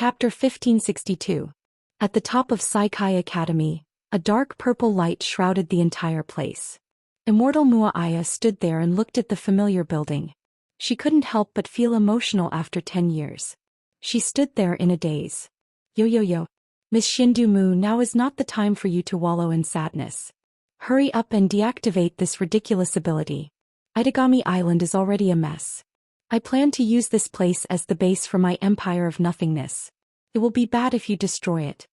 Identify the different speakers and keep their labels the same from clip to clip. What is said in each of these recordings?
Speaker 1: Chapter 1562. At the top of Saikai Academy, a dark purple light shrouded the entire place. Immortal Wuxia stood there and looked at the familiar building. She couldn't help but feel emotional after 10 years. She stood there in a daze. Yo. Miss Xindumu, now is not the time for you to wallow in sadness. Hurry up and deactivate this ridiculous ability. Itagami Island is already a mess. I plan to use this place as the base for my empire of nothingness. It will be bad if you destroy it.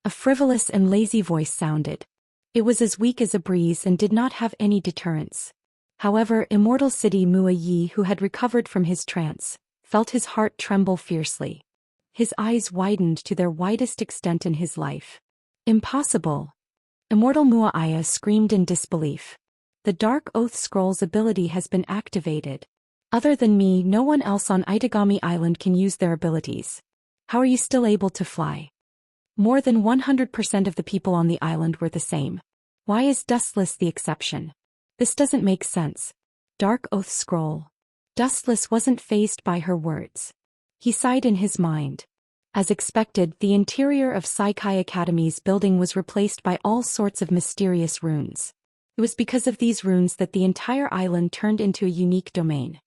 Speaker 1: A frivolous and lazy voice sounded. It was as weak as a breeze and did not have any deterrence. However, Immortal City Wuxia, who had recovered from his trance, felt his heart tremble fiercely. His eyes widened to their widest extent in his life. Impossible! Immortal Wuxia screamed in disbelief. The Dark Oath Scroll's ability has been activated. Other than me, no one else on Itagami Island can use their abilities. How are you still able to fly? More than 100% of the people on the island were the same. Why is Dustless the exception? This doesn't make sense. Dark Oath Scroll. Dustless wasn't fazed by her words. He sighed in his mind. As expected, the interior of Saikai Academy's building was replaced by all sorts of mysterious runes. It was because of these runes that the entire island turned into a unique domain.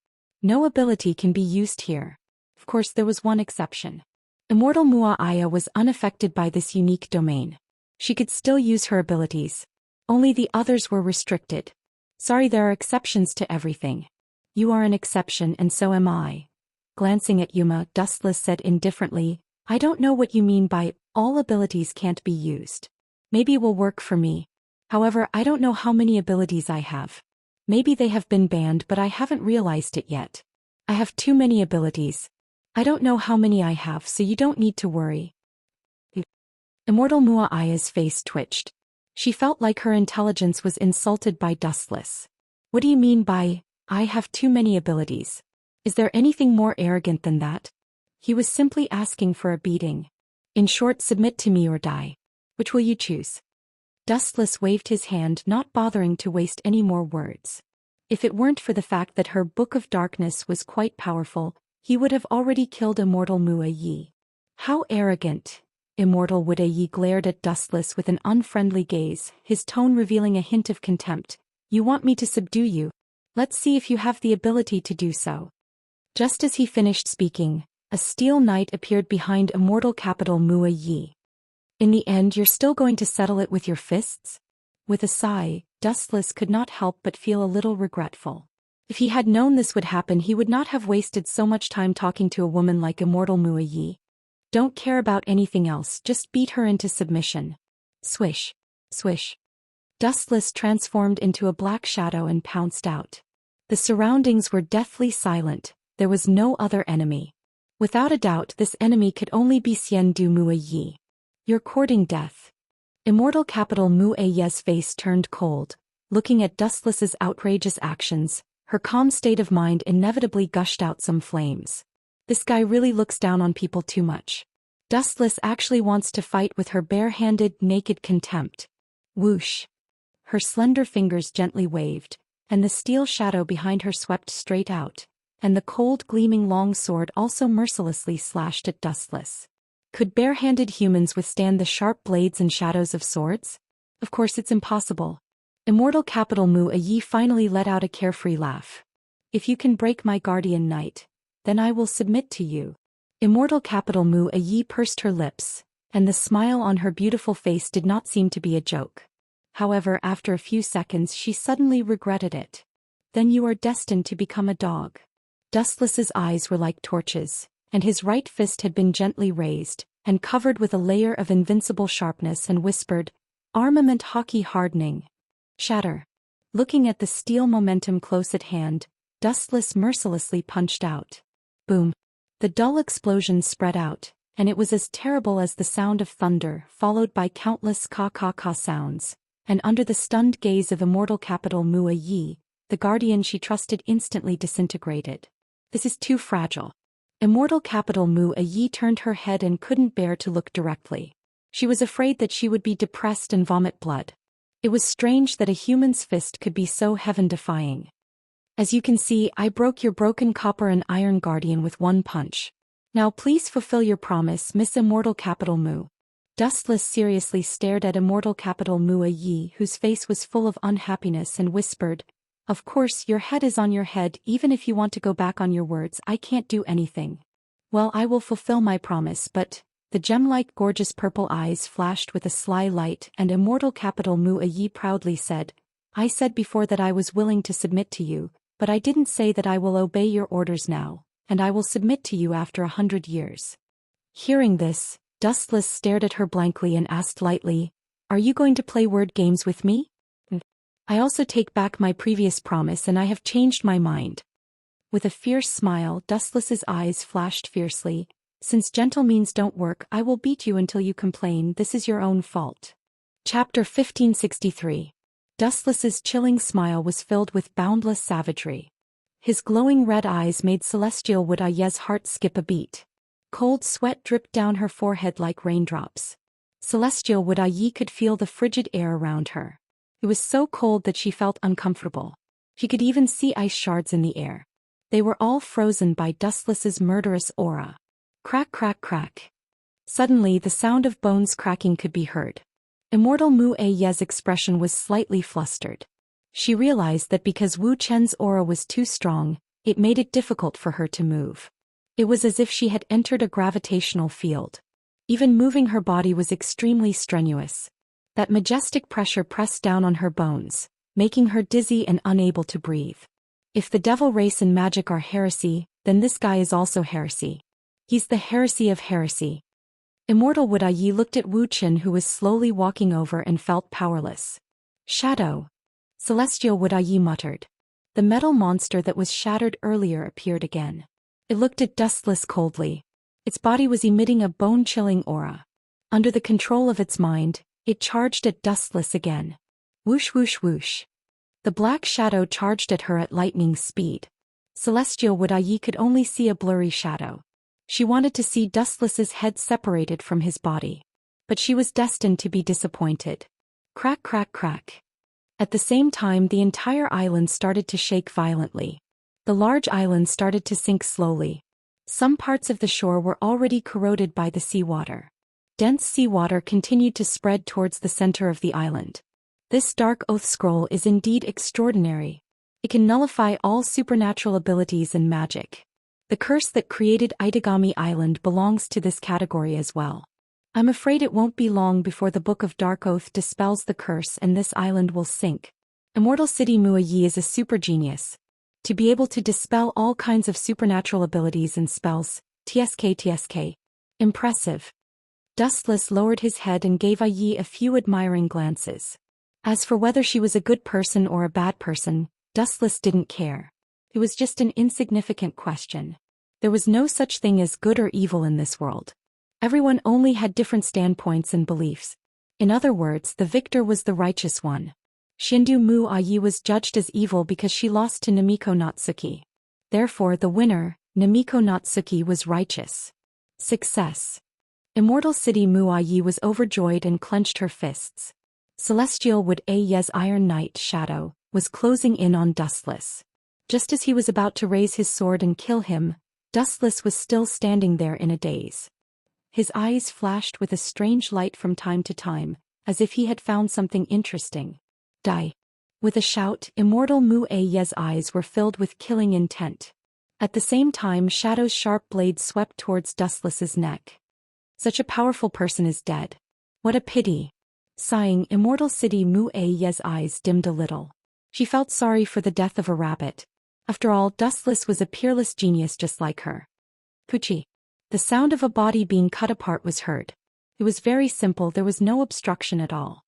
Speaker 1: No ability can be used here. Of course, there was one exception. Immortal Wuxia was unaffected by this unique domain. She could still use her abilities. Only the others were restricted. Sorry, there are exceptions to everything. You are an exception and so am I. Glancing at Yuma, Dustless said indifferently, I don't know what you mean by, all abilities can't be used. Maybe it will work for me. However, I don't know how many abilities I have. Maybe they have been banned but I haven't realized it yet. I have too many abilities. I don't know how many I have, so you don't need to worry. Immortal Wuxia's face twitched. She felt like her intelligence was insulted by Dustless. What do you mean by, I have too many abilities? Is there anything more arrogant than that? He was simply asking for a beating. In short, submit to me or die. Which will you choose? Dustless waved his hand, not bothering to waste any more words. If it weren't for the fact that her Book of Darkness was quite powerful, he would have already killed Immortal Wuxia. How arrogant! Immortal Wuxia glared at Dustless with an unfriendly gaze, his tone revealing a hint of contempt. You want me to subdue you? Let's see if you have the ability to do so. Just as he finished speaking, a steel knight appeared behind Immortal Capital Wuxia. In the end, you're still going to settle it with your fists? With a sigh, Dustless could not help but feel a little regretful. If he had known this would happen, he would not have wasted so much time talking to a woman like Immortal Wuxia. Don't care about anything else, just beat her into submission. Swish. Swish. Dustless transformed into a black shadow and pounced out. The surroundings were deathly silent, there was no other enemy. Without a doubt, this enemy could only be Wuxia. You're courting death. Immortal Capital Wuxia's face turned cold, looking at Dustless's outrageous actions. Her calm state of mind inevitably gushed out some flames. This guy really looks down on people too much. Dustless actually wants to fight with her bare-handed, naked contempt. Whoosh. Her slender fingers gently waved, and the steel shadow behind her swept straight out, and the cold, gleaming long sword also mercilessly slashed at Dustless. Could bare-handed humans withstand the sharp blades and shadows of swords? Of course it's impossible. Immortal Capital Wuxia finally let out a carefree laugh. If you can break my guardian knight, then I will submit to you. Immortal Capital Wuxia pursed her lips, and the smile on her beautiful face did not seem to be a joke. However, after a few seconds she suddenly regretted it. Then you are destined to become a dog. Dustless's eyes were like torches, and his right fist had been gently raised, and covered with a layer of invincible sharpness, and whispered, Armament hockey hardening. Shatter. Looking at the steel momentum close at hand, Dustless mercilessly punched out. Boom. The dull explosion spread out, and it was as terrible as the sound of thunder, followed by countless ka-ka-ka sounds, and under the stunned gaze of Immortal Capital Wuxia, the guardian she trusted instantly disintegrated. This is too fragile. Immortal Capital Wuxia turned her head and couldn't bear to look directly. She was afraid that she would be depressed and vomit blood. It was strange that a human's fist could be so heaven-defying. As you can see, I broke your broken copper and iron guardian with one punch. Now please fulfill your promise, Miss Immortal Capital Mu. Dustless seriously stared at Immortal Capital Mua Yi, whose face was full of unhappiness, and whispered, "Of course your head is on your head. Even if you want to go back on your words, I can't do anything." "Well, I will fulfill my promise, but..." The gem-like gorgeous purple eyes flashed with a sly light, and Immortal Capital Mua Yi proudly said, "I said before that I was willing to submit to you, but I didn't say that I will obey your orders now, and I will submit to you after 100 years. Hearing this, Dustless stared at her blankly and asked lightly, "Are you going to play word games with me?" "I also take back my previous promise and I have changed my mind." With a fierce smile, Dustless's eyes flashed fiercely. "Since gentle means don't work, I will beat you until you complain. This is your own fault." Chapter 1563. Dustless's chilling smile was filled with boundless savagery. His glowing red eyes made Celestial Wudaye's heart skip a beat. Cold sweat dripped down her forehead like raindrops. Celestial Wudaye could feel the frigid air around her. It was so cold that she felt uncomfortable. She could even see ice shards in the air. They were all frozen by Dustless's murderous aura. Crack, crack, crack. Suddenly the sound of bones cracking could be heard. Immortal Mu Ye's expression was slightly flustered. She realized that because Wu Chen's aura was too strong, it made it difficult for her to move. It was as if she had entered a gravitational field. Even moving her body was extremely strenuous. That majestic pressure pressed down on her bones, making her dizzy and unable to breathe. If the devil race and magic are heresy, then this guy is also heresy. He's the heresy of heresy. Immortal Wudaye looked at Wu Chen, who was slowly walking over, and felt powerless. "Shadow." Celestial Wudaye muttered. The metal monster that was shattered earlier appeared again. It looked at Dustless coldly. Its body was emitting a bone-chilling aura. Under the control of its mind, it charged at Dustless again. Whoosh whoosh whoosh. The black shadow charged at her at lightning speed. Celestial Wudaye could only see a blurry shadow. She wanted to see Dustless's head separated from his body. But she was destined to be disappointed. Crack, crack, crack. At the same time, the entire island started to shake violently. The large island started to sink slowly. Some parts of the shore were already corroded by the seawater. Dense seawater continued to spread towards the center of the island. This dark oath scroll is indeed extraordinary. It can nullify all supernatural abilities and magic. The curse that created Itagami Island belongs to this category as well. I'm afraid it won't be long before the Book of Dark Oath dispels the curse and this island will sink. Immortal City Mua Yi is a super genius. To be able to dispel all kinds of supernatural abilities and spells, TSK. Impressive. Dustless lowered his head and gave Yi a few admiring glances. As for whether she was a good person or a bad person, Dustless didn't care. It was just an insignificant question. There was no such thing as good or evil in this world. Everyone only had different standpoints and beliefs. In other words, the victor was the righteous one. Shindu Mu Yi was judged as evil because she lost to Namiko Natsuki. Therefore the winner, Namiko Natsuki, was righteous. Success. Immortal City Mu Yi was overjoyed and clenched her fists. Celestial Wudaye's Iron Knight Shadow was closing in on Dustless. Just as he was about to raise his sword and kill him, Dustless was still standing there in a daze. His eyes flashed with a strange light from time to time, as if he had found something interesting. Die. With a shout, Immortal Mu Ye's eyes were filled with killing intent. At the same time, Shadow's sharp blade swept towards Dustless's neck. Such a powerful person is dead. What a pity. Sighing, Immortal City Mu Ye's eyes dimmed a little. She felt sorry for the death of a rabbit. After all, Dustless was a peerless genius just like her. Puchi. The sound of a body being cut apart was heard. It was very simple, there was no obstruction at all.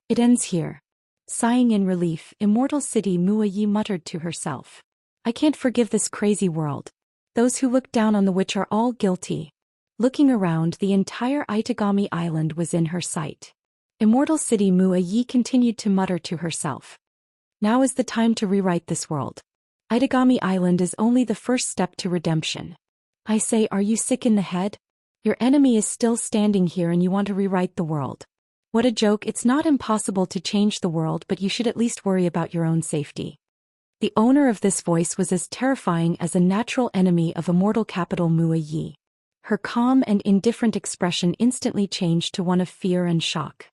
Speaker 1: It ends here. Sighing in relief, Immortal City Mu Yi muttered to herself. I can't forgive this crazy world. Those who look down on the witch are all guilty. Looking around, the entire Itagami Island was in her sight. Immortal City Mu Yi continued to mutter to herself. Now is the time to rewrite this world. Itagami Island is only the first step to redemption. I say, are you sick in the head? Your enemy is still standing here and you want to rewrite the world. What a joke. It's not impossible to change the world, but you should at least worry about your own safety. The owner of this voice was as terrifying as a natural enemy of Immortal Capital Mu Yi. Her calm and indifferent expression instantly changed to one of fear and shock.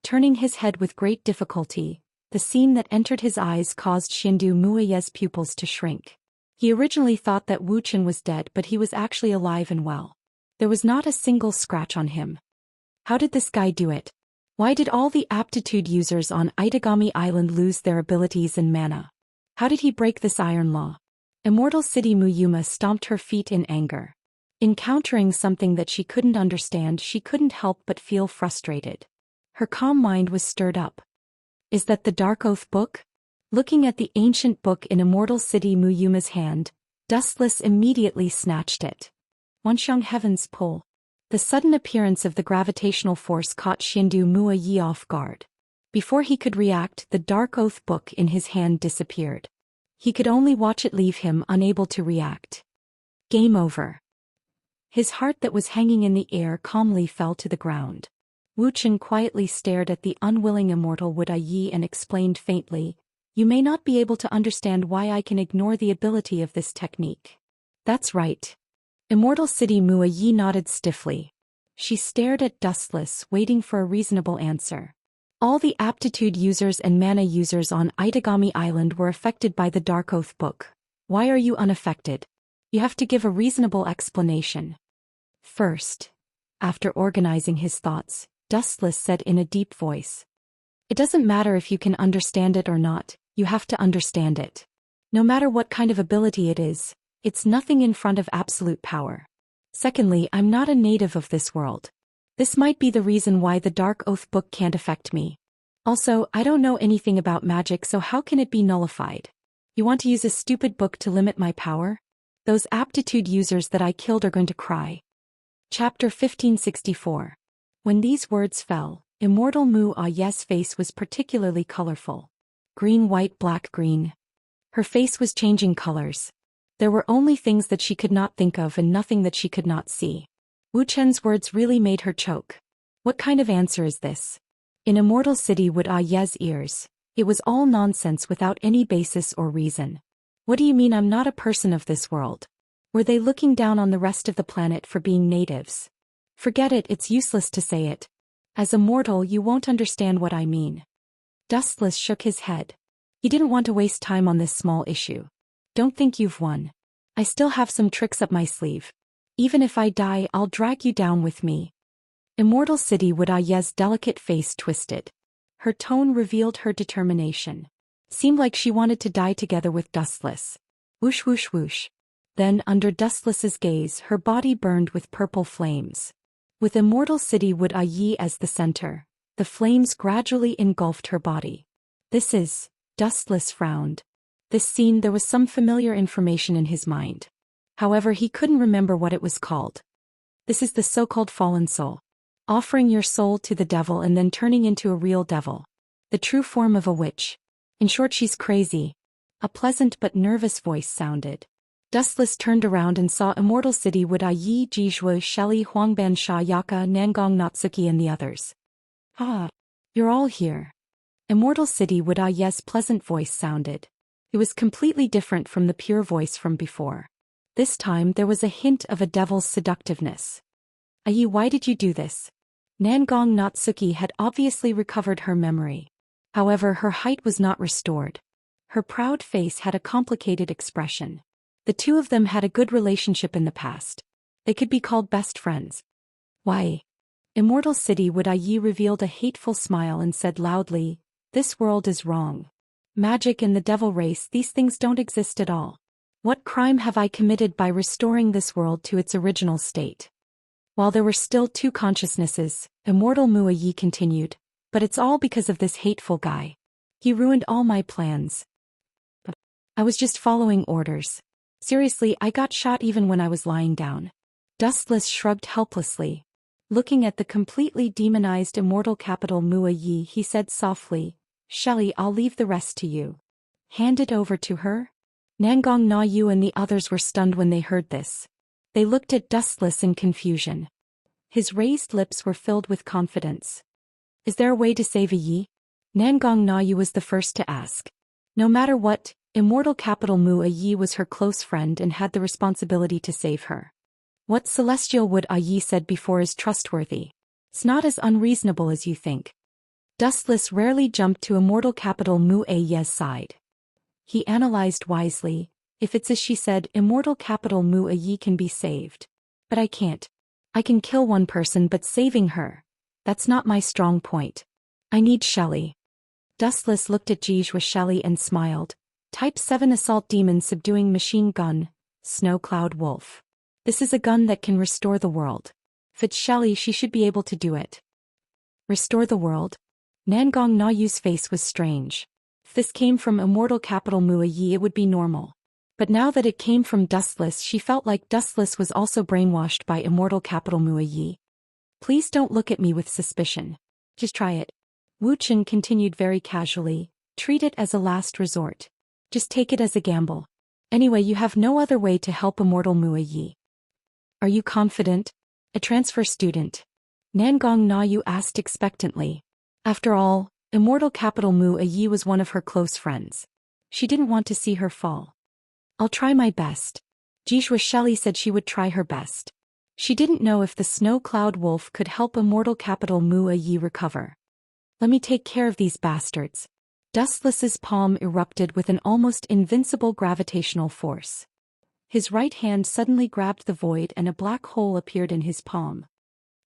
Speaker 1: Turning his head with great difficulty, the scene that entered his eyes caused Xiandu Muaye's pupils to shrink. He originally thought that Wu Qian was dead, but he was actually alive and well. There was not a single scratch on him. How did this guy do it? Why did all the aptitude users on Itagami Island lose their abilities and mana? How did he break this iron law? Immortal City Muyuma stomped her feet in anger. Encountering something that she couldn't understand, she couldn't help but feel frustrated. Her calm mind was stirred up. Is that the Dark Oath book? Looking at the ancient book in Immortal City Muyuma's hand, Dustless immediately snatched it. Wanxiang Heaven's Pull. The sudden appearance of the gravitational force caught Xiandu Mua Yi off guard. Before he could react, the Dark Oath book in his hand disappeared. He could only watch it leave him, unable to react. Game over. His heart that was hanging in the air calmly fell to the ground. Wu Qian quietly stared at the unwilling immortal Wuda Yi and explained faintly, "You may not be able to understand why I can ignore the ability of this technique." "That's right." Immortal City Mua Yi nodded stiffly. She stared at Dustless, waiting for a reasonable answer. All the aptitude users and mana users on Itagami Island were affected by the Dark Oath book. Why are you unaffected? You have to give a reasonable explanation. First, after organizing his thoughts, Dustless said in a deep voice. It doesn't matter if you can understand it or not, you have to understand it. No matter what kind of ability it is, it's nothing in front of absolute power. Secondly, I'm not a native of this world. This might be the reason why the Dark Oath book can't affect me. Also, I don't know anything about magic, so how can it be nullified? You want to use a stupid book to limit my power? Those aptitude users that I killed are going to cry. Chapter 1564. When these words fell, Immortal Mu Aye's face was particularly colorful. Green, white, black, green. Her face was changing colors. There were only things that she could not think of and nothing that she could not see. Wu Chen's words really made her choke. What kind of answer is this? In Immortal City Wood Aye's ears, it was all nonsense without any basis or reason. What do you mean I'm not a person of this world? Were they looking down on the rest of the planet for being natives? Forget it, it's useless to say it. As a mortal you won't understand what I mean. Dustless shook his head. He didn't want to waste time on this small issue. Don't think you've won. I still have some tricks up my sleeve. Even if I die, I'll drag you down with me. Immortal City Wood Aye's delicate face twisted. Her tone revealed her determination. Seemed like she wanted to die together with Dustless. Whoosh whoosh whoosh. Then, under Dustless's gaze, her body burned with purple flames. With Immortal City Wood Aye as the center, the flames gradually engulfed her body. This is... Dustless frowned. This scene, there was some familiar information in his mind. However, he couldn't remember what it was called. This is the so-called fallen soul. Offering your soul to the devil and then turning into a real devil. The true form of a witch. In short, she's crazy. A pleasant but nervous voice sounded. Dustless turned around and saw Immortal City Wood Aye, Jizhui, Shelley, Huangban Sha Yaka, Nangong Natsuki and the others. Ah, you're all here. Immortal City Wood Aye's pleasant voice sounded. It was completely different from the pure voice from before. This time there was a hint of a devil's seductiveness. Aye, why did you do this? Nangong Natsuki had obviously recovered her memory. However, her height was not restored. Her proud face had a complicated expression. The two of them had a good relationship in the past. They could be called best friends. Why? Immortal City Wood Aye revealed a hateful smile and said loudly, "This world is wrong. Magic and the devil race, these things don't exist at all. What crime have I committed by restoring this world to its original state?" While there were still two consciousnesses, Immortal Mu Aye continued, "But it's all because of this hateful guy. He ruined all my plans. But I was just following orders. Seriously, I got shot even when I was lying down." Dustless shrugged helplessly. Looking at the completely demonized immortal capital Mu Aye, he said softly, "Shelley, I'll leave the rest to you." Hand it over to her? Nangong Na Yu and the others were stunned when they heard this. They looked at Dustless in confusion. His raised lips were filled with confidence. "Is there a way to save a Yi?" Nangong Na Yu was the first to ask. No matter what, immortal capital Mu Aye was her close friend and had the responsibility to save her. What Celestial Wood Yi said before is trustworthy. It's not as unreasonable as you think. Dustless rarely jumped to Immortal Capital Mu Ye's side. He analyzed wisely. If it's as she said, Immortal Capital Mu Yi can be saved. But I can't. I can kill one person, but saving her, that's not my strong point. I need Shelley. Dustless looked at Zhou Xian and smiled. Type 7 Assault Demon Subduing Machine Gun, Snow Cloud Wolf. This is a gun that can restore the world. If it's Shelley, she should be able to do it. Restore the world? Nangong Na Yu's face was strange. If this came from Immortal Capital Mu Yi, it would be normal. But now that it came from Dustless, she felt like Dustless was also brainwashed by Immortal Capital Mu Yi. Please don't look at me with suspicion. Just try it. Wuxian continued very casually. Treat it as a last resort. Just take it as a gamble. Anyway, you have no other way to help Immortal Mu Yi. Are you confident? A transfer student. Nangong Na Yu asked expectantly. After all, Immortal Capital Mu Yi was one of her close friends. She didn't want to see her fall. I'll try my best. Zhou Xian said she would try her best. She didn't know if the Snow Cloud Wolf could help Immortal Capital Mu Yi recover. Let me take care of these bastards. Dustless's palm erupted with an almost invincible gravitational force. His right hand suddenly grabbed the void and a black hole appeared in his palm.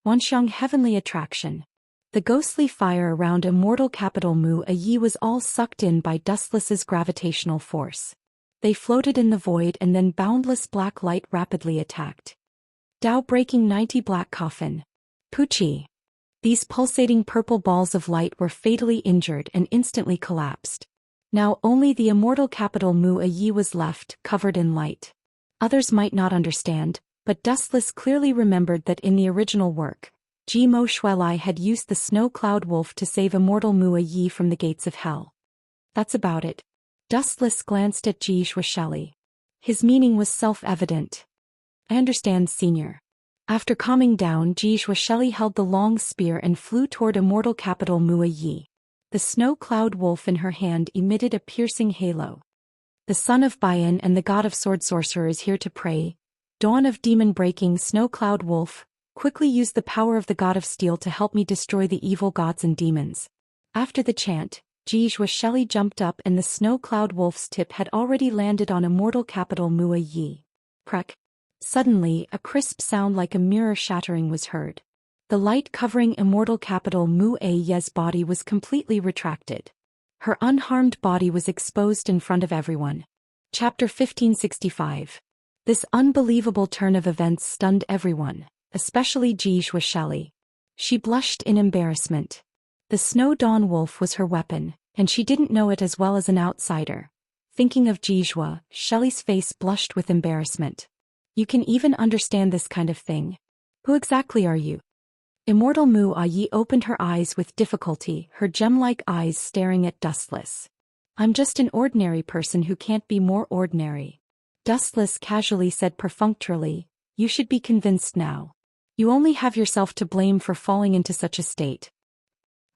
Speaker 1: Wanxiang Heavenly Attraction. The ghostly fire around Immortal Capital Mu Yi was all sucked in by Dustless's gravitational force. They floated in the void and then boundless black light rapidly attacked. Dao breaking 90 black coffin. Pucci. These pulsating purple balls of light were fatally injured and instantly collapsed. Now only the Immortal Capital Mu Yi was left, covered in light. Others might not understand, but Dustless clearly remembered that in the original work, Jimo Shuelai had used the Snow Cloud Wolf to save Immortal Mu Yi from the gates of hell. That's about it. Dustless glanced at Zhou Xian. His meaning was self-evident. I understand, senior. After calming down, Zhou Xian held the long spear and flew toward Immortal Capital Mu Yi. The Snow Cloud Wolf in her hand emitted a piercing halo. The son of Bayan and the god of sword sorcerer is here to pray. Dawn of demon-breaking Snow Cloud Wolf, quickly use the power of the god of steel to help me destroy the evil gods and demons. After the chant, Zhou Xian jumped up and the Snow Cloud Wolf's tip had already landed on Immortal Capital Mu Yi. Crack. Suddenly, a crisp sound like a mirror shattering was heard. The light covering Immortal Capital Mu Yi's body was completely retracted. Her unharmed body was exposed in front of everyone. Chapter 1565. This unbelievable turn of events stunned everyone, especially Zhou Xian. She blushed in embarrassment. The Snow Dawn Wolf was her weapon, and she didn't know it as well as an outsider. Thinking of Zhou Xian's face blushed with embarrassment. You can even understand this kind of thing. Who exactly are you? Immortal Mu Yi opened her eyes with difficulty, her gem-like eyes staring at Dustless. I'm just an ordinary person who can't be more ordinary. Dustless casually said perfunctorily, you should be convinced now. You only have yourself to blame for falling into such a state.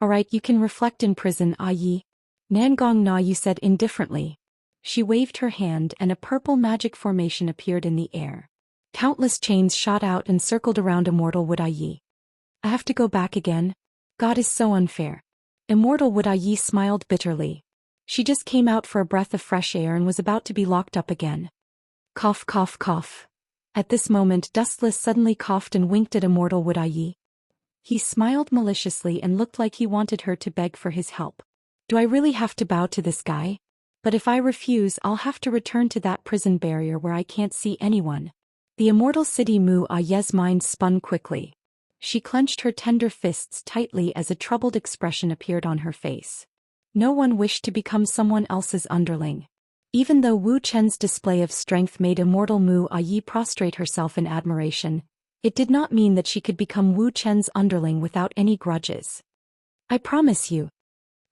Speaker 1: Alright, you can reflect in prison, Yi. Nangong Na Yu said indifferently. She waved her hand and a purple magic formation appeared in the air. Countless chains shot out and circled around Immortal Wood Yi. I have to go back again? God is so unfair. Immortal Wood Yi smiled bitterly. She just came out for a breath of fresh air and was about to be locked up again. Cough, cough, cough. At this moment, Dustless suddenly coughed and winked at Immortal Wood Yi. He smiled maliciously and looked like he wanted her to beg for his help. Do I really have to bow to this guy? But if I refuse, I'll have to return to that prison barrier where I can't see anyone. The immortal city Mu Yi's mind spun quickly. She clenched her tender fists tightly as a troubled expression appeared on her face. No one wished to become someone else's underling. Even though Wu Chen's display of strength made Immortal Mu Yi prostrate herself in admiration, it did not mean that she could become Wu Chen's underling without any grudges. I promise you.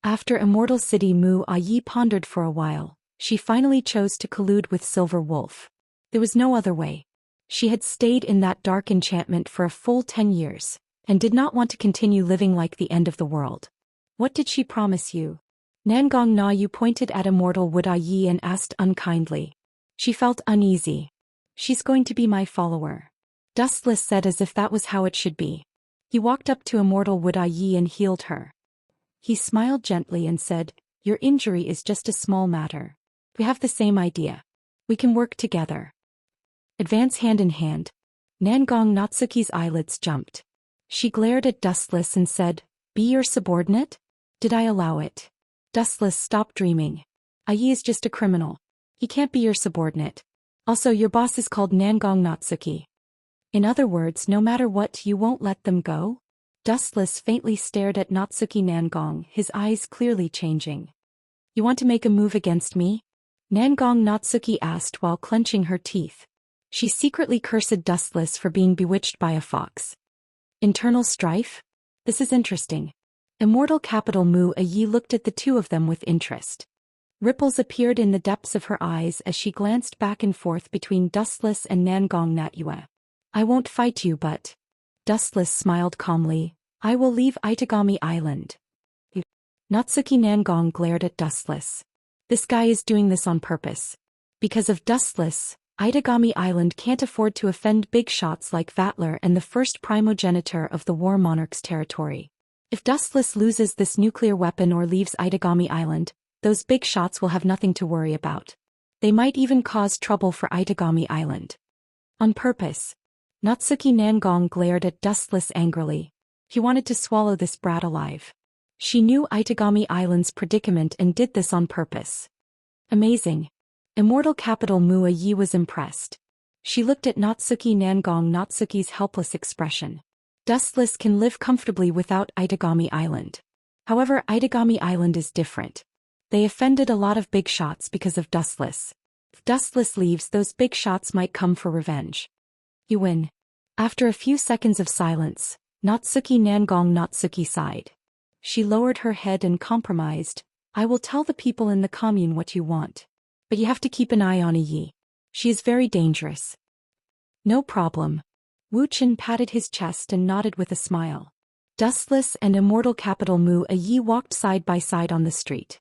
Speaker 1: After Immortal City Mu Yi pondered for a while, she finally chose to collude with Silver Wolf. There was no other way. She had stayed in that dark enchantment for a full 10 years, and did not want to continue living like the end of the world. What did she promise you? Nangong Na Yu pointed at Immortal Wood Yi and asked unkindly. She felt uneasy. She's going to be my follower. Dustless said as if that was how it should be. He walked up to Immortal Wuyi and healed her. He smiled gently and said, "Your injury is just a small matter. We have the same idea. We can work together." Advance hand in hand. Nangong Natsuki's eyelids jumped. She glared at Dustless and said, "Be your subordinate? Did I allow it?" Dustless, stop dreaming. Ai is just a criminal. He can't be your subordinate. Also, your boss is called Nangong Natsuki. In other words, no matter what, you won't let them go? Dustless faintly stared at Natsuki Nangong, his eyes clearly changing. "You want to make a move against me?" Nangong Natsuki asked while clenching her teeth. She secretly cursed Dustless for being bewitched by a fox. Internal strife? This is interesting. Immortal Capital Mu-Yi looked at the two of them with interest. Ripples appeared in the depths of her eyes as she glanced back and forth between Dustless and Nangong Natyue. "I won't fight you, but..." Dustless smiled calmly, "I will leave Itagami Island." Natsuki Nangong glared at Dustless. This guy is doing this on purpose. Because of Dustless, Itagami Island can't afford to offend big shots like Vatler and the first primogenitor of the War Monarch's territory. If Dustless loses this nuclear weapon or leaves Itagami Island, those big shots will have nothing to worry about. They might even cause trouble for Itagami Island. On purpose. Natsuki Nangong glared at Dustless angrily. He wanted to swallow this brat alive. She knew Itagami Island's predicament and did this on purpose. Amazing. Immortal Capital Mu-Yi was impressed. She looked at Natsuki Nangong Natsuki's helpless expression. Dustless can live comfortably without Itagami Island. However, Itagami Island is different. They offended a lot of big shots because of Dustless. If Dustless leaves, those big shots might come for revenge. You win. After a few seconds of silence, Natsuki Nangong Natsuki sighed. She lowered her head and compromised. "I will tell the people in the commune what you want. But you have to keep an eye on Yi. She is very dangerous." "No problem." Wu Chen patted his chest and nodded with a smile. Dustless and Immortal Capital Mu-Yi walked side by side on the street.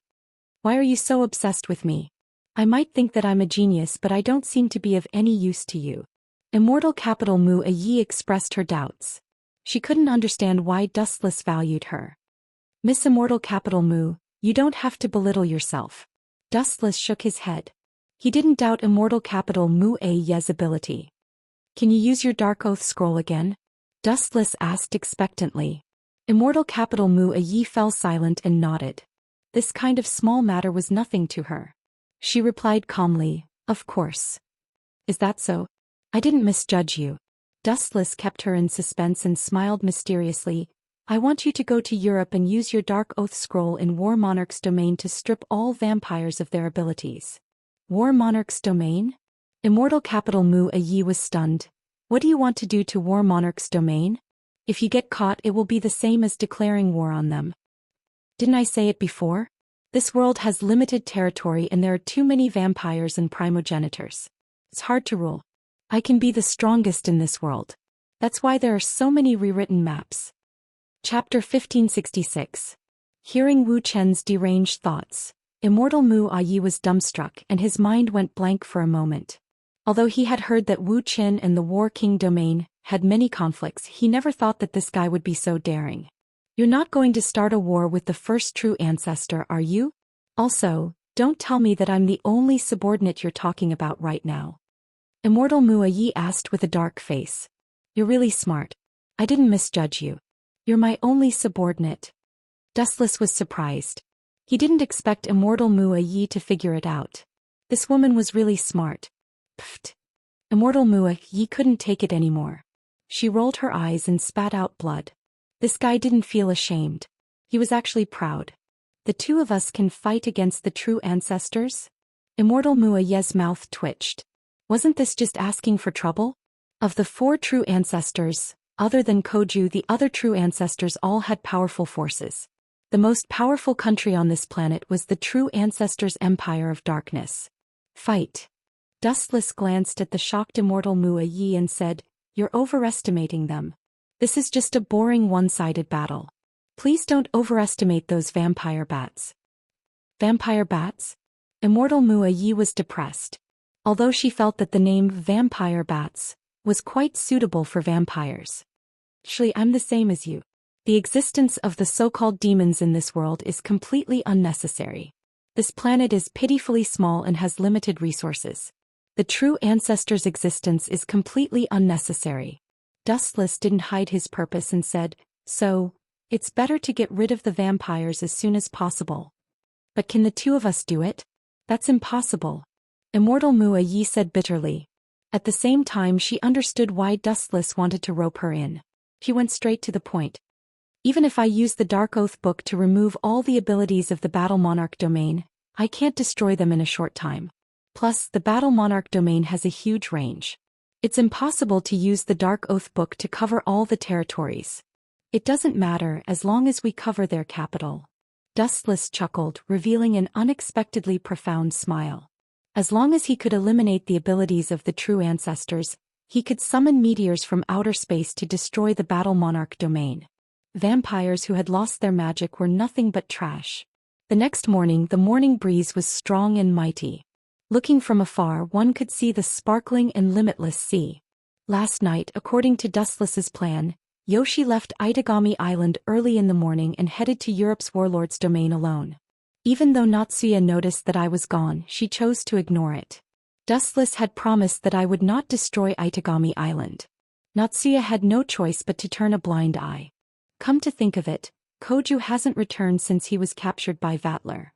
Speaker 1: "Why are you so obsessed with me? I might think that I'm a genius, but I don't seem to be of any use to you." Immortal Capital Mu-Yi expressed her doubts. She couldn't understand why Dustless valued her. "Miss Immortal Capital Mu, you don't have to belittle yourself." Dustless shook his head. He didn't doubt Immortal Capital Mu-Yi's ability. "Can you use your Dark Oath scroll again?" Dustless asked expectantly. Immortal Capital Mu-Yi fell silent and nodded. This kind of small matter was nothing to her. She replied calmly, "Of course." "Is that so? I didn't misjudge you." Dustless kept her in suspense and smiled mysteriously. "I want you to go to Europe and use your Dark Oath scroll in War Monarch's domain to strip all vampires of their abilities." War Monarch's domain? Immortal Capital Mu-Yi was stunned. "What do you want to do to War Monarch's domain? If you get caught, it will be the same as declaring war on them." "Didn't I say it before? This world has limited territory and there are too many vampires and primogenitors. It's hard to rule. I can be the strongest in this world. That's why there are so many rewritten maps." Chapter 1566. Hearing Wu Chen's deranged thoughts, Immortal Mu-Yi was dumbstruck and his mind went blank for a moment. Although he had heard that Wu Chen and the War King domain had many conflicts, he never thought that this guy would be so daring. "You're not going to start a war with the first true ancestor, are you? Also, don't tell me that I'm the only subordinate you're talking about right now." Immortal Mu-Yi asked with a dark face. "You're really smart. I didn't misjudge you. You're my only subordinate." Dustless was surprised. He didn't expect Immortal Mu-Yi to figure it out. This woman was really smart. Pfft. Immortal Mu-Yi couldn't take it anymore. She rolled her eyes and spat out blood. This guy didn't feel ashamed. He was actually proud. "The two of us can fight against the true ancestors?" Immortal Mu-Yi's mouth twitched. Wasn't this just asking for trouble? Of the 4 true ancestors, other than Koju, the other true ancestors all had powerful forces. The most powerful country on this planet was the true ancestors' Empire of Darkness. "Fight." Dustless glanced at the shocked Immortal Mu-Yi and said, "You're overestimating them. This is just a boring one-sided battle. Please don't overestimate those vampire bats." Vampire bats? Immortal Mu-Yi was depressed. Although she felt that the name vampire bats was quite suitable for vampires. Actually, I'm the same as you. The existence of the so-called demons in this world is completely unnecessary. This planet is pitifully small and has limited resources. The true ancestor's existence is completely unnecessary. Dustless didn't hide his purpose and said, so, it's better to get rid of the vampires as soon as possible. But can the two of us do it? That's impossible. Immortal Mua Yi said bitterly. At the same time she understood why Dustless wanted to rope her in. She went straight to the point. Even if I use the Dark Oath book to remove all the abilities of the Battle Monarch domain, I can't destroy them in a short time. Plus, the Battle Monarch domain has a huge range. It's impossible to use the Dark Oath book to cover all the territories. It doesn't matter as long as we cover their capital. Dustless chuckled, revealing an unexpectedly profound smile. As long as he could eliminate the abilities of the true ancestors, he could summon meteors from outer space to destroy the Battle Monarch domain. Vampires who had lost their magic were nothing but trash. The next morning the morning breeze was strong and mighty. Looking from afar one could see the sparkling and limitless sea. Last night, according to Dustless's plan, Yoshi left Itagami Island early in the morning and headed to Europe's warlord's domain alone. Even though Natsuya noticed that I was gone, she chose to ignore it. Dustless had promised that I would not destroy Itagami Island. Natsuya had no choice but to turn a blind eye. Come to think of it, Koju hasn't returned since he was captured by Vatler.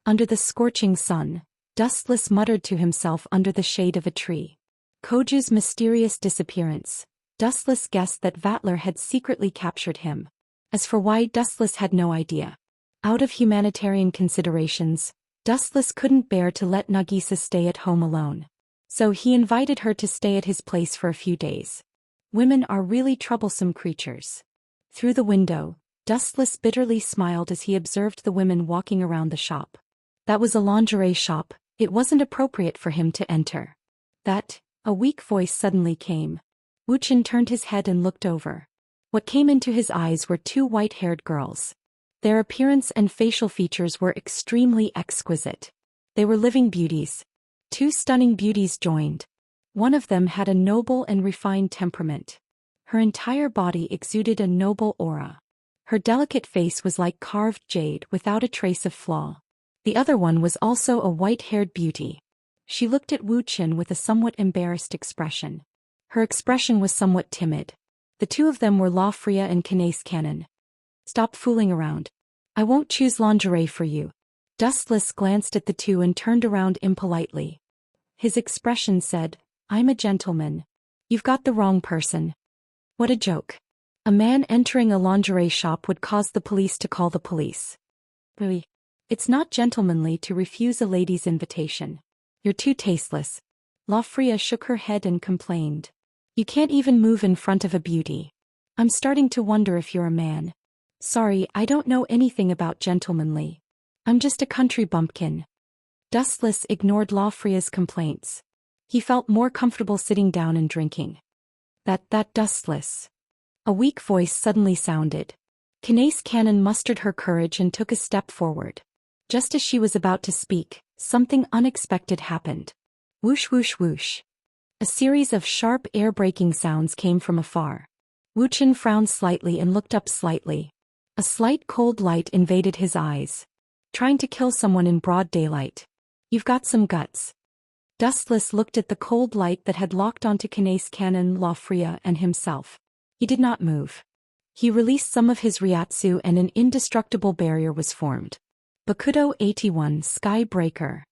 Speaker 1: Under the scorching sun, Dustless muttered to himself under the shade of a tree. Koju's mysterious disappearance. Dustless guessed that Vatler had secretly captured him. As for why, Dustless had no idea. Out of humanitarian considerations, Dustless couldn't bear to let Nagisa stay at home alone. So he invited her to stay at his place for a few days. Women are really troublesome creatures. Through the window, Dustless bitterly smiled as he observed the women walking around the shop. That was a lingerie shop, it wasn't appropriate for him to enter. A weak voice suddenly came. Wuxian turned his head and looked over. What came into his eyes were two white-haired girls. Their appearance and facial features were extremely exquisite. They were living beauties. Two stunning beauties joined. One of them had a noble and refined temperament. Her entire body exuded a noble aura. Her delicate face was like carved jade without a trace of flaw. The other one was also a white-haired beauty. She looked at Wuxian with a somewhat embarrassed expression. Her expression was somewhat timid. The two of them were Lafria and Kinace Cannon. Stop fooling around. I won't choose lingerie for you. Dustless glanced at the two and turned around impolitely. His expression said, I'm a gentleman. You've got the wrong person. What a joke. A man entering a lingerie shop would cause the police to call the police. Really? It's not gentlemanly to refuse a lady's invitation. You're too tasteless. Lafria shook her head and complained. You can't even move in front of a beauty. I'm starting to wonder if you're a man. Sorry, I don't know anything about gentlemanly. I'm just a country bumpkin. Dustless ignored Lafria's complaints. He felt more comfortable sitting down and drinking. That Dustless. A weak voice suddenly sounded. Kinace Cannon mustered her courage and took a step forward. Just as she was about to speak, something unexpected happened. Whoosh whoosh whoosh. A series of sharp air-breaking sounds came from afar. Wuxian frowned slightly and looked up slightly. A slight cold light invaded his eyes. Trying to kill someone in broad daylight. You've got some guts. Dustless looked at the cold light that had locked onto Kinace Cannon, Lafria, and himself. He did not move. He released some of his Ryatsu and an indestructible barrier was formed. Bakudo 81 Sky Breaker.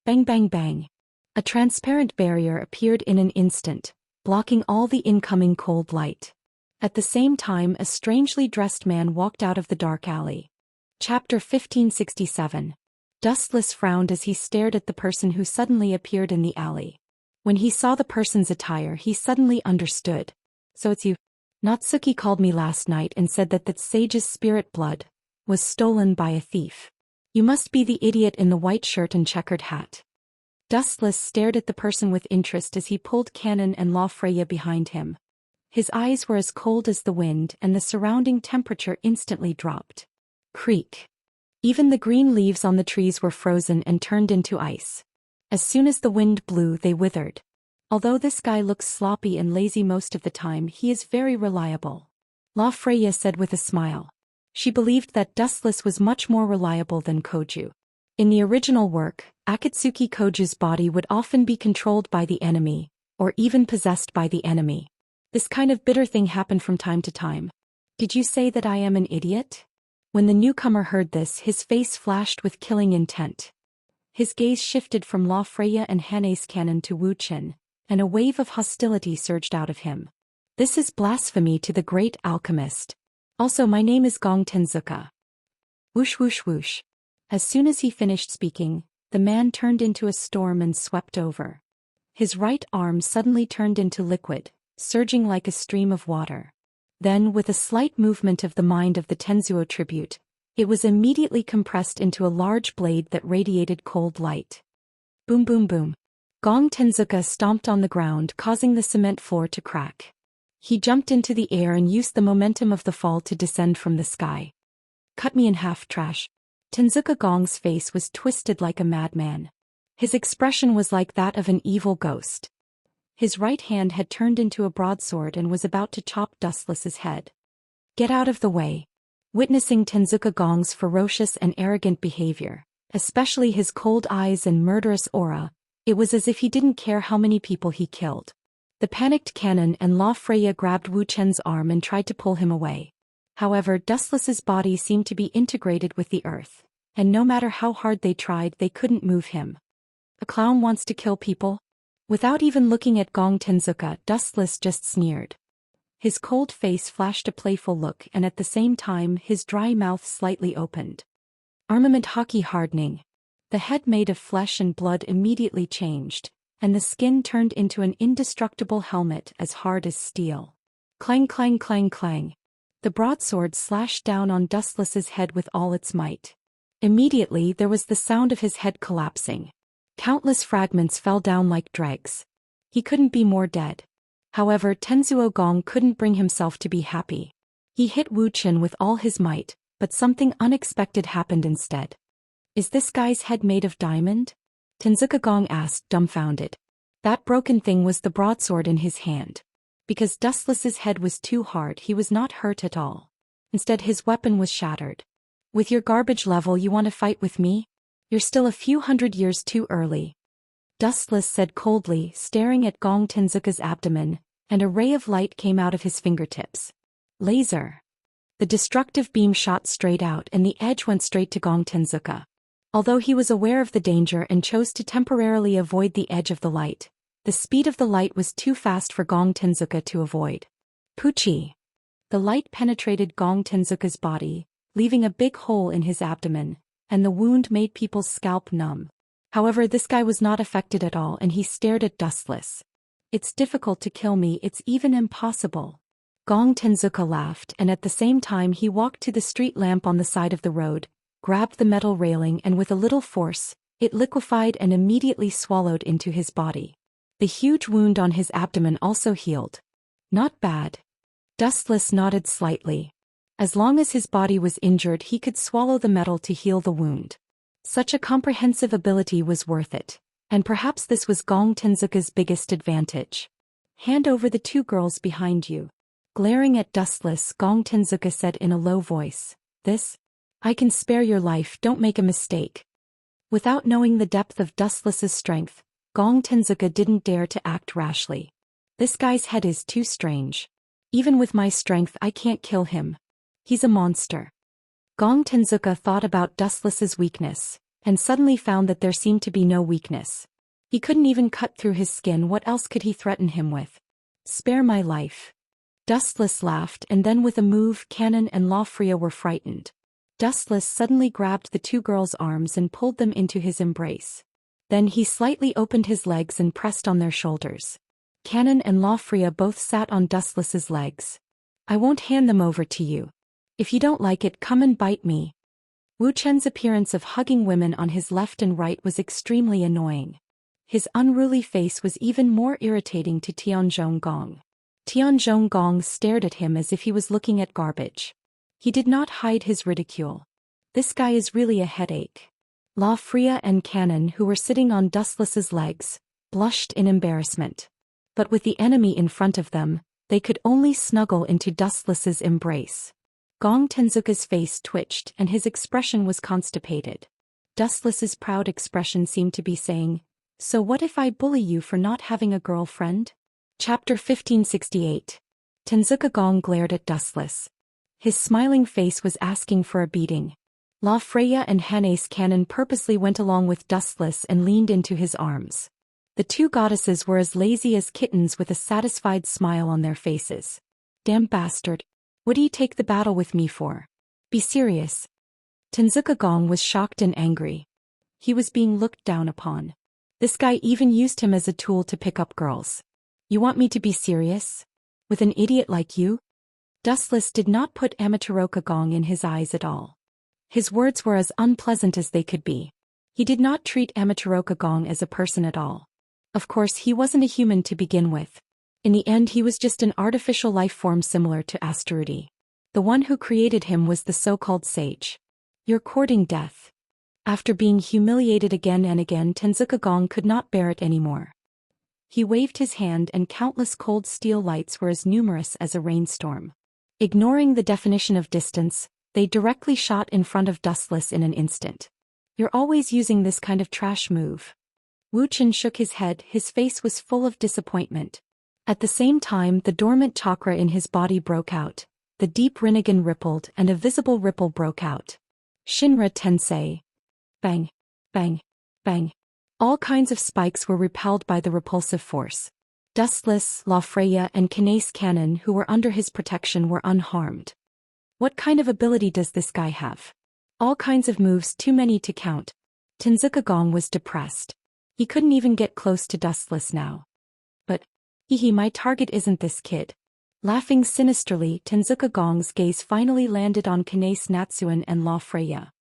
Speaker 1: Bang bang bang. A transparent barrier appeared in an instant, blocking all the incoming cold light. At the same time a strangely dressed man walked out of the dark alley. Chapter 1567. Dustless frowned as he stared at the person who suddenly appeared in the alley. When he saw the person's attire he suddenly understood. So it's you. Natsuki called me last night and said that sage's spirit blood was stolen by a thief. You must be the idiot in the white shirt and checkered hat. Dustless stared at the person with interest as he pulled Cannon and Lafreya behind him. His eyes were as cold as the wind and the surrounding temperature instantly dropped. Creak. Even the green leaves on the trees were frozen and turned into ice. As soon as the wind blew they withered. Although this guy looks sloppy and lazy most of the time, he is very reliable. La Freya said with a smile. She believed that Dustless was much more reliable than Koju. In the original work, Akatsuki Koju's body would often be controlled by the enemy, or even possessed by the enemy. This kind of bitter thing happened from time to time. Did you say that I am an idiot? When the newcomer heard this, his face flashed with killing intent. His gaze shifted from La Freya and Hane's cannon to Wu Chen, and a wave of hostility surged out of him. This is blasphemy to the great alchemist. Also, my name is Gong Tenzuka. Whoosh whoosh whoosh. As soon as he finished speaking, the man turned into a storm and swept over. His right arm suddenly turned into liquid, surging like a stream of water. Then, with a slight movement of the mind of the Tenzuo tribute, it was immediately compressed into a large blade that radiated cold light. Boom boom boom. Gong Tenzuka stomped on the ground, causing the cement floor to crack. He jumped into the air and used the momentum of the fall to descend from the sky. Cut me in half, trash. Tenzuka Gong's face was twisted like a madman. His expression was like that of an evil ghost. His right hand had turned into a broadsword and was about to chop Dustless's head. Get out of the way. Witnessing Tenzuka Gong's ferocious and arrogant behavior, especially his cold eyes and murderous aura, it was as if he didn't care how many people he killed. The panicked Canon and La Freya grabbed Wu Chen's arm and tried to pull him away. However, Dustless's body seemed to be integrated with the earth, and no matter how hard they tried, they couldn't move him. A clown wants to kill people? Without even looking at Gong Tenzuka, Dustless just sneered. His cold face flashed a playful look, and at the same time his dry mouth slightly opened. Armament hockey hardening. The head made of flesh and blood immediately changed, and the skin turned into an indestructible helmet as hard as steel. Clang clang clang clang. The broadsword slashed down on Dustless's head with all its might. Immediately there was the sound of his head collapsing. Countless fragments fell down like dregs. He couldn't be more dead. However, Tenzuo Gong couldn't bring himself to be happy. He hit Wu Chen with all his might, but something unexpected happened instead. Is this guy's head made of diamond? Tenzuka Gong asked, dumbfounded. That broken thing was the broadsword in his hand. Because Dustless's head was too hard, he was not hurt at all. Instead, his weapon was shattered. With your garbage level, you want to fight with me? You're still a few hundred years too early. Dustless said coldly, staring at Gong Tenzuka's abdomen, and a ray of light came out of his fingertips. Laser. The destructive beam shot straight out, and the edge went straight to Gong Tenzuka. Although he was aware of the danger and chose to temporarily avoid the edge of the light, the speed of the light was too fast for Gong Tenzuka to avoid. Poochie. The light penetrated Gong Tenzuka's body, leaving a big hole in his abdomen, and the wound made people's scalp numb. However, this guy was not affected at all, and he stared at Dustless. It's difficult to kill me, it's even impossible. Gong Tenzuka laughed, and at the same time he walked to the street lamp on the side of the road, grabbed the metal railing, and with a little force, it liquefied and immediately swallowed into his body. The huge wound on his abdomen also healed. Not bad. Dustless nodded slightly. As long as his body was injured, he could swallow the metal to heal the wound. Such a comprehensive ability was worth it, and perhaps this was Gong Tenzuka's biggest advantage. Hand over the two girls behind you. Glaring at Dustless, Gong Tenzuka said in a low voice, This? I can spare your life, don't make a mistake. Without knowing the depth of Dustless's strength, Gong Tenzuka didn't dare to act rashly. This guy's head is too strange. Even with my strength, I can't kill him. He's a monster. Gong Tenzuka thought about Dustless's weakness, and suddenly found that there seemed to be no weakness. He couldn't even cut through his skin, what else could he threaten him with? Spare my life. Dustless laughed, and then with a move, Canon and La Freya were frightened. Dustless suddenly grabbed the two girls' arms and pulled them into his embrace. Then he slightly opened his legs and pressed on their shoulders. Canon and La Freya both sat on Dustless's legs. I won't hand them over to you. If you don't like it, come and bite me. Wu Chen's appearance of hugging women on his left and right was extremely annoying. His unruly face was even more irritating to Tianzhong Gong. Tianzhong Gong stared at him as if he was looking at garbage. He did not hide his ridicule. This guy is really a headache. La Freya and Canon, who were sitting on Dustless's legs, blushed in embarrassment. But with the enemy in front of them, they could only snuggle into Dustless's embrace. Gong Tenzuka's face twitched and his expression was constipated. Dustless's proud expression seemed to be saying, "So what if I bully you for not having a girlfriend?" Chapter 1568. Tenzuka Gong glared at Dustless. His smiling face was asking for a beating. La Freya and Xianxia purposely went along with Dustless and leaned into his arms. The two goddesses were as lazy as kittens with a satisfied smile on their faces. "Damn bastard. What do you take the battle with me for? Be serious." Tenzuka Gong was shocked and angry. He was being looked down upon. This guy even used him as a tool to pick up girls. "You want me to be serious? With an idiot like you?" Dustless did not put Amaterasu Gong in his eyes at all. His words were as unpleasant as they could be. He did not treat Amaterasu Gong as a person at all. Of course, he wasn't a human to begin with. In the end, he was just an artificial life form similar to Asteroidi. The one who created him was the so-called sage. "You're courting death." After being humiliated again and again, Tenzuka Gong could not bear it anymore. He waved his hand and countless cold steel lights were as numerous as a rainstorm. Ignoring the definition of distance, they directly shot in front of Dustless in an instant. "You're always using this kind of trash move." Wuxian shook his head, his face was full of disappointment. At the same time, the dormant chakra in his body broke out. The deep Rinnegan rippled and a visible ripple broke out. Shinra Tensei. Bang, bang, bang. All kinds of spikes were repelled by the repulsive force. Dustless, La Freya and Xianxia, who were under his protection, were unharmed. What kind of ability does this guy have? All kinds of moves, too many to count. Tenzuka Gong was depressed. He couldn't even get close to Dustless now. But, my target isn't this kid. Laughing sinisterly, Tenzuka Gong's gaze finally landed on Xianxia and La Freya.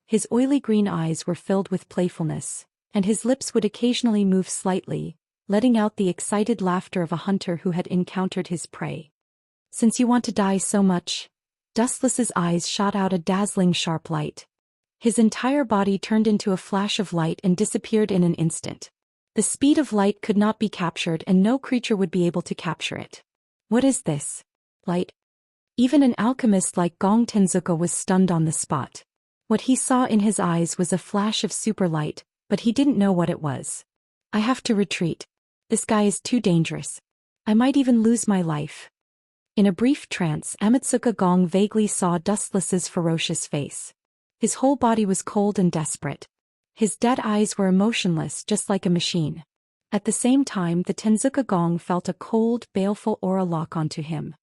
Speaker 1: His oily green eyes were filled with playfulness, and his lips would occasionally move slightly, letting out the excited laughter of a hunter who had encountered his prey. "Since you want to die so much..." Dustless's eyes shot out a dazzling sharp light. His entire body turned into a flash of light and disappeared in an instant. The speed of light could not be captured and no creature would be able to capture it. "What is this? Light?" Even an alchemist like Gong Tenzuka was stunned on the spot. What he saw in his eyes was a flash of super light, but he didn't know what it was. "I have to retreat. This guy is too dangerous. I might even lose my life." In a brief trance, Amatsuka Gong vaguely saw Dustless's ferocious face. His whole body was cold and desperate. His dead eyes were emotionless, just like a machine. At the same time, the Tenzuka Gong felt a cold, baleful aura lock onto him.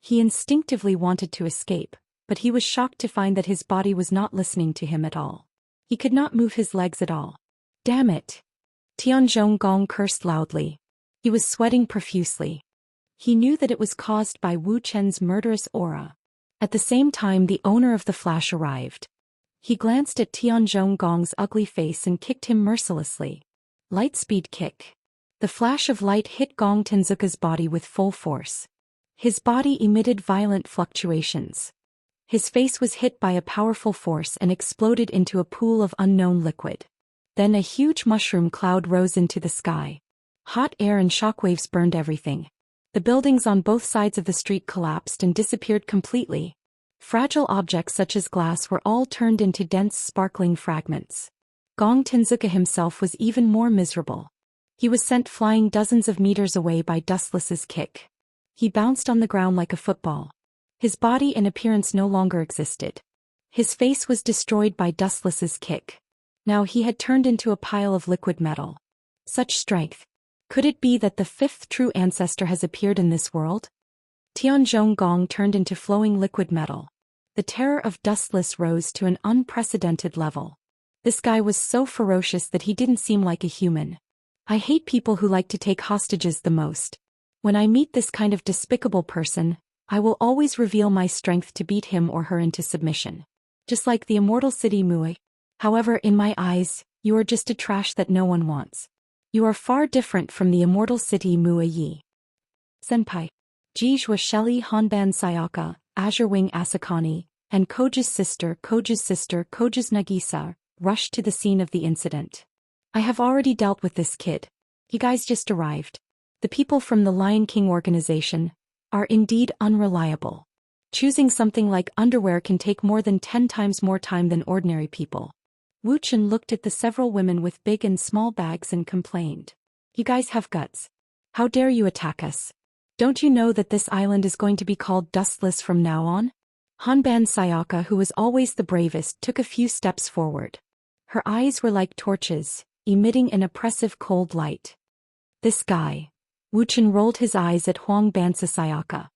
Speaker 1: He instinctively wanted to escape, but he was shocked to find that his body was not listening to him at all. He could not move his legs at all. "Damn it!" Tianzhong Gong cursed loudly. He was sweating profusely. He knew that it was caused by Wu Chen's murderous aura. At the same time, the owner of the flash arrived. He glanced at Tianzhong Gong's ugly face and kicked him mercilessly. Lightspeed kick. The flash of light hit Gong Tenzuka's body with full force. His body emitted violent fluctuations. His face was hit by a powerful force and exploded into a pool of unknown liquid. Then a huge mushroom cloud rose into the sky. Hot air and shockwaves burned everything. The buildings on both sides of the street collapsed and disappeared completely. Fragile objects such as glass were all turned into dense sparkling fragments. Gong Tenzuka himself was even more miserable. He was sent flying dozens of meters away by Dustless's kick. He bounced on the ground like a football. His body and appearance no longer existed. His face was destroyed by Dustless's kick. Now he had turned into a pile of liquid metal. Such strength. Could it be that the fifth true ancestor has appeared in this world? Tianzhong Gong turned into flowing liquid metal. The terror of Dustless rose to an unprecedented level. This guy was so ferocious that he didn't seem like a human. I hate people who like to take hostages the most. When I meet this kind of despicable person, I will always reveal my strength to beat him or her into submission. Just like the Immortal City Mui. However, in my eyes, you are just a trash that no one wants. You are far different from the Immortal City Mui Yi. Senpai. Jijua Shelly Hanban Sayaka, Azure Wing Asakani, and Koja's sister Koja's Nagisa, rushed to the scene of the incident. "I have already dealt with this kid. You guys just arrived." The people from the Lion King organization are indeed unreliable. Choosing something like underwear can take more than 10 times more time than ordinary people. Wuxian looked at the several women with big and small bags and complained. You guys have guts. How dare you attack us? Don't you know that this island is going to be called Dustless from now on? Hanban Sayaka, who was always the bravest, took a few steps forward. Her eyes were like torches, emitting an oppressive cold light. This guy. Wuxian rolled his eyes at Huang Bansa Sayaka.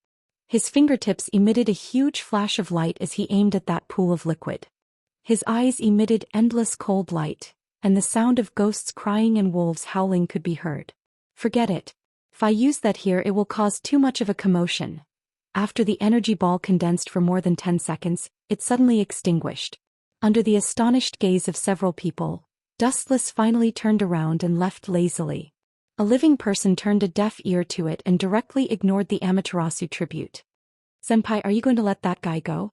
Speaker 1: His fingertips emitted a huge flash of light as he aimed at that pool of liquid. His eyes emitted endless cold light, and the sound of ghosts crying and wolves howling could be heard. Forget it. If I use that here, it will cause too much of a commotion. After the energy ball condensed for more than 10 seconds, it suddenly extinguished. Under the astonished gaze of several people, Dustless finally turned around and left lazily. A living person turned a deaf ear to it and directly ignored the Amaterasu tribute. Senpai, are you going to let that guy go?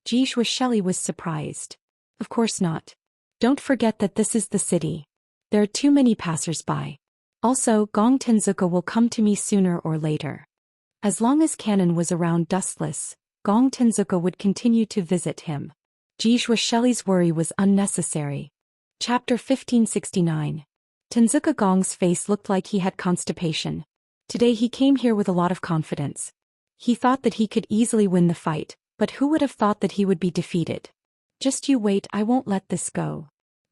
Speaker 1: Zhou Xian was surprised. Of course not. Don't forget that this is the city. There are too many passers-by. Also, Gong Tenzuka will come to me sooner or later. As long as Canon was around Dustless, Gong Tenzuka would continue to visit him. Zhou Xian's worry was unnecessary. Chapter 1569. Tenzuka Gong's face looked like he had constipation. Today he came here with a lot of confidence. He thought that he could easily win the fight, but who would have thought that he would be defeated? Just you wait, I won't let this go.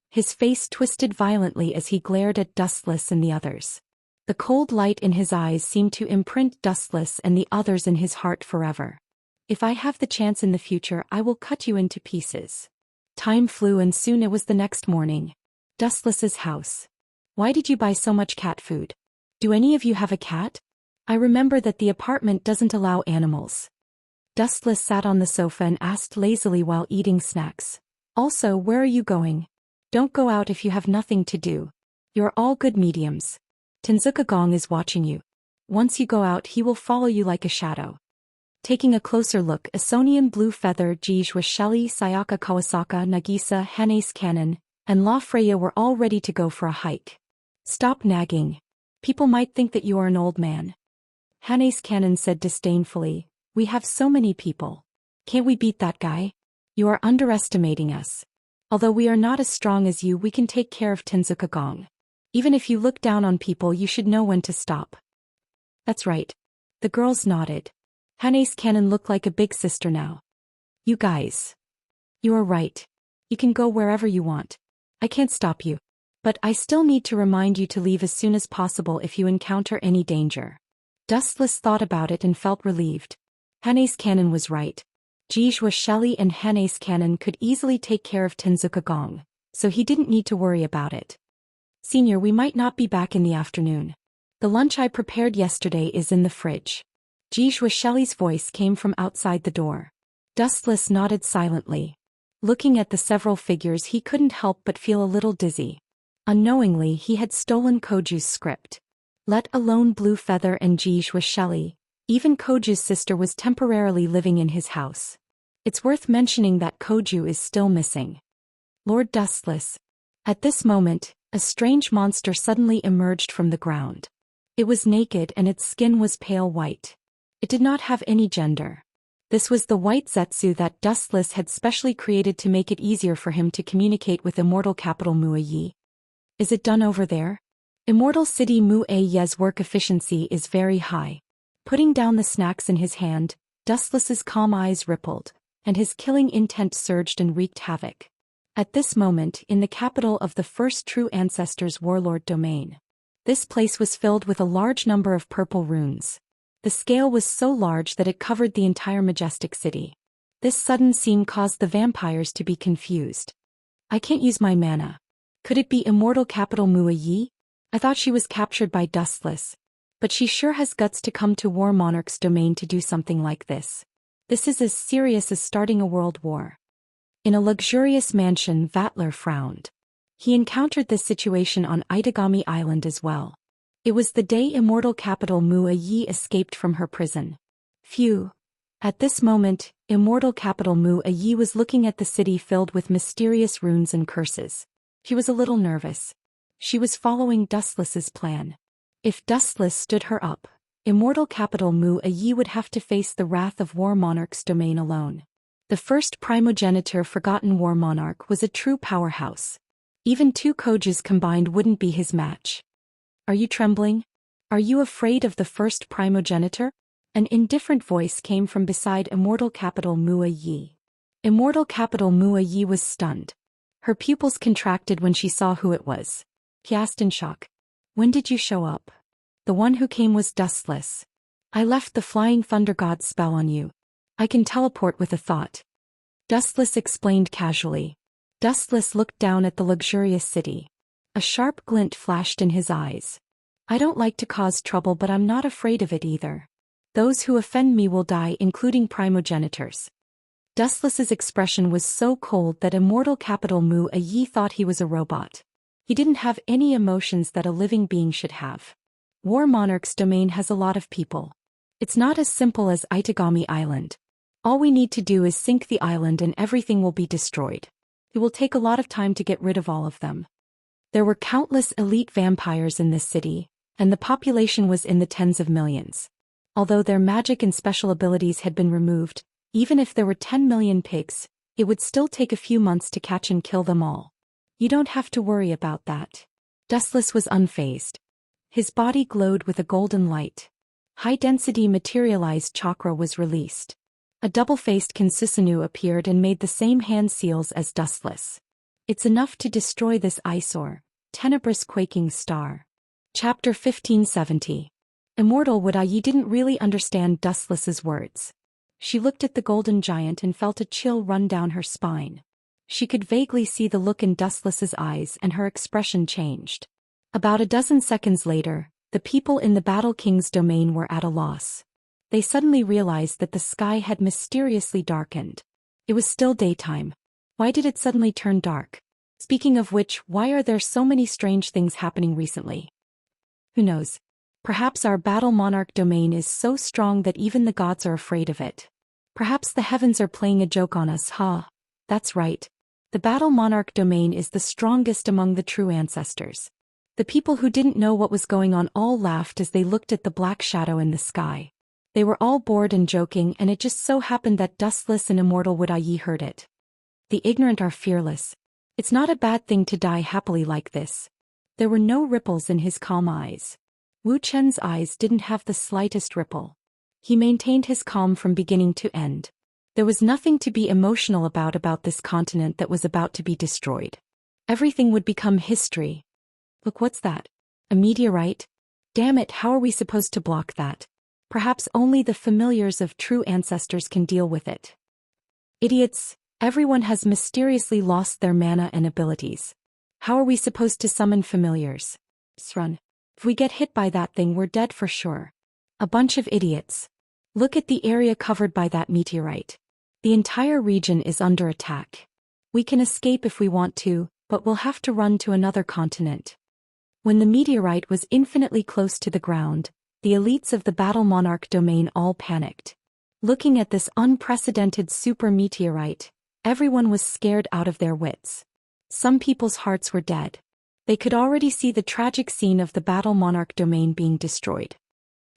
Speaker 1: His face twisted violently as he glared at Dustless and the others. The cold light in his eyes seemed to imprint Dustless and the others in his heart forever. If I have the chance in the future, I will cut you into pieces. Time flew and soon it was the next morning. Dustless's house. Why did you buy so much cat food? Do any of you have a cat? I remember that the apartment doesn't allow animals. Dustless sat on the sofa and asked lazily while eating snacks. Also, where are you going? Don't go out if you have nothing to do. You're all good mediums. Tenzuka Gong is watching you. Once you go out, he will follow you like a shadow. Taking a closer look, Isonian Blue Feather, Zhou Xian, Sayaka Kawasaka, Nagisa, Hanace Cannon, and La Freya were all ready to go for a hike. Stop nagging. People might think that you are an old man. Hanace Cannon said disdainfully, we have so many people. Can't we beat that guy? You are underestimating us. Although we are not as strong as you, we can take care of Tenzuka Gong. Even if you look down on people, you should know when to stop. That's right. The girls nodded. Hanace Cannon looked like a big sister now. You guys. You are right. You can go wherever you want. I can't stop you. But I still need to remind you to leave as soon as possible if you encounter any danger. Dustless thought about it and felt relieved. Hanace Cannon was right. Zhou Xian and Hanace Cannon could easily take care of Tenzuka Gong, so he didn't need to worry about it. Senior, we might not be back in the afternoon. The lunch I prepared yesterday is in the fridge. Zhou Xian's voice came from outside the door. Dustless nodded silently. Looking at the several figures, he couldn't help but feel a little dizzy. Unknowingly, he had stolen Koju's script. Let alone Blue Feather and Zhou Xian, even Koju's sister was temporarily living in his house. It's worth mentioning that Koju is still missing. Lord Dustless. At this moment, a strange monster suddenly emerged from the ground. It was naked and its skin was pale white. It did not have any gender. This was the white Zetsu that Dustless had specially created to make it easier for him to communicate with Immortal capital Muayi. Is it done over there? Immortal City Muayi's work efficiency is very high. Putting down the snacks in his hand, Dustless's calm eyes rippled, and his killing intent surged and wreaked havoc. At this moment, in the capital of the first true ancestors' warlord domain. This place was filled with a large number of purple runes. The scale was so large that it covered the entire majestic city. This sudden scene caused the vampires to be confused. I can't use my mana. Could it be Immortal capital Muayi? I thought she was captured by Dustless. But she sure has guts to come to War Monarch's domain to do something like this. This is as serious as starting a world war. In a luxurious mansion, Vatler frowned. He encountered this situation on Itagami Island as well. It was the day Immortal capital Muayi escaped from her prison. Phew. At this moment, Immortal capital Muayi was looking at the city filled with mysterious runes and curses. He was a little nervous. She was following Dustless's plan. If Dustless stood her up, Immortal capital Mu Yi would have to face the wrath of War Monarch's domain alone. The first primogenitor Forgotten War Monarch was a true powerhouse. Even two Koges combined wouldn't be his match. Are you trembling? Are you afraid of the first primogenitor? An indifferent voice came from beside Immortal capital Mu Yi. Immortal capital Mu Yi was stunned. Her pupils contracted when she saw who it was. He asked in shock. When did you show up? The one who came was Dustless. I left the Flying Thunder God's spell on you. I can teleport with a thought. Dustless explained casually. Dustless looked down at the luxurious city. A sharp glint flashed in his eyes. I don't like to cause trouble, but I'm not afraid of it either. Those who offend me will die, including primogenitors. Dustless's expression was so cold that Immortal capital Mu Yi thought he was a robot. He didn't have any emotions that a living being should have. War Monarch's domain has a lot of people. It's not as simple as Itagami Island. All we need to do is sink the island and everything will be destroyed. It will take a lot of time to get rid of all of them. There were countless elite vampires in this city, and the population was in the tens of millions. Although their magic and special abilities had been removed, even if there were 10 million pigs, it would still take a few months to catch and kill them all. You don't have to worry about that. Dustless was unfazed. His body glowed with a golden light. High-density materialized chakra was released. A double-faced Kinsusanu appeared and made the same hand seals as Dustless. It's enough to destroy this eyesore, tenebrous quaking star. Chapter 1570. Immortal Yi didn't really understand Dustless's words. She looked at the golden giant and felt a chill run down her spine. She could vaguely see the look in Dustless's eyes and her expression changed. About a dozen seconds later, the people in the Battle King's domain were at a loss. They suddenly realized that the sky had mysteriously darkened. It was still daytime. Why did it suddenly turn dark? Speaking of which, why are there so many strange things happening recently? Who knows? Perhaps our Battle Monarch domain is so strong that even the gods are afraid of it. Perhaps the heavens are playing a joke on us, huh? That's right. The Battle Monarch domain is the strongest among the true ancestors. The people who didn't know what was going on all laughed as they looked at the black shadow in the sky. They were all bored and joking, and it just so happened that Dustless and Immortal Yi heard it. The ignorant are fearless. It's not a bad thing to die happily like this. There were no ripples in his calm eyes. Wu Chen's eyes didn't have the slightest ripple. He maintained his calm from beginning to end. There was nothing to be emotional about this continent that was about to be destroyed. Everything would become history. Look, what's that? A meteorite? Damn it, how are we supposed to block that? Perhaps only the familiars of true ancestors can deal with it. Idiots, everyone has mysteriously lost their mana and abilities. How are we supposed to summon familiars? Run. If we get hit by that thing, we're dead for sure. A bunch of idiots. Look at the area covered by that meteorite. The entire region is under attack. We can escape if we want to, but we'll have to run to another continent. When the meteorite was infinitely close to the ground, the elites of the Battle Monarch domain all panicked. Looking at this unprecedented super meteorite, everyone was scared out of their wits. Some people's hearts were dead. They could already see the tragic scene of the Battle Monarch domain being destroyed.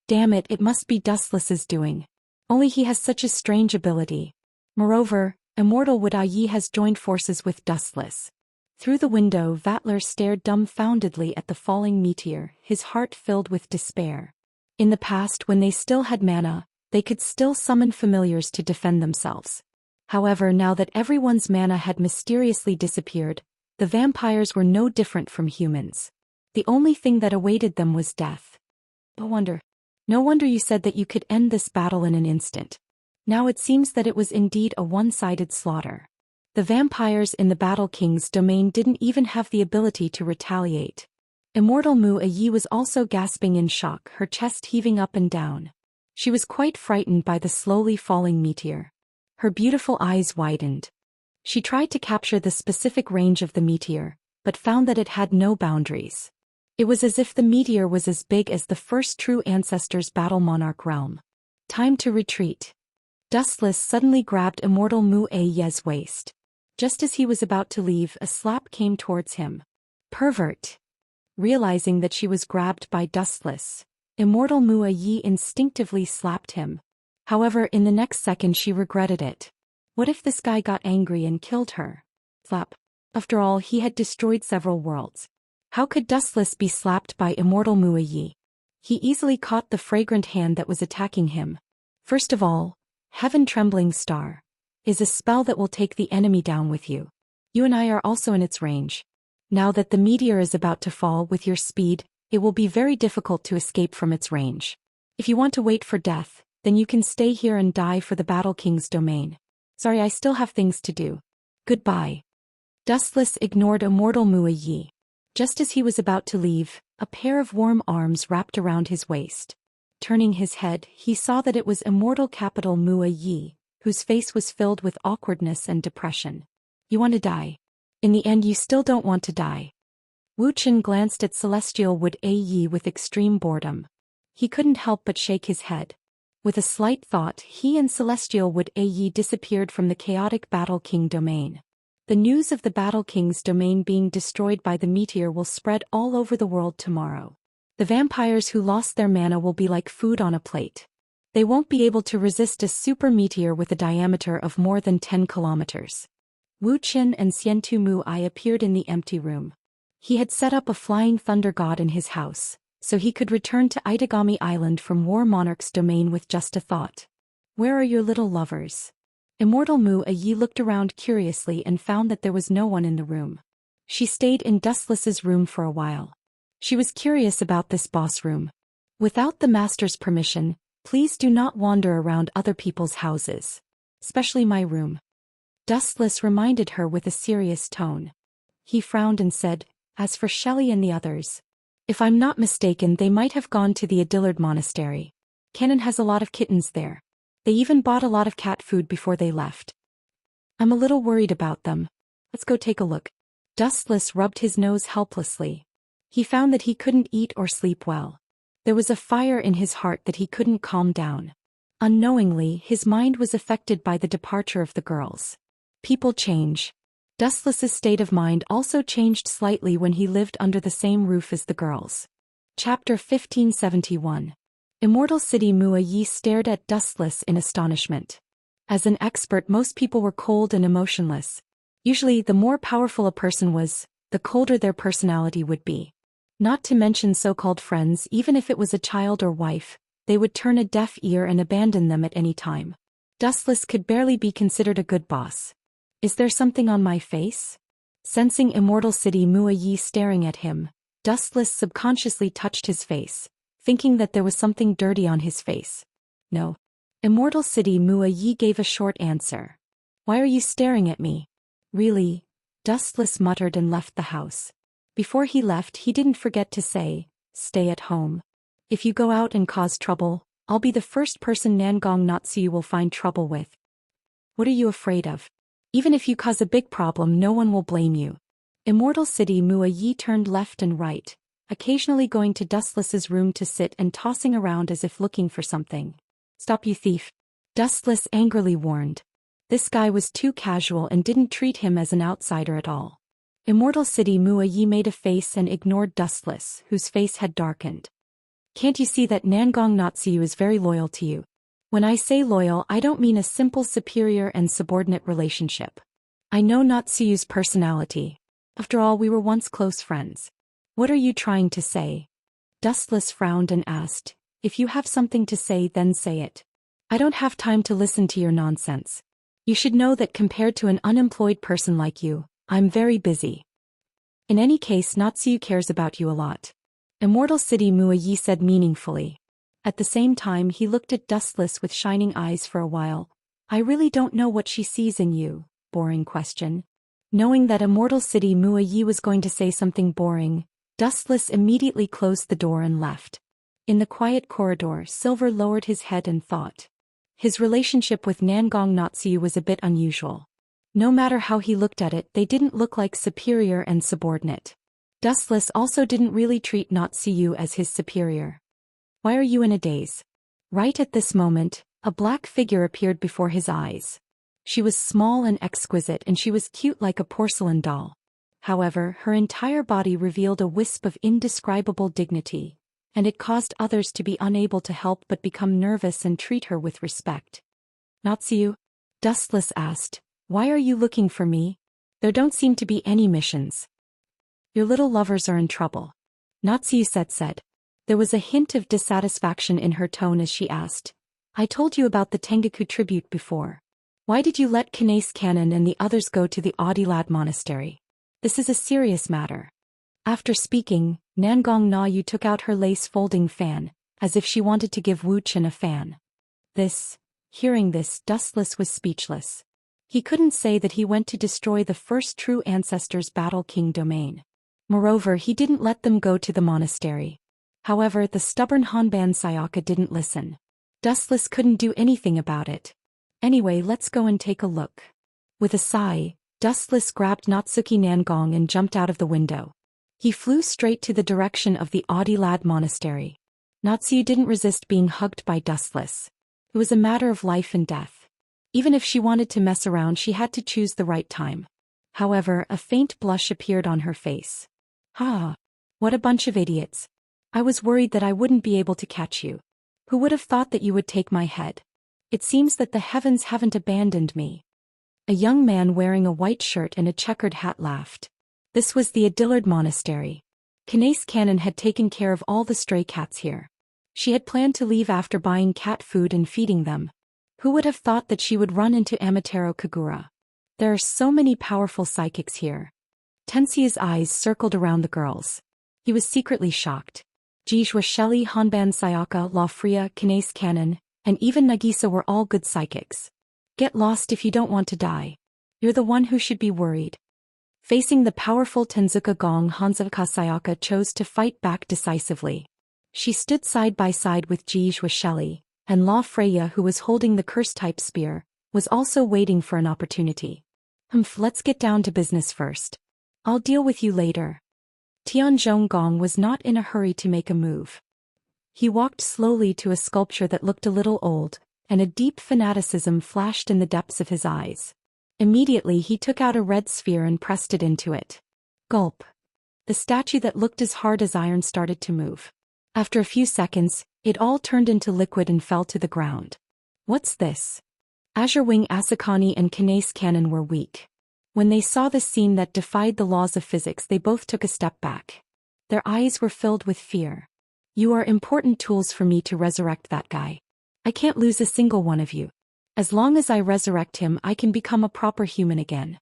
Speaker 1: Damn it, it must be Dustless's doing. Only he has such a strange ability. Moreover, Immortal Yi has joined forces with Dustless. Through the window, Vatler stared dumbfoundedly at the falling meteor, his heart filled with despair. In the past, when they still had mana, they could still summon familiars to defend themselves. However, now that everyone's mana had mysteriously disappeared, the vampires were no different from humans. The only thing that awaited them was death. No wonder you said that you could end this battle in an instant. Now it seems that it was indeed a one-sided slaughter. The vampires in the Battle King's domain didn't even have the ability to retaliate. Immortal Yi was also gasping in shock, her chest heaving up and down. She was quite frightened by the slowly falling meteor. Her beautiful eyes widened. She tried to capture the specific range of the meteor, but found that it had no boundaries. It was as if the meteor was as big as the first true ancestor's Battle Monarch realm. Time to retreat. Dustless suddenly grabbed Immortal Yi's waist. Just as he was about to leave, a slap came towards him. Pervert. Realizing that she was grabbed by Dustless, Immortal Mua Yi instinctively slapped him. However, in the next second she regretted it. What if this guy got angry and killed her? Slap. After all, he had destroyed several worlds. How could Dustless be slapped by Immortal Mua Yi? He easily caught the fragrant hand that was attacking him. First of all, Heaven Trembling Star is a spell that will take the enemy down with you. You and I are also in its range. Now that the meteor is about to fall with your speed, it will be very difficult to escape from its range. If you want to wait for death, then you can stay here and die for the Battle King's domain. Sorry, I still have things to do. Goodbye. Dustless ignored Immortal Mua Yi. Just as he was about to leave, a pair of warm arms wrapped around his waist. Turning his head, he saw that it was Immortal Capital Mua Yi, whose face was filled with awkwardness and depression. You want to die. In the end, you still don't want to die. Wuxian glanced at Celestial Wood A Yi with extreme boredom. He couldn't help but shake his head. With a slight thought, he and Celestial Wood A Yi disappeared from the chaotic Battle King domain. The news of the Battle King's domain being destroyed by the meteor will spread all over the world tomorrow. The vampires who lost their mana will be like food on a plate. They won't be able to resist a super meteor with a diameter of more than 10 kilometers. Wuxian and Xiantu Mu-ai appeared in the empty room. He had set up a flying thunder god in his house, so he could return to Itagami Island from War Monarch's domain with just a thought. Where are your little lovers? Immortal Mua Yi looked around curiously and found that there was no one in the room. She stayed in Dustless's room for a while. She was curious about this boss room. Without the master's permission, please do not wander around other people's houses. Especially my room. Dustless reminded her with a serious tone. He frowned and said, as for Shelley and the others. If I'm not mistaken, they might have gone to the Adillard Monastery. Canon has a lot of kittens there. They even bought a lot of cat food before they left. I'm a little worried about them. Let's go take a look. Dustless rubbed his nose helplessly. He found that he couldn't eat or sleep well. There was a fire in his heart that he couldn't calm down. Unknowingly, his mind was affected by the departure of the girls. People change. Dustless's state of mind also changed slightly when he lived under the same roof as the girls. Chapter 1571. Immortal City. Mua Yi stared at Dustless in astonishment. As an expert, most people were cold and emotionless. Usually, the more powerful a person was, the colder their personality would be. Not to mention so-called friends, even if it was a child or wife, they would turn a deaf ear and abandon them at any time. Dustless could barely be considered a good boss. Is there something on my face? Sensing Immortal City Mua Yi staring at him, Dustless subconsciously touched his face, thinking that there was something dirty on his face. No. Immortal City Mua Yi gave a short answer. Why are you staring at me? Really? Dustless muttered and left the house. Before he left, he didn't forget to say, stay at home. If you go out and cause trouble, I'll be the first person Nangong Natsuyu will find trouble with. What are you afraid of? Even if you cause a big problem, no one will blame you. Immortal City Mua Yi turned left and right, occasionally going to Dustless's room to sit and tossing around as if looking for something. Stop, you thief. Dustless angrily warned. This guy was too casual and didn't treat him as an outsider at all. Immortal City Mua Yi made a face and ignored Dustless, whose face had darkened. Can't you see that Nangong Natsuyu is very loyal to you? When I say loyal, I don't mean a simple superior and subordinate relationship. I know Natsuyu's personality. After all, we were once close friends. What are you trying to say? Dustless frowned and asked, if you have something to say, then say it. I don't have time to listen to your nonsense. You should know that compared to an unemployed person like you, I'm very busy. In any case, Natsuyu cares about you a lot. Immortal City Mua Yi said meaningfully. At the same time, he looked at Dustless with shining eyes for a while. I really don't know what she sees in you. Boring question. Knowing that Immortal City Mua Yi was going to say something boring, Dustless immediately closed the door and left. In the quiet corridor, Silver lowered his head and thought. His relationship with Nangong Natsuyu was a bit unusual. No matter how he looked at it, they didn't look like superior and subordinate. Dustless also didn't really treat Natsuyu as his superior. Why are you in a daze? Right at this moment, a black figure appeared before his eyes. She was small and exquisite, and she was cute like a porcelain doll. However, her entire body revealed a wisp of indescribable dignity, and it caused others to be unable to help but become nervous and treat her with respect. "Natsu?" Dustless asked, "Why are you looking for me? There don't seem to be any missions." "Your little lovers are in trouble," Natsu said. There was a hint of dissatisfaction in her tone as she asked, "I told you about the Tengaku tribute before. Why did you let Kinase Canon and the others go to the Audilad monastery? This is a serious matter." After speaking, Nangong Na took out her lace-folding fan, as if she wanted to give Wu Chen a fan. Hearing this, Dustless was speechless. He couldn't say that he went to destroy the first true ancestor's Battle King domain. Moreover, he didn't let them go to the monastery. However, the stubborn Hanban Sayaka didn't listen. Dustless couldn't do anything about it. "Anyway, let's go and take a look." With a sigh, Dustless grabbed Natsuki Nangong and jumped out of the window. He flew straight to the direction of the Audilad monastery. Natsu didn't resist being hugged by Dustless. It was a matter of life and death. Even if she wanted to mess around, she had to choose the right time. However, a faint blush appeared on her face. What a bunch of idiots. I was worried that I wouldn't be able to catch you. Who would have thought that you would take my head? It seems that the heavens haven't abandoned me." A young man wearing a white shirt and a checkered hat laughed. This was the Adillard Monastery. Kinase Canon had taken care of all the stray cats here. She had planned to leave after buying cat food and feeding them. Who would have thought that she would run into Amatero Kagura? There are so many powerful psychics here. Tensia's eyes circled around the girls. He was secretly shocked. Jishua Shelley, Hanban Sayaka, La Fria, Kinase Canon, and even Nagisa were all good psychics. Get lost if you don't want to die. You're the one who should be worried. Facing the powerful Tenzuka Gong, Hanzuka Sayaka chose to fight back decisively. She stood side by side with Jishua Shelley, and La Freya, who was holding the curse-type spear, was also waiting for an opportunity. Let's get down to business first. I'll deal with you later." Tianzhong Gong was not in a hurry to make a move. He walked slowly to a sculpture that looked a little old, and a deep fanaticism flashed in the depths of his eyes. Immediately he took out a red sphere and pressed it into it. Gulp. The statue that looked as hard as iron started to move. After a few seconds, it all turned into liquid and fell to the ground. "What's this?" Azure Wing Asakani and Kinase Canon were weak. When they saw the scene that defied the laws of physics, they both took a step back. Their eyes were filled with fear. "You are important tools for me to resurrect that guy. I can't lose a single one of you. As long as I resurrect him, I can become a proper human again."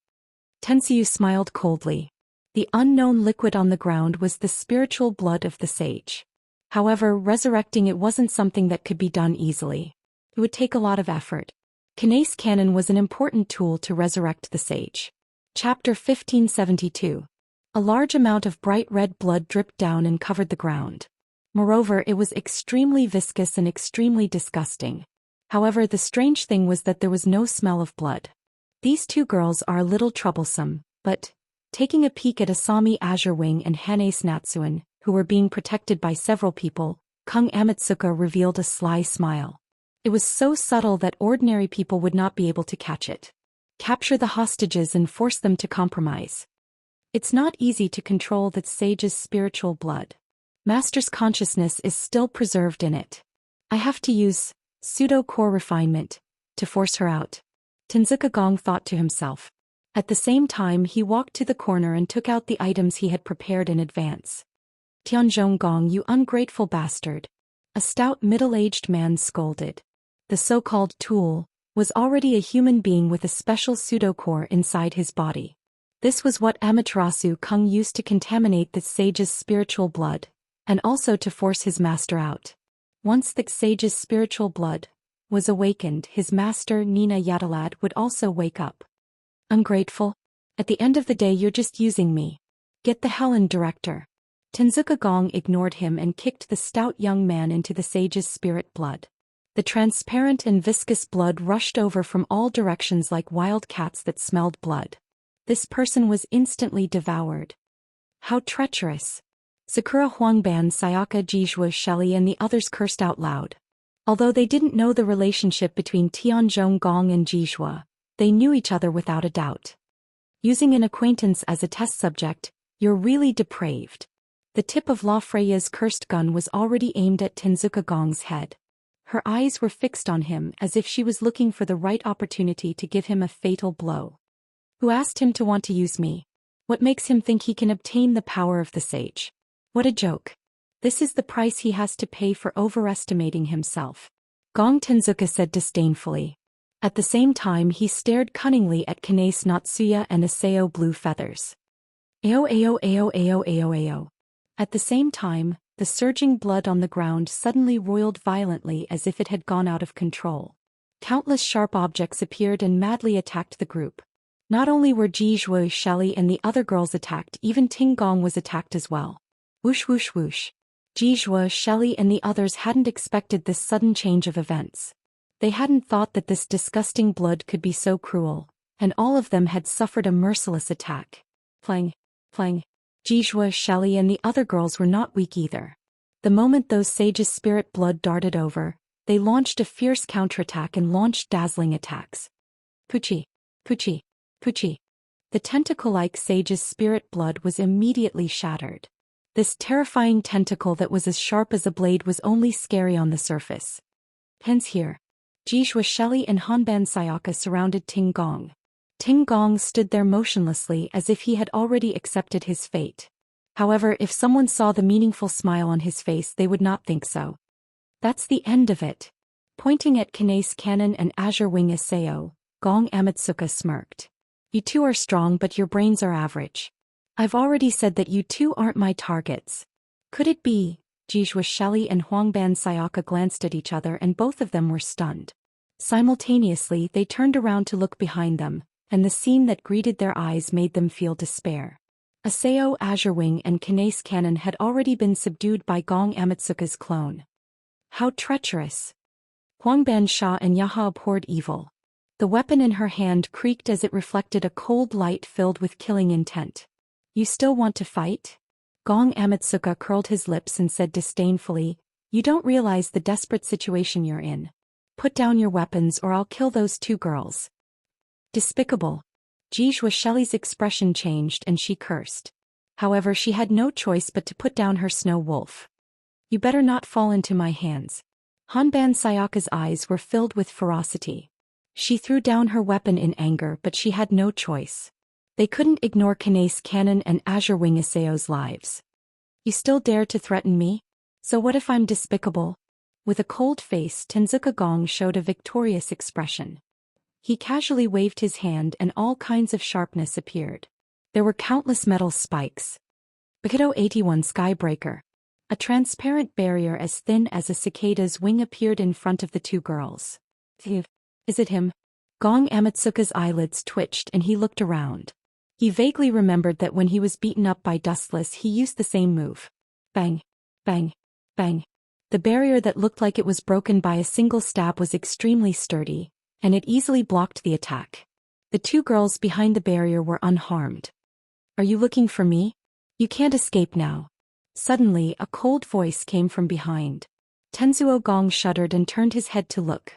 Speaker 1: Tensiu smiled coldly. The unknown liquid on the ground was the spiritual blood of the sage. However, resurrecting it wasn't something that could be done easily. It would take a lot of effort. Kinase Canon was an important tool to resurrect the sage. Chapter 1572. A large amount of bright red blood dripped down and covered the ground. Moreover, it was extremely viscous and extremely disgusting. However, the strange thing was that there was no smell of blood. These two girls are a little troublesome, but, taking a peek at Asami Azure Wing and Hanase Natsuan, who were being protected by several people, Kung Amatsuka revealed a sly smile. It was so subtle that ordinary people would not be able to catch it. Capture the hostages and force them to compromise. It's not easy to control that sage's spiritual blood. Master's consciousness is still preserved in it. I have to use pseudo-core refinement to force her out. Tenzuka Gong thought to himself. At the same time, he walked to the corner and took out the items he had prepared in advance. Tianzhong Gong, you ungrateful bastard. A stout middle-aged man scolded. The so-called tool was already a human being with a special pseudo-core inside his body. This was what Amaterasu Kung used to contaminate the sage's spiritual blood, and also to force his master out. Once the sage's spiritual blood was awakened, his master Nina Yadalad would also wake up. Ungrateful. At the end of the day, you're just using me. Get the hell in, director. Tenzuka Gong ignored him and kicked the stout young man into the sage's spirit blood. The transparent and viscous blood rushed over from all directions like wild cats that smelled blood. This person was instantly devoured. How treacherous. Sakura Huangban, Sayaka, Jishua Shelley and the others cursed out loud. Although they didn't know the relationship between Tianzhong Gong and Jishua, they knew each other without a doubt. Using an acquaintance as a test subject, you're really depraved. The tip of La Freya's cursed gun was already aimed at Tenzuka Gong's head. Her eyes were fixed on him as if she was looking for the right opportunity to give him a fatal blow. Who asked him to want to use me? What makes him think he can obtain the power of the sage? What a joke. This is the price he has to pay for overestimating himself. Gong Tenzuka said disdainfully. At the same time he stared cunningly at Kanace Natsuya and Aseo Blue Feathers. Ao ao ao ao ao ao. At the same time, the surging blood on the ground suddenly roiled violently as if it had gone out of control. Countless sharp objects appeared and madly attacked the group. Not only were Zhou Xian and the other girls attacked, even Ting Gong was attacked as well. Whoosh whoosh whoosh. Zhou Xian and the others hadn't expected this sudden change of events. They hadn't thought that this disgusting blood could be so cruel, and all of them had suffered a merciless attack. Plang, plang. Zhou Xian and the other girls were not weak either. The moment those sages' spirit blood darted over, they launched a fierce counterattack and launched dazzling attacks. Puchi, puchi, puchi. The tentacle-like sage's spirit blood was immediately shattered. This terrifying tentacle that was as sharp as a blade was only scary on the surface. Hence here. Zhou Xian and Hanban Sayaka surrounded Ting Gong. Ting Gong stood there motionlessly as if he had already accepted his fate. However, if someone saw the meaningful smile on his face, they would not think so. That's the end of it. Pointing at Kanace Cannon and Azure Wing Aseo, Gong Amatsuka smirked. You two are strong, but your brains are average. I've already said that you two aren't my targets. Could it be? Zhou Xian and Huangban Sayaka glanced at each other and both of them were stunned. Simultaneously, they turned around to look behind them, and the scene that greeted their eyes made them feel despair. Aseo Azure Wing and Kanace Cannon had already been subdued by Gong Amatsuka's clone. How treacherous! Huangban Sha and Yaha abhorred evil. The weapon in her hand creaked as it reflected a cold light filled with killing intent. You still want to fight? Gong Amatsuka curled his lips and said disdainfully, You don't realize the desperate situation you're in. Put down your weapons or I'll kill those two girls. Despicable. Zhou Xian's expression changed and she cursed. However, she had no choice but to put down her snow wolf. You better not fall into my hands. Hanban Sayaka's eyes were filled with ferocity. She threw down her weapon in anger, but she had no choice. They couldn't ignore Kanace Cannon and Azure Wing Aseo's lives. You still dare to threaten me? So what if I'm despicable? With a cold face, Tenzuka Gong showed a victorious expression. He casually waved his hand and all kinds of sharpness appeared. There were countless metal spikes. Bakito 81 Skybreaker. A transparent barrier as thin as a cicada's wing appeared in front of the two girls. Is it him? Gong Amatsuka's eyelids twitched and he looked around. He vaguely remembered that when he was beaten up by Dustless he used the same move. Bang, bang, bang. The barrier that looked like it was broken by a single stab was extremely sturdy, and it easily blocked the attack. The two girls behind the barrier were unharmed. Are you looking for me? You can't escape now. Suddenly, a cold voice came from behind. Tenzuo Gong shuddered and turned his head to look.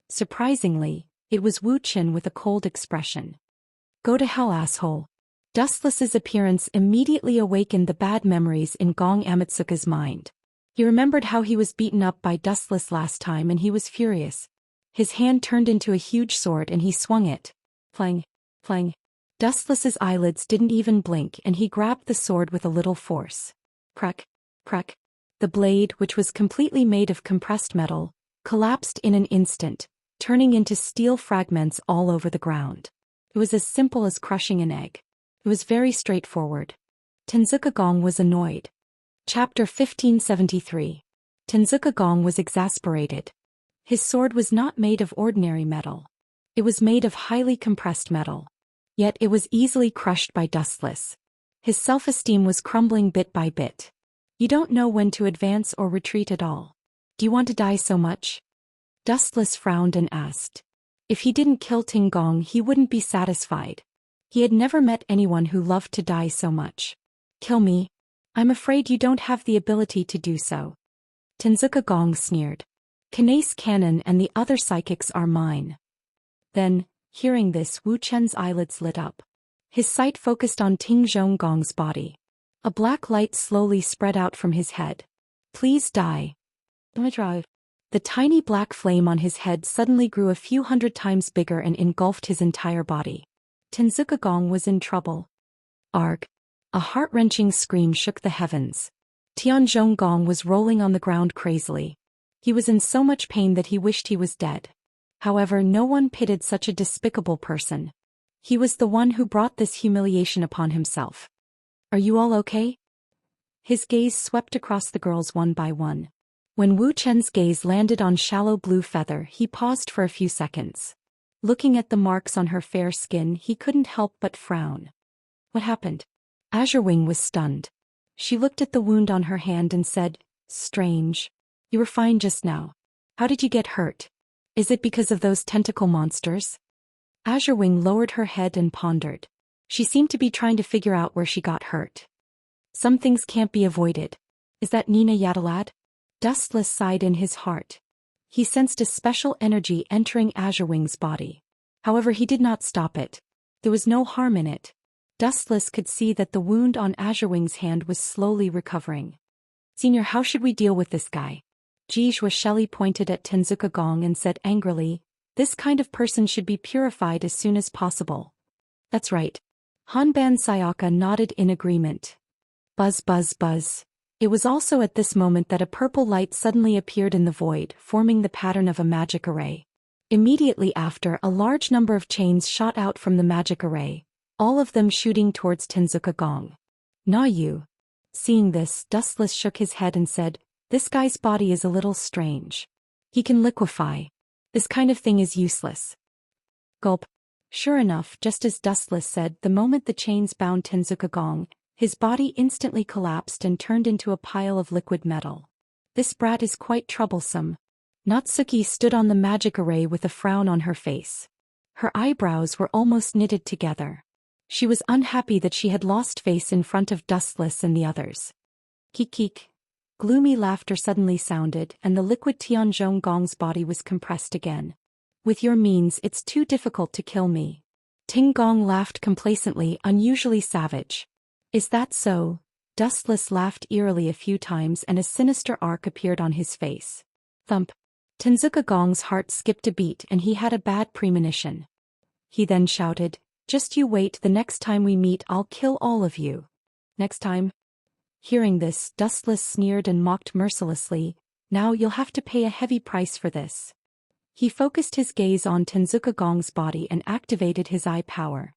Speaker 1: Surprisingly, it was Wu Qin with a cold expression. Go to hell, asshole. Dustless's appearance immediately awakened the bad memories in Gong Amatsuka's mind. He remembered how he was beaten up by Dustless last time and he was furious. His hand turned into a huge sword and he swung it. Plang, plang. Dustless's eyelids didn't even blink and he grabbed the sword with a little force. Crack, crack. The blade, which was completely made of compressed metal, collapsed in an instant, turning into steel fragments all over the ground. It was as simple as crushing an egg. It was very straightforward. Tenzuka Gong was annoyed. Chapter 1573. Tenzuka Gong was exasperated. His sword was not made of ordinary metal. It was made of highly compressed metal. Yet it was easily crushed by Dustless. His self-esteem was crumbling bit by bit. You don't know when to advance or retreat at all. Do you want to die so much? Dustless frowned and asked. If he didn't kill Ting Gong, he wouldn't be satisfied. He had never met anyone who loved to die so much. Kill me? I'm afraid you don't have the ability to do so. Tenzuka Gong sneered. Kanace Cannon and the other psychics are mine. Then, hearing this, Wu Chen's eyelids lit up. His sight focused on Ting Zhonggong's body. A black light slowly spread out from his head. Please die. The tiny black flame on his head suddenly grew a few hundred times bigger and engulfed his entire body. Tenzuka Gong was in trouble. Arg! A heart-wrenching scream shook the heavens. Tianzhong Gong was rolling on the ground crazily. He was in so much pain that he wished he was dead. However, no one pitied such a despicable person. He was the one who brought this humiliation upon himself. Are you all okay? His gaze swept across the girls one by one. When Wu Chen's gaze landed on Shallow Blue Feather, he paused for a few seconds. Looking at the marks on her fair skin, he couldn't help but frown. What happened? Azure Wing was stunned. She looked at the wound on her hand and said, "Strange. You were fine just now. How did you get hurt? Is it because of those tentacle monsters?" Azure Wing lowered her head and pondered. She seemed to be trying to figure out where she got hurt. Some things can't be avoided. Is that Nina Yadalad? Dustless sighed in his heart. He sensed a special energy entering Azure Wing's body. However, he did not stop it. There was no harm in it. Dustless could see that the wound on Azure Wing's hand was slowly recovering. "Senior, how should we deal with this guy?" Jijua Shelley pointed at Tenzuka Gong and said angrily, "This kind of person should be purified as soon as possible." "That's right." Hanban Sayaka nodded in agreement. Buzz buzz buzz. It was also at this moment that a purple light suddenly appeared in the void, forming the pattern of a magic array. Immediately after, a large number of chains shot out from the magic array, all of them shooting towards Tenzuka Gong. "Na you." Seeing this, Dustless shook his head and said, "This guy's body is a little strange. He can liquefy. This kind of thing is useless." Gulp. Sure enough, just as Dustless said, the moment the chains bound Tenzuka Gong, his body instantly collapsed and turned into a pile of liquid metal. "This brat is quite troublesome." Natsuki stood on the magic array with a frown on her face. Her eyebrows were almost knitted together. She was unhappy that she had lost face in front of Dustless and the others. Kik. Gloomy laughter suddenly sounded, and the liquid Tianzhong Gong's body was compressed again. "With your means, it's too difficult to kill me." Ting Gong laughed complacently, unusually savage. "Is that so?" Dustless laughed eerily a few times and a sinister arc appeared on his face. Thump. Tenzuka Gong's heart skipped a beat and he had a bad premonition. He then shouted, "Just you wait, the next time we meet I'll kill all of you." "Next time?" Hearing this, Dustless sneered and mocked mercilessly, "Now you'll have to pay a heavy price for this." He focused his gaze on Tenzuka Gong's body and activated his eye power.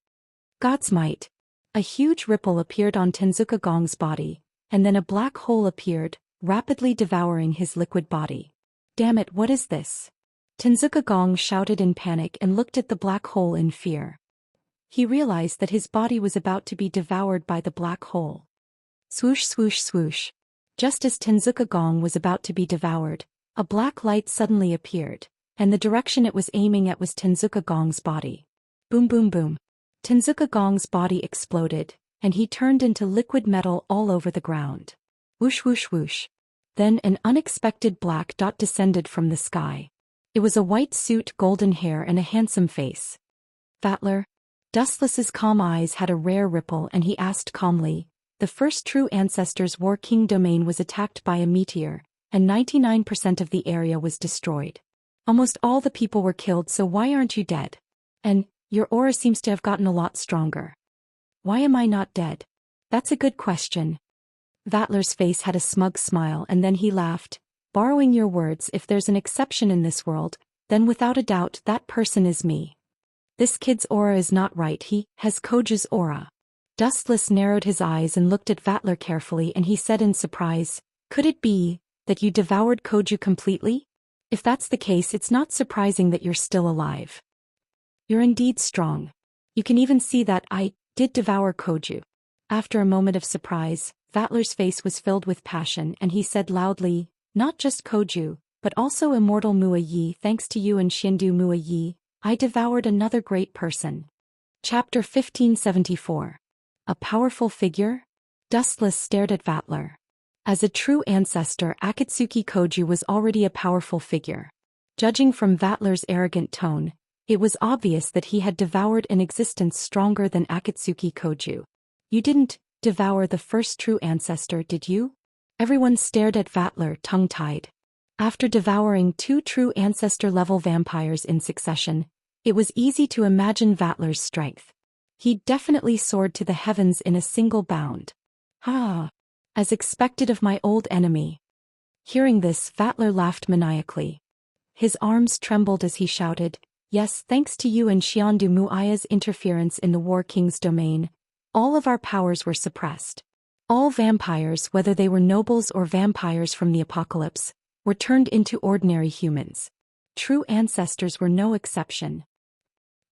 Speaker 1: God's might. A huge ripple appeared on Tenzuka Gong's body, and then a black hole appeared, rapidly devouring his liquid body. "Damn it, what is this?" Tenzuka Gong shouted in panic and looked at the black hole in fear. He realized that his body was about to be devoured by the black hole. Swoosh swoosh swoosh. Just as Tenzuka Gong was about to be devoured, a black light suddenly appeared, and the direction it was aiming at was Tenzuka Gong's body. Boom boom boom. Tenzuka Gong's body exploded, and he turned into liquid metal all over the ground. Whoosh whoosh whoosh. Then an unexpected black dot descended from the sky. It was a white suit, golden hair and a handsome face. "Vatler?" Dustless's calm eyes had a rare ripple and he asked calmly, "The first true ancestors' War King domain was attacked by a meteor, and 99% of the area was destroyed. Almost all the people were killed, so why aren't you dead? And your aura seems to have gotten a lot stronger. Why am I not dead?" "That's a good question." Vatler's face had a smug smile and then he laughed. "Borrowing your words, if there's an exception in this world, then without a doubt that person is me. This kid's aura is not right, he has Koju's aura." Dustless narrowed his eyes and looked at Vatler carefully and he said in surprise, "Could it be that you devoured Koju completely? If that's the case, it's not surprising that you're still alive. You're indeed strong. You can even see that I did devour Koju." After a moment of surprise, Vatler's face was filled with passion and he said loudly, "Not just Koju, but also Immortal Mua Yi. Thanks to you and Shindu Mua Yi, I devoured another great person." Chapter 1574. A powerful figure? Dustless stared at Vatler. As a true ancestor, Akatsuki Koju was already a powerful figure. Judging from Vatler's arrogant tone, It was obvious that he had devoured an existence stronger than Akatsuki Koju. You didn't devour the first true ancestor, did you? Everyone stared at Vatler, tongue-tied. After devouring 2 true ancestor-level vampires in succession, it was easy to imagine Vatler's strength. He'd definitely soared to the heavens in a single bound. Ah! As expected of my old enemy. Hearing this, Vatler laughed maniacally. His arms trembled as he shouted, "Yes, thanks to you and Xiandu Muaya's interference in the War King's domain, all of our powers were suppressed. All vampires, whether they were nobles or vampires from the apocalypse, were turned into ordinary humans. True ancestors were no exception.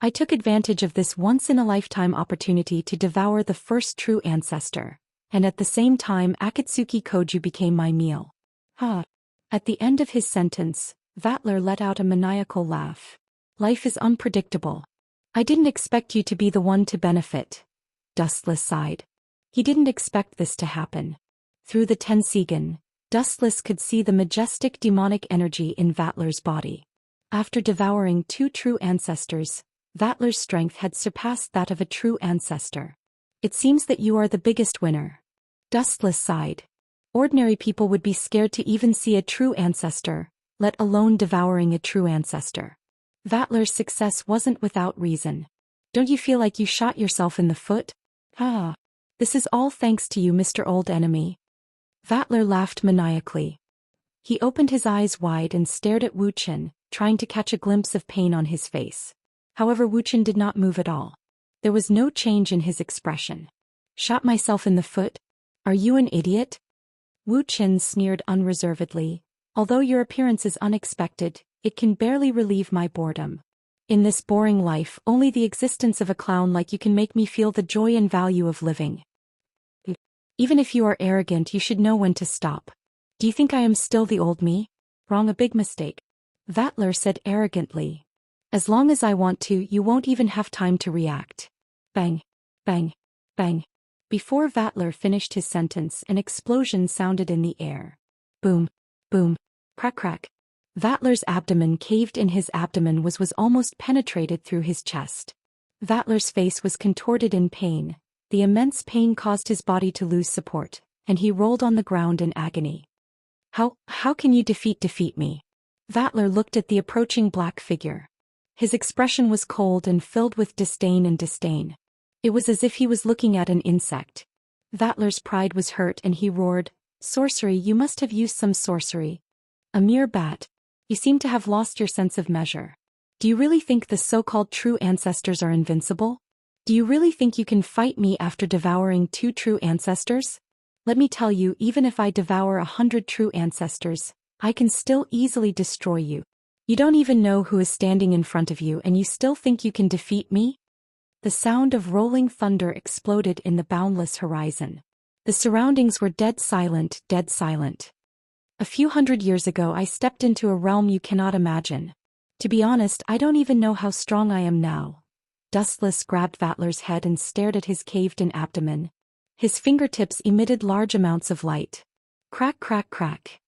Speaker 1: I took advantage of this once-in-a-lifetime opportunity to devour the first true ancestor, and at the same time Akatsuki Koju became my meal." Ha! At the end of his sentence, Vatler let out a maniacal laugh. "Life is unpredictable. I didn't expect you to be the one to benefit." Dustless sighed. He didn't expect this to happen. Through the Tensigen, Dustless could see the majestic demonic energy in Vatler's body. After devouring 2 true ancestors, Vatler's strength had surpassed that of a true ancestor. "It seems that you are the biggest winner." Dustless sighed. Ordinary people would be scared to even see a true ancestor, let alone devouring a true ancestor. Vatler's success wasn't without reason. "Don't you feel like you shot yourself in the foot?" "Ah. This is all thanks to you, Mr. Old Enemy." Vatler laughed maniacally. He opened his eyes wide and stared at Wuxian, trying to catch a glimpse of pain on his face. However, Wuxian did not move at all. There was no change in his expression. "Shot myself in the foot? Are you an idiot?" Wuxian sneered unreservedly. "Although your appearance is unexpected, it can barely relieve my boredom. In this boring life, only the existence of a clown like you can make me feel the joy and value of living. Even if you are arrogant, you should know when to stop. Do you think I am still the old me? Wrong, a big mistake." Vatler said arrogantly. "As long as I want to, you won't even have time to react." Bang, bang, bang. Before Vatler finished his sentence, an explosion sounded in the air. Boom, boom, crack crack. Vatler's abdomen caved in. His abdomen was almost penetrated through his chest. Vatler's face was contorted in pain. The immense pain caused his body to lose support, and he rolled on the ground in agony. How can you defeat me?" Vatler looked at the approaching black figure. His expression was cold and filled with disdain and disdain. It was as if he was looking at an insect. Vatler's pride was hurt and he roared, "Sorcery, you must have used some sorcery. A mere bat. You seem to have lost your sense of measure. Do you really think the so-called true ancestors are invincible? Do you really think you can fight me after devouring 2 true ancestors? Let me tell you, even if I devour 100 true ancestors, I can still easily destroy you. You don't even know who is standing in front of you and you still think you can defeat me?" The sound of rolling thunder exploded in the boundless horizon. The surroundings were dead silent, dead silent. "A few hundred years ago I stepped into a realm you cannot imagine. To be honest, I don't even know how strong I am now." Dustless grabbed Vatler's head and stared at his caved-in abdomen. His fingertips emitted large amounts of light. Crack crack crack.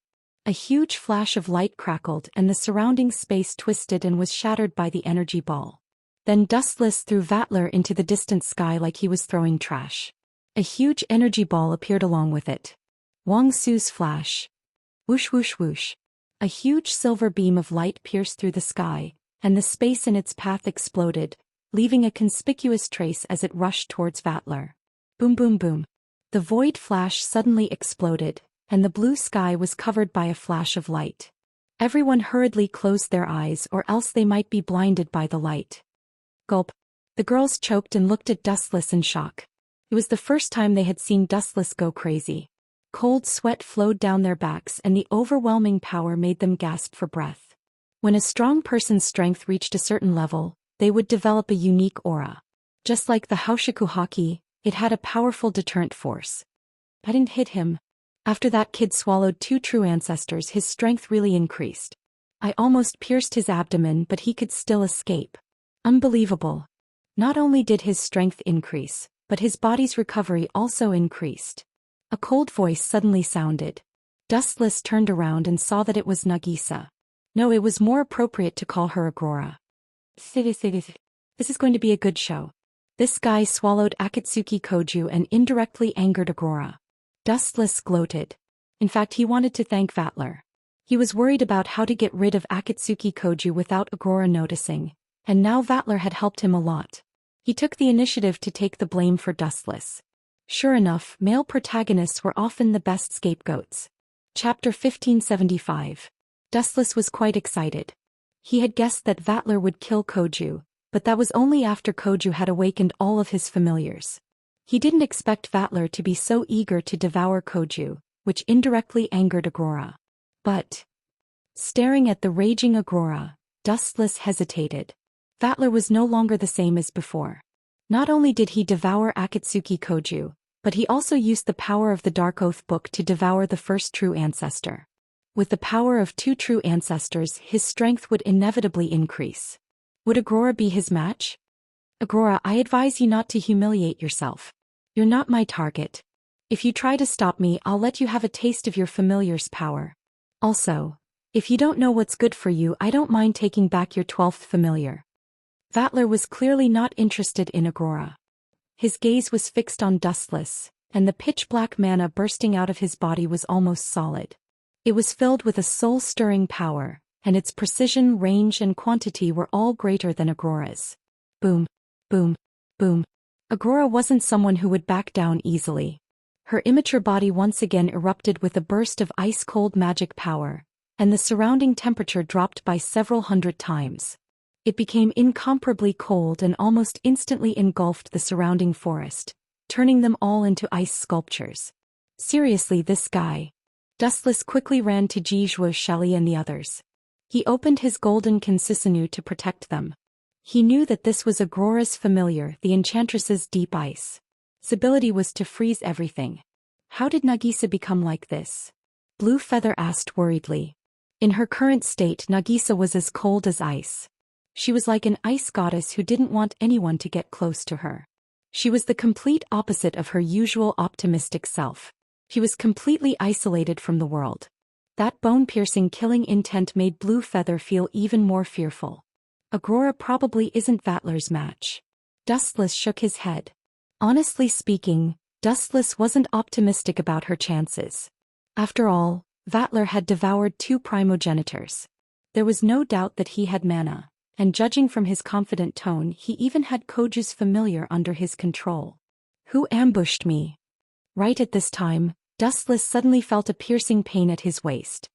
Speaker 1: A huge flash of light crackled and the surrounding space twisted and was shattered by the energy ball. Then Dustless threw Vatler into the distant sky like he was throwing trash. A huge energy ball appeared along with it. Wang Su's flash. Whoosh whoosh whoosh. A huge silver beam of light pierced through the sky, and the space in its path exploded, leaving a conspicuous trace as it rushed towards Vatler. Boom boom boom. The void flash suddenly exploded, and the blue sky was covered by a flash of light. Everyone hurriedly closed their eyes or else they might be blinded by the light. Gulp. The girls choked and looked at Dustless in shock. It was the first time they had seen Dustless go crazy. Cold sweat flowed down their backs and the overwhelming power made them gasp for breath. When a strong person's strength reached a certain level, they would develop a unique aura. Just like the Haoshiku Haki, it had a powerful deterrent force. "I didn't hit him. After that kid swallowed 2 true ancestors, his strength really increased. I almost pierced his abdomen, but he could still escape. Unbelievable. Not only did his strength increase, but his body's recovery also increased." A cold voice suddenly sounded. Dustless turned around and saw that it was Nagisa. No, it was more appropriate to call her Aurora. This is going to be a good show. This guy swallowed Akatsuki Koju and indirectly angered Agora. Dustless gloated. In fact, he wanted to thank Vatler. He was worried about how to get rid of Akatsuki Koju without Agora noticing, and now Vatler had helped him a lot. He took the initiative to take the blame for Dustless. Sure enough, male protagonists were often the best scapegoats. Chapter 1575. Dustless was quite excited. He had guessed that Vatler would kill Koju, but that was only after Koju had awakened all of his familiars. He didn't expect Vatler to be so eager to devour Koju, which indirectly angered Agora. But, staring at the raging Agora, Dustless hesitated. Vatler was no longer the same as before. Not only did he devour Akatsuki Koju, but he also used the power of the Dark Oath book to devour the first true ancestor. With the power of 2 true ancestors, his strength would inevitably increase. Would Agora be his match? Agora, I advise you not to humiliate yourself. You're not my target. If you try to stop me, I'll let you have a taste of your familiar's power. Also, if you don't know what's good for you, I don't mind taking back your 12th familiar. Vatler was clearly not interested in Agora. His gaze was fixed on Dustless, and the pitch-black mana bursting out of his body was almost solid. It was filled with a soul-stirring power, and its precision, range, and quantity were all greater than Agora's. Boom, boom, boom. Agora wasn't someone who would back down easily. Her immature body once again erupted with a burst of ice-cold magic power, and the surrounding temperature dropped by several hundred times. It became incomparably cold and almost instantly engulfed the surrounding forest, turning them all into ice sculptures. Seriously, this guy. Dustless quickly ran to Zhou Xian and the others. He opened his golden Kinsisanu to protect them. He knew that this was Agora's familiar, the Enchantress's deep ice. Its ability was to freeze everything. How did Nagisa become like this? Blue Feather asked worriedly. In her current state, Nagisa was as cold as ice. She was like an ice goddess who didn't want anyone to get close to her. She was the complete opposite of her usual optimistic self. She was completely isolated from the world. That bone-piercing killing intent made Blue Feather feel even more fearful. Agora probably isn't Vatler's match. Dustless shook his head. Honestly speaking, Dustless wasn't optimistic about her chances. After all, Vatler had devoured 2 primogenitors. There was no doubt that he had mana, and judging from his confident tone, he even had Koju's familiar under his control. Who ambushed me? Right at this time, Dustless suddenly felt a piercing pain at his waist.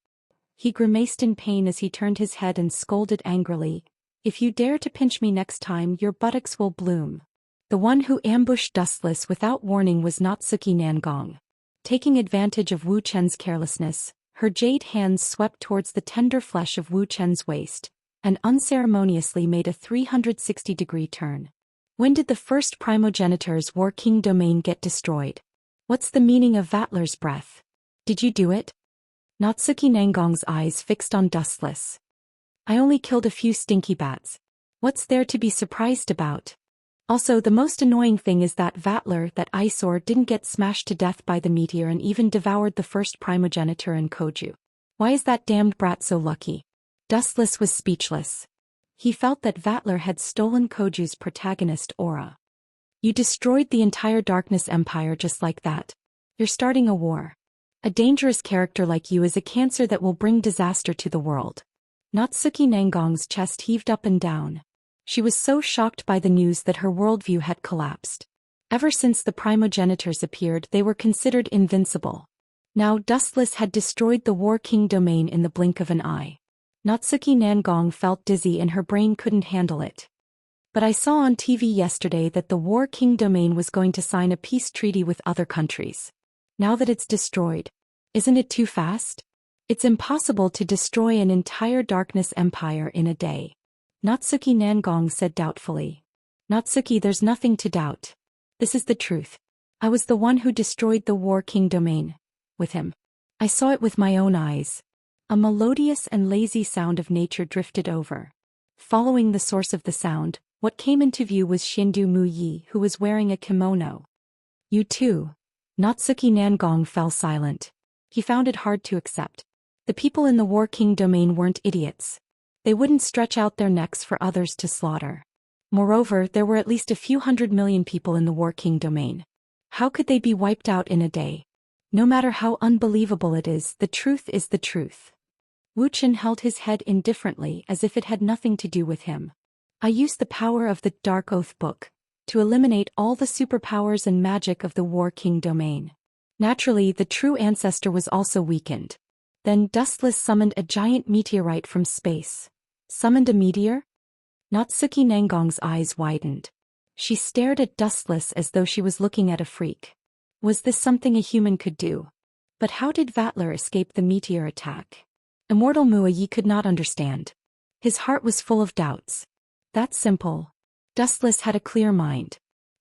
Speaker 1: He grimaced in pain as he turned his head and scolded angrily, "If you dare to pinch me next time, your buttocks will bloom." The one who ambushed Dustless without warning was Natsuki Nangong. Taking advantage of Wu Chen's carelessness, her jade hands swept towards the tender flesh of Wu Chen's waist, and unceremoniously made a 360-degree turn. When did the first primogenitor's War King domain get destroyed? What's the meaning of Vatler's breath? Did you do it? Natsuki Nangong's eyes fixed on Dustless. I only killed a few stinky bats. What's there to be surprised about? Also, the most annoying thing is that Vatler, that eyesore, didn't get smashed to death by the meteor and even devoured the first primogenitor in Koju. Why is that damned brat so lucky? Dustless was speechless. He felt that Vatler had stolen Koju's protagonist aura. You destroyed the entire Darkness Empire just like that. You're starting a war. A dangerous character like you is a cancer that will bring disaster to the world. Natsuki Nangong's chest heaved up and down. She was so shocked by the news that her worldview had collapsed. Ever since the primogenitors appeared, they were considered invincible. Now Dustless had destroyed the War King domain in the blink of an eye. Natsuki Nangong felt dizzy and her brain couldn't handle it. But I saw on TV yesterday that the War King domain was going to sign a peace treaty with other countries. Now that it's destroyed, isn't it too fast? It's impossible to destroy an entire Darkness Empire in a day. Natsuki Nangong said doubtfully. Natsuki, there's nothing to doubt. This is the truth. I was the one who destroyed the War King domain. With him. I saw it with my own eyes. A melodious and lazy sound of nature drifted over. Following the source of the sound, what came into view was Shindu Muyi, who was wearing a kimono. You too. Natsuki Nangong fell silent. He found it hard to accept. The people in the War King domain weren't idiots. They wouldn't stretch out their necks for others to slaughter. Moreover, there were at least a few 100 million people in the War King domain. How could they be wiped out in a day? No matter how unbelievable it is the truth is the truth. Wuxian held his head indifferently as if it had nothing to do with him. I used the power of the Dark Oath book to eliminate all the superpowers and magic of the War King domain. Naturally, the true ancestor was also weakened. Then Dustless summoned a giant meteorite from space. Summoned a meteor? Natsuki Nangong's eyes widened. She stared at Dustless as though she was looking at a freak. Was this something a human could do? But how did Vatler escape the meteor attack? Immortal Muayi could not understand. His heart was full of doubts. That's simple. Dustless had a clear mind.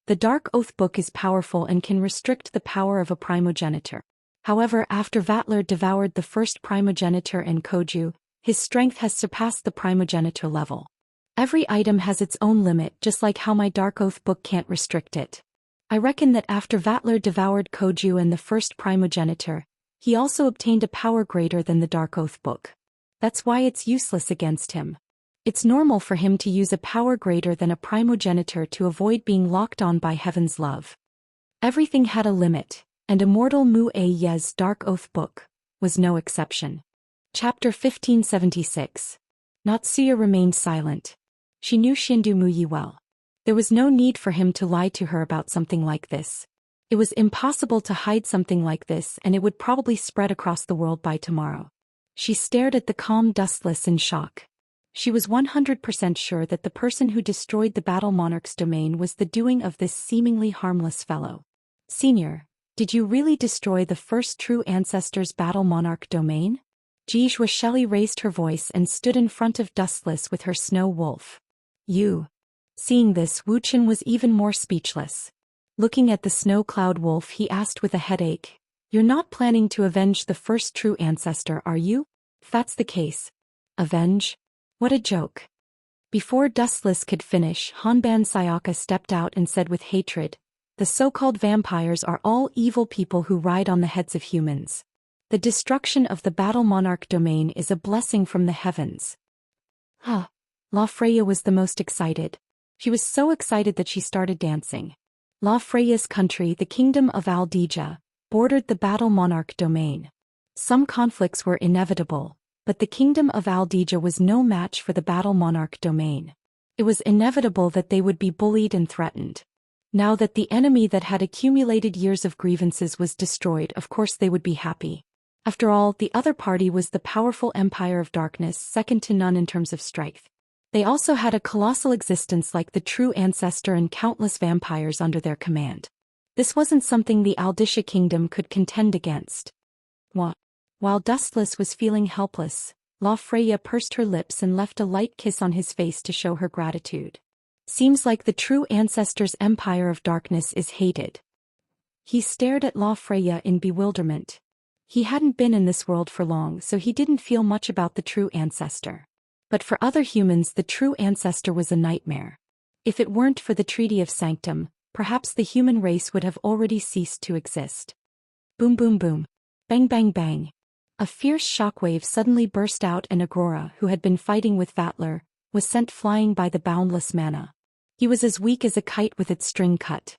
Speaker 1: The Dark Oath book is powerful and can restrict the power of a primogenitor. However, after Vatler devoured the first primogenitor and Koju, his strength has surpassed the primogenitor level. Every item has its own limit, just like how my Dark Oath book can't restrict it. I reckon that after Vatler devoured Koju and the first primogenitor, he also obtained a power greater than the Dark Oath book. That's why it's useless against him. It's normal for him to use a power greater than a primogenitor to avoid being locked on by heaven's love. Everything had a limit, and Immortal Muayi's Dark Oath book was no exception. Chapter 1576. Natsuya remained silent. She knew Shindu Muyi well. There was no need for him to lie to her about something like this. It was impossible to hide something like this, and it would probably spread across the world by tomorrow. She stared at the calm Dustless in shock. She was 100% sure that the person who destroyed the Battle Monarch's domain was the doing of this seemingly harmless fellow. Senior, did you really destroy the first true ancestor's Battle Monarch domain? Jijua Shelley raised her voice and stood in front of Dustless with her snow wolf. You. Seeing this, Wuxian was even more speechless. Looking at the snow cloud wolf, he asked with a headache, "You're not planning to avenge the first true ancestor, are you?" "If that's the case." "Avenge? What a joke." Before Dustless could finish, Hanban Sayaka stepped out and said with hatred, "The so-called vampires are all evil people who ride on the heads of humans. The destruction of the Battle Monarch domain is a blessing from the heavens." La Freya was the most excited. She was so excited that she started dancing. La Freya's country, the kingdom of Aldija, bordered the Battle Monarch domain. Some conflicts were inevitable, but the kingdom of Aldija was no match for the Battle Monarch domain. It was inevitable that they would be bullied and threatened. Now that the enemy that had accumulated years of grievances was destroyed, of course they would be happy. After all, the other party was the powerful Empire of Darkness, second to none in terms of strength. They also had a colossal existence like the true ancestor and countless vampires under their command. This wasn't something the Aldisha kingdom could contend against. While Dustless was feeling helpless, La Freya pursed her lips and left a light kiss on his face to show her gratitude. Seems like the true ancestor's Empire of Darkness is hated. He stared at La Freya in bewilderment. He hadn't been in this world for long, so he didn't feel much about the true ancestor. But for other humans, the true ancestor was a nightmare. If it weren't for the Treaty of Sanctum, perhaps the human race would have already ceased to exist. Boom boom boom. Bang bang bang. A fierce shockwave suddenly burst out and Agrora, who had been fighting with Vatler, was sent flying by the boundless mana. He was as weak as a kite with its string cut.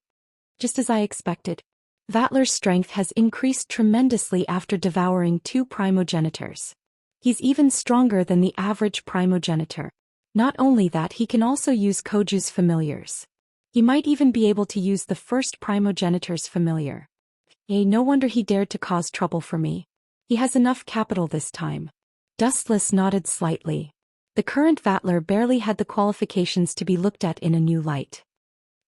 Speaker 1: Just as I expected. Vatler's strength has increased tremendously after devouring 2 primogenitors. He's even stronger than the average primogenitor. Not only that, he can also use Koju's familiars. He might even be able to use the first primogenitor's familiar. No wonder he dared to cause trouble for me. He has enough capital this time. Dustless nodded slightly. The current Vatler barely had the qualifications to be looked at in a new light.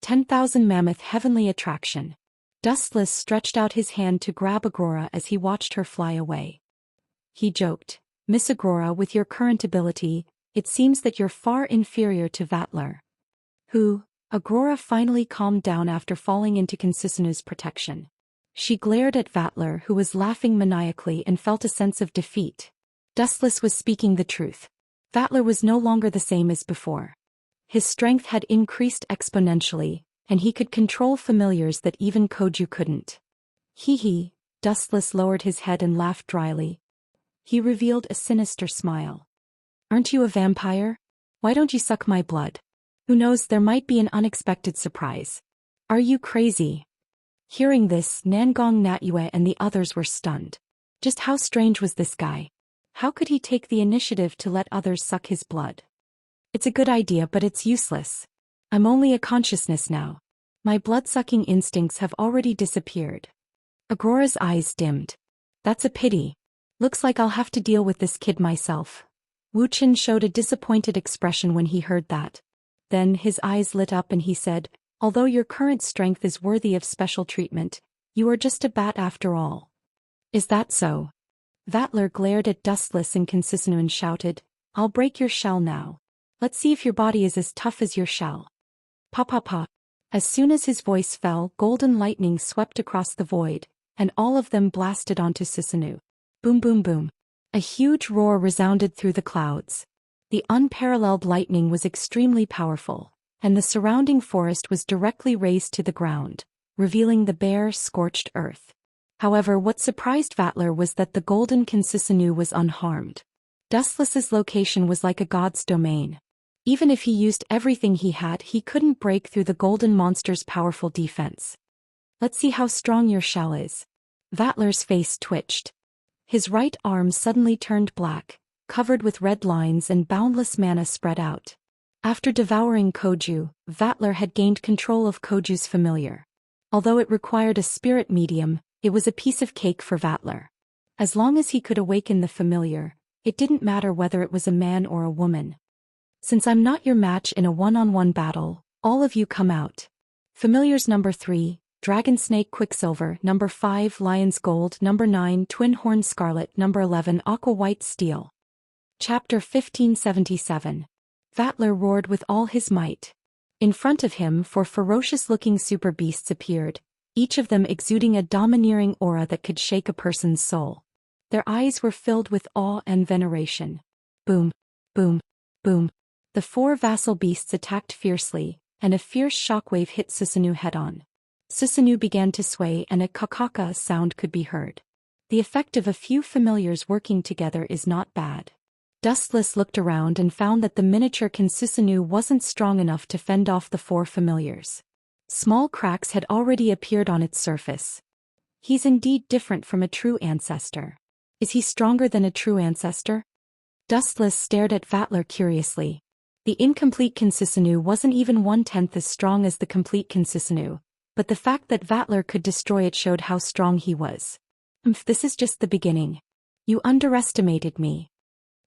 Speaker 1: 10,000 mammoth heavenly attraction. Dustless stretched out his hand to grab Agrora as he watched her fly away. He joked, "Miss Agrora, with your current ability, it seems that you're far inferior to Vatler." Who? Agrora finally calmed down after falling into Consisunu's protection. She glared at Vatler, who was laughing maniacally, and felt a sense of defeat. Dustless was speaking the truth. Vatler was no longer the same as before. His strength had increased exponentially, and he could control familiars that even Koju couldn't. Hee. Dustless lowered his head and laughed dryly. He revealed a sinister smile. Aren't you a vampire? Why don't you suck my blood? Who knows, there might be an unexpected surprise. Are you crazy? Hearing this, Nangong Natyue and the others were stunned. Just how strange was this guy? How could he take the initiative to let others suck his blood? It's a good idea, but it's useless. I'm only a consciousness now. My blood-sucking instincts have already disappeared. Aurora's eyes dimmed. That's a pity. Looks like I'll have to deal with this kid myself. Wuxian showed a disappointed expression when he heard that. Then his eyes lit up and he said, although your current strength is worthy of special treatment, you are just a bat after all. Is that so? Vatler glared at Dustless and Consisinu and shouted, I'll break your shell now. Let's see if your body is as tough as your shell. Pa pa pa. As soon as his voice fell, golden lightning swept across the void, and all of them blasted onto Sisinu. Boom boom boom. A huge roar resounded through the clouds. The unparalleled lightning was extremely powerful, and the surrounding forest was directly razed to the ground, revealing the bare, scorched earth. However, what surprised Vatler was that the golden Consisinu was unharmed. Dustless's location was like a god's domain. Even if he used everything he had, he couldn't break through the golden monster's powerful defense. Let's see how strong your shell is. Vatler's face twitched. His right arm suddenly turned black, covered with red lines, and boundless mana spread out. After devouring Koju, Vatler had gained control of Koju's familiar. Although it required a spirit medium, it was a piece of cake for Vatler. As long as he could awaken the familiar, it didn't matter whether it was a man or a woman. Since I'm not your match in a one-on-one battle, all of you come out. Familiars number 3, Dragon Snake Quicksilver, number 5, Lion's Gold, number 9, Twin Horn Scarlet, number 11, Aqua White Steel. Chapter 1577. Vatler roared with all his might. In front of him, 4 ferocious-looking super beasts appeared, each of them exuding a domineering aura that could shake a person's soul. Their eyes were filled with awe and veneration. Boom, boom, boom. The 4 vassal beasts attacked fiercely, and a fierce shockwave hit Susanu head-on. Susanu began to sway and a kakaka sound could be heard. The effect of a few familiars working together is not bad. Dustless looked around and found that the miniature Susanu wasn't strong enough to fend off the 4 familiars. Small cracks had already appeared on its surface. He's indeed different from a true ancestor. Is he stronger than a true ancestor? Dustless stared at Vatler curiously. The incomplete Consisinu wasn't even 1/10 as strong as the complete Consisinu, but the fact that Vatler could destroy it showed how strong he was. This is just the beginning. You underestimated me.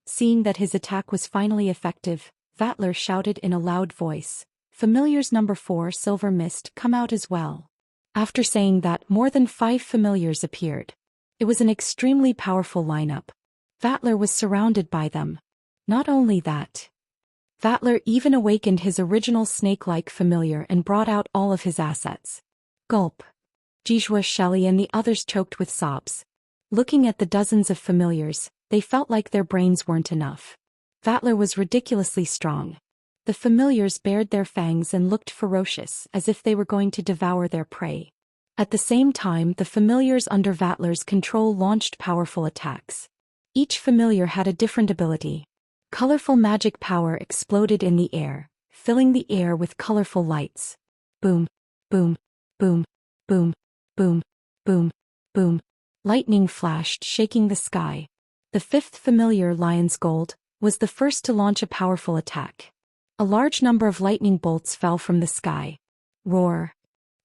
Speaker 1: Seeing that his attack was finally effective, Vatler shouted in a loud voice, Familiars number 4, Silver Mist, come out as well. After saying that, more than 5 familiars appeared. It was an extremely powerful lineup. Vatler was surrounded by them. Not only that, Vatler even awakened his original snake-like familiar and brought out all of his assets. Gulp. Jijua, Shelley and the others choked with sobs. Looking at the dozens of familiars, they felt like their brains weren't enough. Vatler was ridiculously strong. The familiars bared their fangs and looked ferocious, as if they were going to devour their prey. At the same time, the familiars under Vatler's control launched powerful attacks. Each familiar had a different ability. Colorful magic power exploded in the air, filling the air with colorful lights. Boom, boom, boom, boom, boom, boom, boom. Lightning flashed, shaking the sky. The 5th familiar, Lion's Gold, was the first to launch a powerful attack. A large number of lightning bolts fell from the sky. Roar.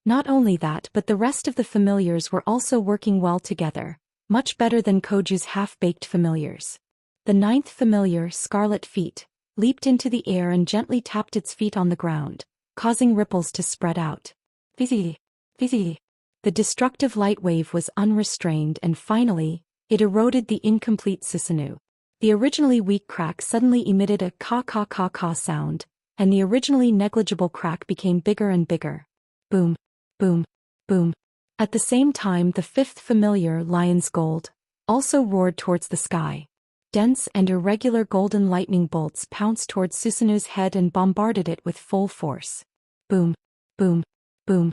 Speaker 1: Not only that, but the rest of the familiars were also working well together, much better than Koju's half-baked familiars. The 9th familiar, Scarlet Feet, leaped into the air and gently tapped its feet on the ground, causing ripples to spread out. Fizzy, fizzy. The destructive light wave was unrestrained and finally, it eroded the incomplete Susanu. The originally weak crack suddenly emitted a ka-ka-ka-ka sound, and the originally negligible crack became bigger and bigger. Boom, boom, boom. At the same time, the 5th familiar, Lion's Gold, also roared towards the sky. Dense and irregular golden lightning bolts pounced towards Susanu's head and bombarded it with full force. Boom, boom, boom.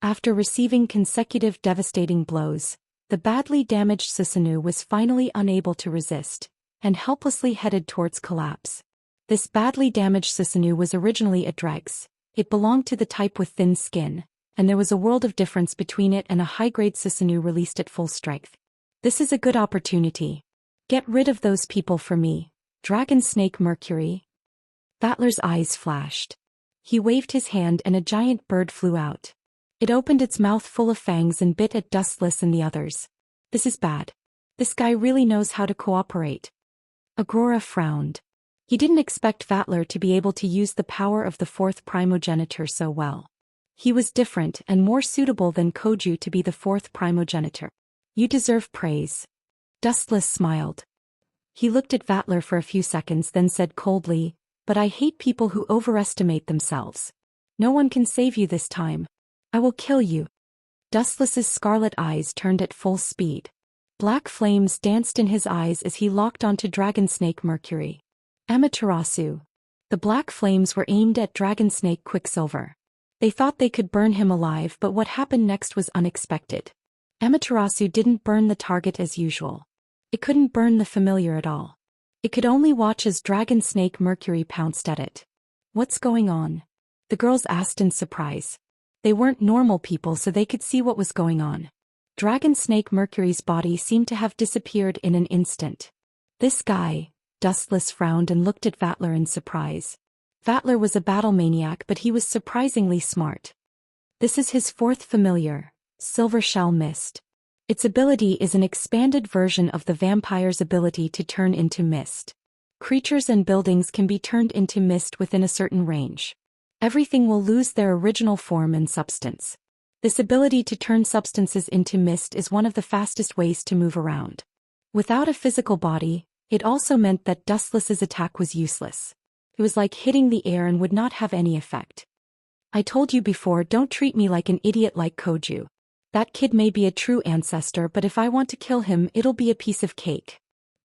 Speaker 1: After receiving consecutive devastating blows, the badly damaged Susanu was finally unable to resist, and helplessly headed towards collapse. This badly damaged Susanoo was originally a dregs. It belonged to the type with thin skin, and there was a world of difference between it and a high-grade Susanoo released at full strength. This is a good opportunity. Get rid of those people for me. Dragon Snake Mercury. Vatler's eyes flashed. He waved his hand and a giant bird flew out. It opened its mouth full of fangs and bit at Dustless and the others. This is bad. This guy really knows how to cooperate. Agrora frowned. He didn't expect Vatler to be able to use the power of the fourth primogenitor so well. He was different and more suitable than Koju to be the fourth primogenitor. You deserve praise. Dustless smiled. He looked at Vatler for a few seconds then said coldly, but I hate people who overestimate themselves. No one can save you this time. I will kill you. Dustless's scarlet eyes turned at full speed. Black flames danced in his eyes as he locked onto Dragon Snake Mercury. Amaterasu. The black flames were aimed at Dragon Snake Quicksilver. They thought they could burn him alive, but what happened next was unexpected. Amaterasu didn't burn the target as usual. It couldn't burn the familiar at all. It could only watch as Dragon Snake Mercury pounced at it. What's going on? The girls asked in surprise. They weren't normal people, so they could see what was going on. Dragon Snake Mercury's body seemed to have disappeared in an instant. This guy, Dustless frowned and looked at Vatler in surprise. Vatler was a battle maniac, but he was surprisingly smart. This is his fourth familiar, Silver Shell Mist. Its ability is an expanded version of the vampire's ability to turn into mist. Creatures and buildings can be turned into mist within a certain range. Everything will lose their original form and substance. This ability to turn substances into mist is one of the fastest ways to move around. Without a physical body, it also meant that Dustless's attack was useless. It was like hitting the air and would not have any effect. I told you before, don't treat me like an idiot like Koju. That kid may be a true ancestor, but if I want to kill him, it'll be a piece of cake.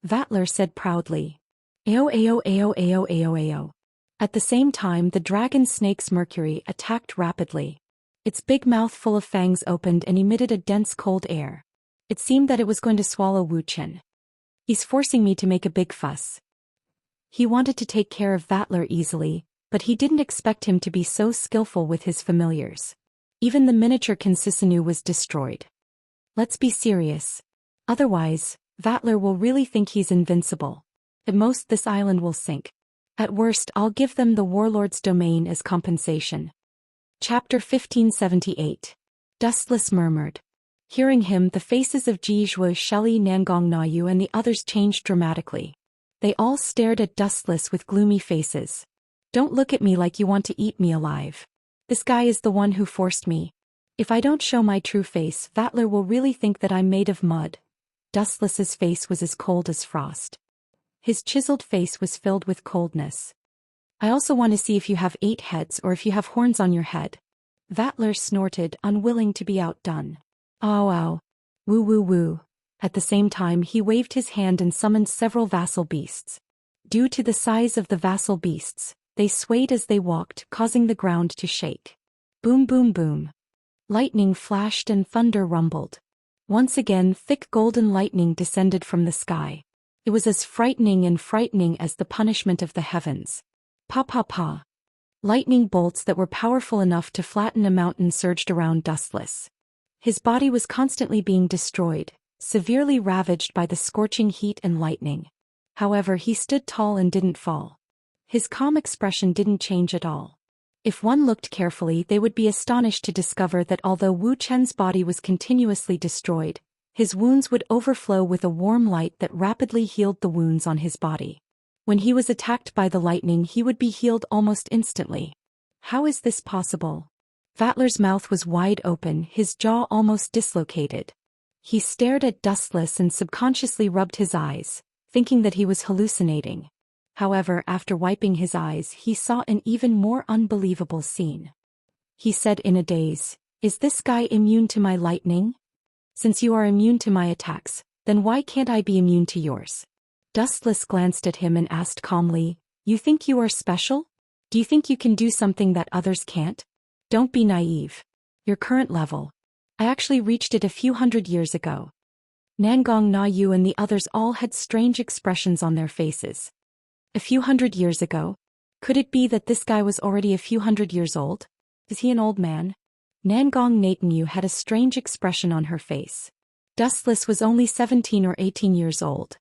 Speaker 1: Vatler said proudly. Ao ao ao ao ao ao. At the same time, the dragon snake's Mercury attacked rapidly. Its big mouth full of fangs opened and emitted a dense cold air. It seemed that it was going to swallow Wuxian. He's forcing me to make a big fuss. He wanted to take care of Vatler easily, but he didn't expect him to be so skillful with his familiars. Even the miniature Susanoo was destroyed. Let's be serious. Otherwise, Vatler will really think he's invincible. At most, this island will sink. At worst, I'll give them the warlord's domain as compensation. Chapter 1578. Dustless murmured. Hearing him, the faces of Ji Zhuo, Shelley, Nangong Nayu and the others changed dramatically. They all stared at Dustless with gloomy faces. Don't look at me like you want to eat me alive. This guy is the one who forced me. If I don't show my true face, Vatler will really think that I'm made of mud. Dustless's face was as cold as frost. His chiseled face was filled with coldness. I also want to see if you have 8 heads or if you have horns on your head. Vatler snorted, unwilling to be outdone. Ow ow. Woo woo woo. At the same time, he waved his hand and summoned several vassal beasts. Due to the size of the vassal beasts, they swayed as they walked, causing the ground to shake. Boom boom boom. Lightning flashed and thunder rumbled. Once again, thick golden lightning descended from the sky. It was as frightening as the punishment of the heavens. Pa pa pa. Lightning bolts that were powerful enough to flatten a mountain surged around Dustless. His body was constantly being destroyed, severely ravaged by the scorching heat and lightning. However, he stood tall and didn't fall. His calm expression didn't change at all. If one looked carefully, they would be astonished to discover that although Wu Chen's body was continuously destroyed, his wounds would overflow with a warm light that rapidly healed the wounds on his body. When he was attacked by the lightning, he would be healed almost instantly. How is this possible? Vatler's mouth was wide open, his jaw almost dislocated. He stared at Dustless and subconsciously rubbed his eyes, thinking that he was hallucinating. However, after wiping his eyes, he saw an even more unbelievable scene. He said in a daze, "Is this guy immune to my lightning? Since you are immune to my attacks, then why can't I be immune to yours?" Dustless glanced at him and asked calmly, "You think you are special? Do you think you can do something that others can't? Don't be naive. Your current level. I actually reached it a few hundred years ago. Nangong Na Yu and the others all had strange expressions on their faces. A few hundred years ago? Could it be that this guy was already a few hundred years old? Is he an old man? Nangong Natanyu had a strange expression on her face. Dustless was only 17 or 18 years old.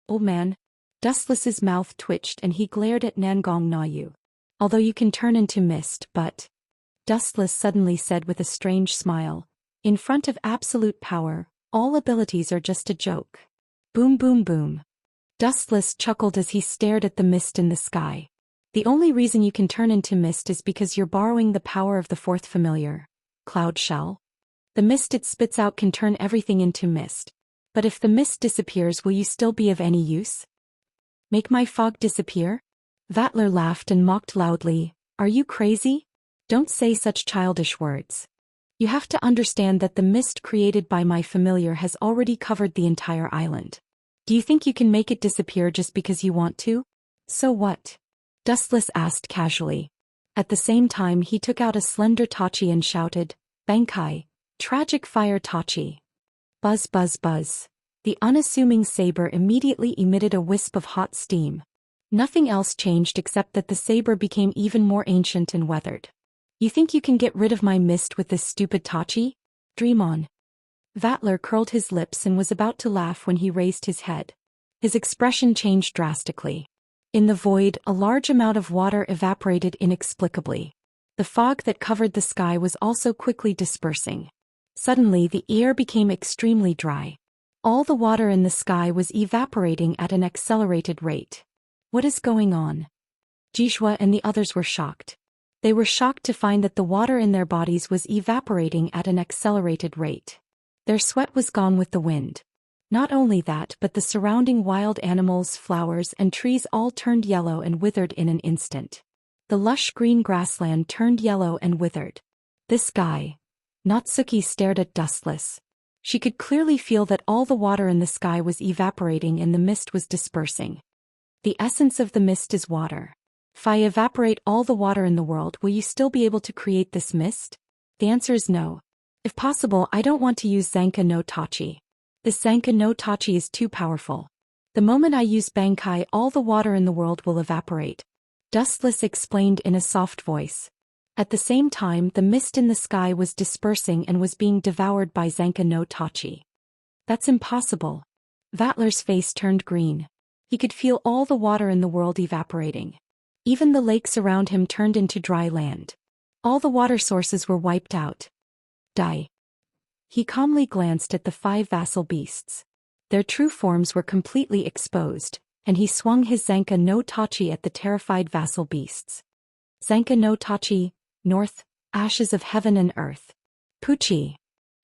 Speaker 1: Old man? Dustless's mouth twitched and he glared at Nangong Na Yu. Although you can turn into mist, but... Dustless suddenly said with a strange smile. In front of absolute power, all abilities are just a joke. Boom boom boom. Dustless chuckled as he stared at the mist in the sky. The only reason you can turn into mist is because you're borrowing the power of the fourth familiar, Cloud Shell. The mist it spits out can turn everything into mist. But if the mist disappears, will you still be of any use? Make my fog disappear? Vatler laughed and mocked loudly. Are you crazy? Don't say such childish words. You have to understand that the mist created by my familiar has already covered the entire island. Do you think you can make it disappear just because you want to? So what? Dustless asked casually. At the same time he took out a slender tachi and shouted, Bankai, tragic fire tachi. Buzz buzz buzz. The unassuming saber immediately emitted a wisp of hot steam. Nothing else changed except that the saber became even more ancient and weathered. You think you can get rid of my mist with this stupid tachi? Dream on. Vatler curled his lips and was about to laugh when he raised his head. His expression changed drastically. In the void, a large amount of water evaporated inexplicably. The fog that covered the sky was also quickly dispersing. Suddenly the air became extremely dry. All the water in the sky was evaporating at an accelerated rate. What is going on? Jishua and the others were shocked. They were shocked to find that the water in their bodies was evaporating at an accelerated rate. Their sweat was gone with the wind. Not only that, but the surrounding wild animals, flowers, and trees all turned yellow and withered in an instant. The lush green grassland turned yellow and withered. This guy. Natsuki stared at Dustless. She could clearly feel that all the water in the sky was evaporating and the mist was dispersing. The essence of the mist is water. If I evaporate all the water in the world, will you still be able to create this mist? The answer is no. If possible, I don't want to use Zanka no Tachi. This Zanka no Tachi is too powerful. The moment I use Bankai, all the water in the world will evaporate. Dustless explained in a soft voice. At the same time, the mist in the sky was dispersing and was being devoured by Zanka no Tachi. That's impossible. Vatler's face turned green. He could feel all the water in the world evaporating. Even the lakes around him turned into dry land. All the water sources were wiped out. Die. He calmly glanced at the 5 vassal beasts. Their true forms were completely exposed, and he swung his Zanka no Tachi at the terrified vassal beasts. Zanka no Tachi, north, ashes of heaven and earth. Puchi.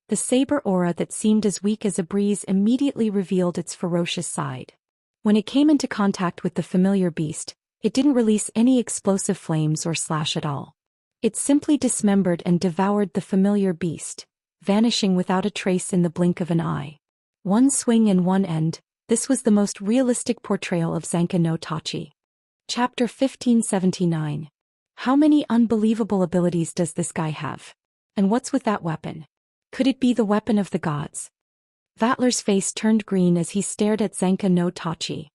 Speaker 1: The saber aura that seemed as weak as a breeze immediately revealed its ferocious side. When it came into contact with the familiar beast, it didn't release any explosive flames or slash at all. It simply dismembered and devoured the familiar beast, vanishing without a trace in the blink of an eye. One swing and one end, this was the most realistic portrayal of Zanka no Tachi. Chapter 1579. How many unbelievable abilities does this guy have? And what's with that weapon? Could it be the weapon of the gods? Vatler's face turned green as he stared at Zanka no Tachi.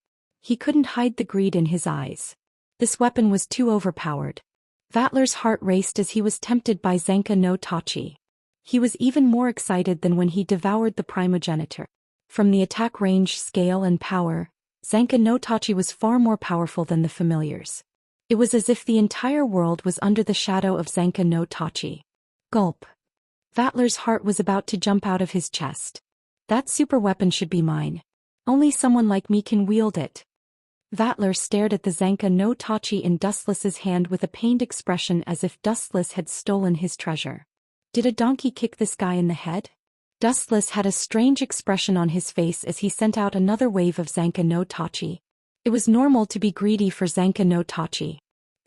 Speaker 1: He couldn't hide the greed in his eyes. This weapon was too overpowered. Vatler's heart raced as he was tempted by Zanka no Tachi. He was even more excited than when he devoured the primogenitor. From the attack range, scale, and power, Zanka no Tachi was far more powerful than the familiars. It was as if the entire world was under the shadow of Zanka no Tachi. Gulp. Vatler's heart was about to jump out of his chest. That super weapon should be mine. Only someone like me can wield it. Vatler stared at the Zanka no Tachi in Dustless's hand with a pained expression as if Dustless had stolen his treasure. Did a donkey kick this guy in the head? Dustless had a strange expression on his face as he sent out another wave of Zanka no Tachi. It was normal to be greedy for Zanka no Tachi.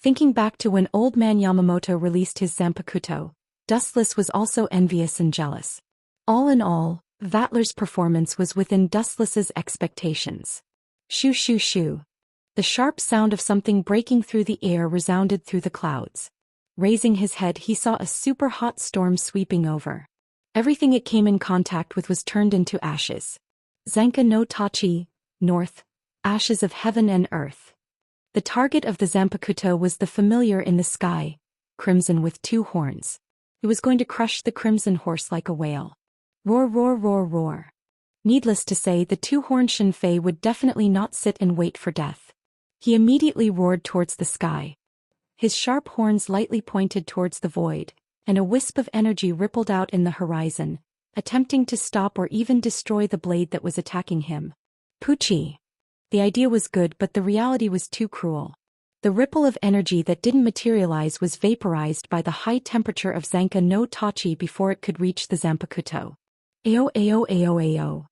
Speaker 1: Thinking back to when old man Yamamoto released his Zanpakuto, Dustless was also envious and jealous. All in all, Vatler's performance was within Dustless's expectations. Shoo shoo shoo. The sharp sound of something breaking through the air resounded through the clouds. Raising his head, he saw a super hot storm sweeping over. Everything it came in contact with was turned into ashes. Zanka no Tachi, north, ashes of heaven and earth. The target of the Zanpakuto was the familiar in the sky, crimson with 2 horns. It was going to crush the crimson horse like a whale. Roar, roar, roar, roar. Needless to say, the 2-horned Shinfei would definitely not sit and wait for death. He immediately roared towards the sky. His sharp horns lightly pointed towards the void, and a wisp of energy rippled out in the horizon, attempting to stop or even destroy the blade that was attacking him. Poochie. The idea was good, but the reality was too cruel. The ripple of energy that didn't materialize was vaporized by the high temperature of Zanka no Tachi before it could reach the Zanpakuto. Ao ao ao ao.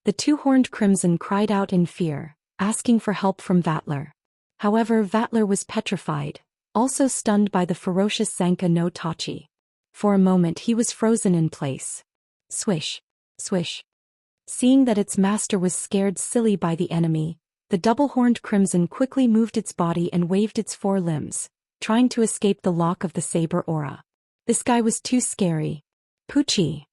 Speaker 1: The 2-horned crimson cried out in fear, asking for help from Vatler. However, Vatler was petrified, also stunned by the ferocious Zanka no Tachi. For a moment he was frozen in place. Swish. Swish. Seeing that its master was scared silly by the enemy, the double-horned crimson quickly moved its body and waved its 4 limbs, trying to escape the lock of the saber aura. This guy was too scary. Poochie.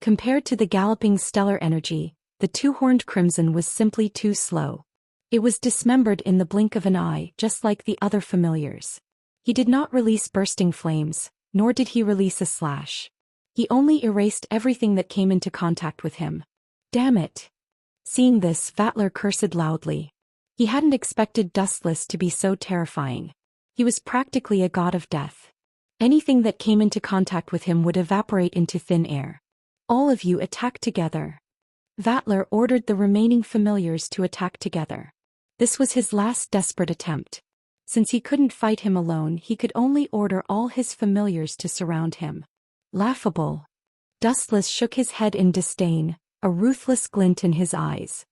Speaker 1: Compared to the galloping stellar energy, the 2-horned crimson was simply too slow. It was dismembered in the blink of an eye, just like the other familiars. He did not release bursting flames, nor did he release a slash. He only erased everything that came into contact with him. Damn it. Seeing this, Vatler cursed loudly. He hadn't expected Dustless to be so terrifying. He was practically a god of death. Anything that came into contact with him would evaporate into thin air. All of you attack together. Vatler ordered the remaining familiars to attack together. This was his last desperate attempt. Since he couldn't fight him alone, he could only order all his familiars to surround him. Laughable. Dustless shook his head in disdain, a ruthless glint in his eyes.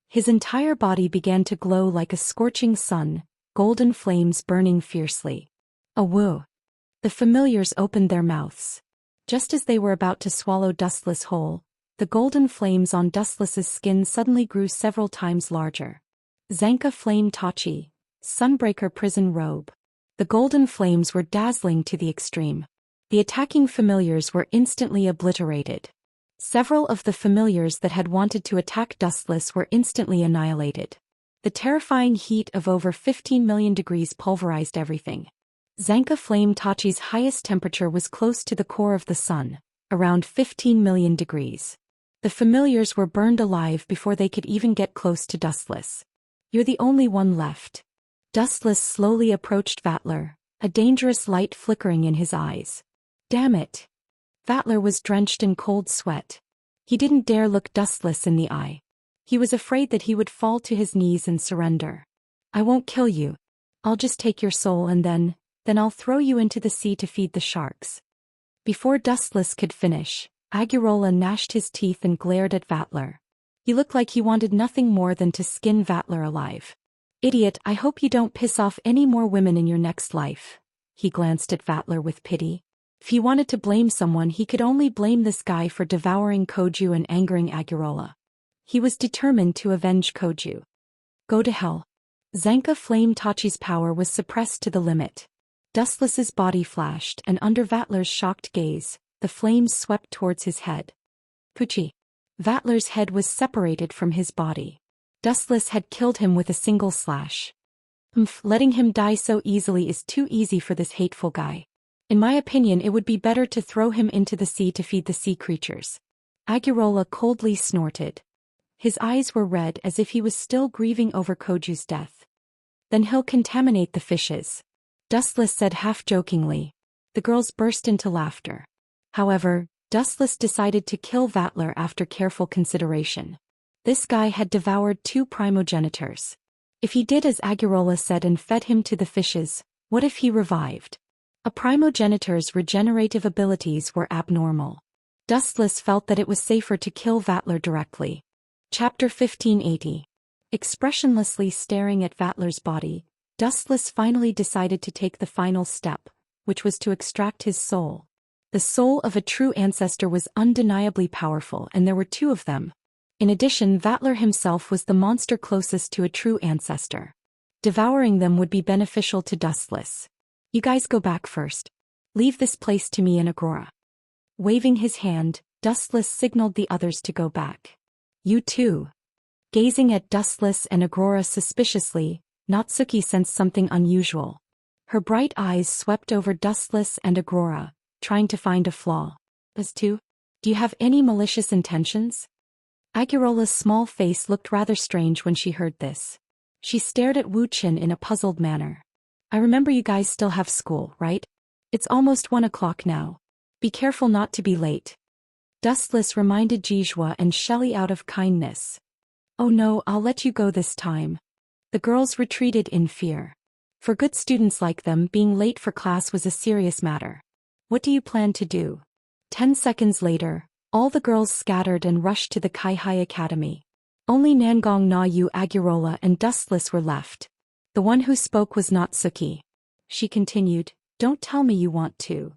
Speaker 1: His entire body began to glow like a scorching sun, golden flames burning fiercely. Awoo. The familiars opened their mouths. Just as they were about to swallow Dustless whole, the golden flames on Dustless's skin suddenly grew several times larger. Zanka Flame Tachi, Sunbreaker Prison Robe. The golden flames were dazzling to the extreme. The attacking familiars were instantly obliterated. Several of the familiars that had wanted to attack Dustless were instantly annihilated. The terrifying heat of over 15 million degrees pulverized everything. Zanka Flame Tachi's highest temperature was close to the core of the sun, around 15 million degrees. The familiars were burned alive before they could even get close to Dustless. You're the only one left. Dustless slowly approached Vatler, a dangerous light flickering in his eyes. Damn it. Vatler was drenched in cold sweat. He didn't dare look Dustless in the eye. He was afraid that he would fall to his knees and surrender. I won't kill you. I'll just take your soul and then I'll throw you into the sea to feed the sharks. Before Dustless could finish, Agurola gnashed his teeth and glared at Vatler. He looked like he wanted nothing more than to skin Vatler alive. Idiot, I hope you don't piss off any more women in your next life. He glanced at Vatler with pity. If he wanted to blame someone, he could only blame this guy for devouring Koju and angering Agurola. He was determined to avenge Koju. Go to hell. Zanka Flame Tachi's power was suppressed to the limit. Dustless's body flashed, and under Vatler's shocked gaze, the flames swept towards his head. Poochie. Vatler's head was separated from his body. Dustless had killed him with a single slash. Letting him die so easily is too easy for this hateful guy. In my opinion, it would be better to throw him into the sea to feed the sea creatures. Agurola coldly snorted. His eyes were red as if he was still grieving over Koju's death. Then he'll contaminate the fishes. Dustless said half-jokingly. The girls burst into laughter. However, Dustless decided to kill Vatler after careful consideration. This guy had devoured 2 primogenitors. If he did as Agurola said and fed him to the fishes, what if he revived? A primogenitor's regenerative abilities were abnormal. Dustless felt that it was safer to kill Vatler directly. Chapter 1580. Expressionlessly staring at Vatler's body, Dustless finally decided to take the final step, which was to extract his soul. The soul of a true ancestor was undeniably powerful, and there were 2 of them. In addition, Vatler himself was the monster closest to a true ancestor. Devouring them would be beneficial to Dustless. You guys go back first. Leave this place to me and Agora. Waving his hand, Dustless signaled the others to go back. You too. Gazing at Dustless and Agora suspiciously, Natsuki sensed something unusual. Her bright eyes swept over Dustless and Agora, trying to find a flaw. As to, do you have any malicious intentions? Agurola's small face looked rather strange when she heard this. She stared at Wuxian in a puzzled manner. I remember you guys still have school, right? It's almost 1 o'clock now. Be careful not to be late. Dustless reminded Jijua and Shelley out of kindness. Oh no, I'll let you go this time. The girls retreated in fear. For good students like them, being late for class was a serious matter. What do you plan to do? 10 seconds later, all the girls scattered and rushed to the Kaihai Academy. Only Nangong Na Yu, Agurola and Dustless were left. The one who spoke was Natsuki. She continued, don't tell me you want to.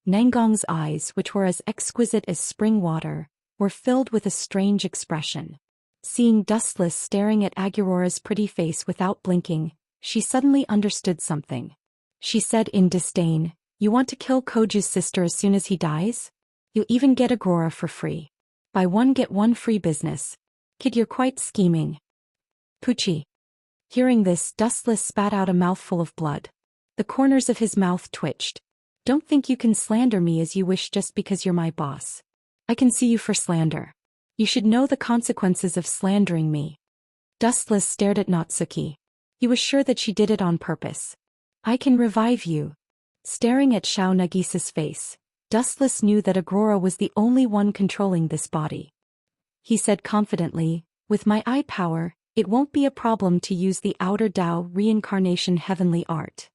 Speaker 1: Nangong's eyes, which were as exquisite as spring water, were filled with a strange expression. Seeing Dustless staring at Agurora's pretty face without blinking, she suddenly understood something. She said in disdain, you want to kill Koju's sister as soon as he dies? You'll even get Agora for free. Buy one get one free business. Kid, you're quite scheming. Pucci. Hearing this, Dustless spat out a mouthful of blood. The corners of his mouth twitched. Don't think you can slander me as you wish just because you're my boss. I can see you for slander. You should know the consequences of slandering me. Dustless stared at Natsuki. He was sure that she did it on purpose. I can revive you. Staring at Xiao Nagisa's face, Dustless knew that Agora was the only one controlling this body. He said confidently, with my eye power, it won't be a problem to use the outer Dao reincarnation heavenly art.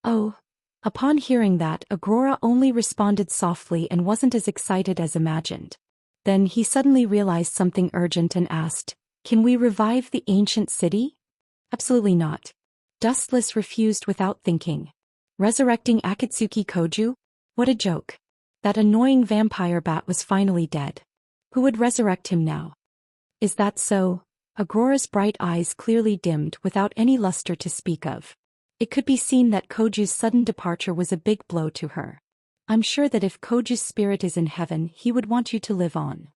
Speaker 1: Oh. Upon hearing that, Agora only responded softly and wasn't as excited as imagined. Then he suddenly realized something urgent and asked, can we revive the ancient city? Absolutely not. Dustless refused without thinking. Resurrecting Akatsuki Koju? What a joke. That annoying vampire bat was finally dead. Who would resurrect him now? Is that so? Agora's bright eyes clearly dimmed without any luster to speak of. It could be seen that Koju's sudden departure was a big blow to her. I'm sure that if Koju's spirit is in heaven, he would want you to live on.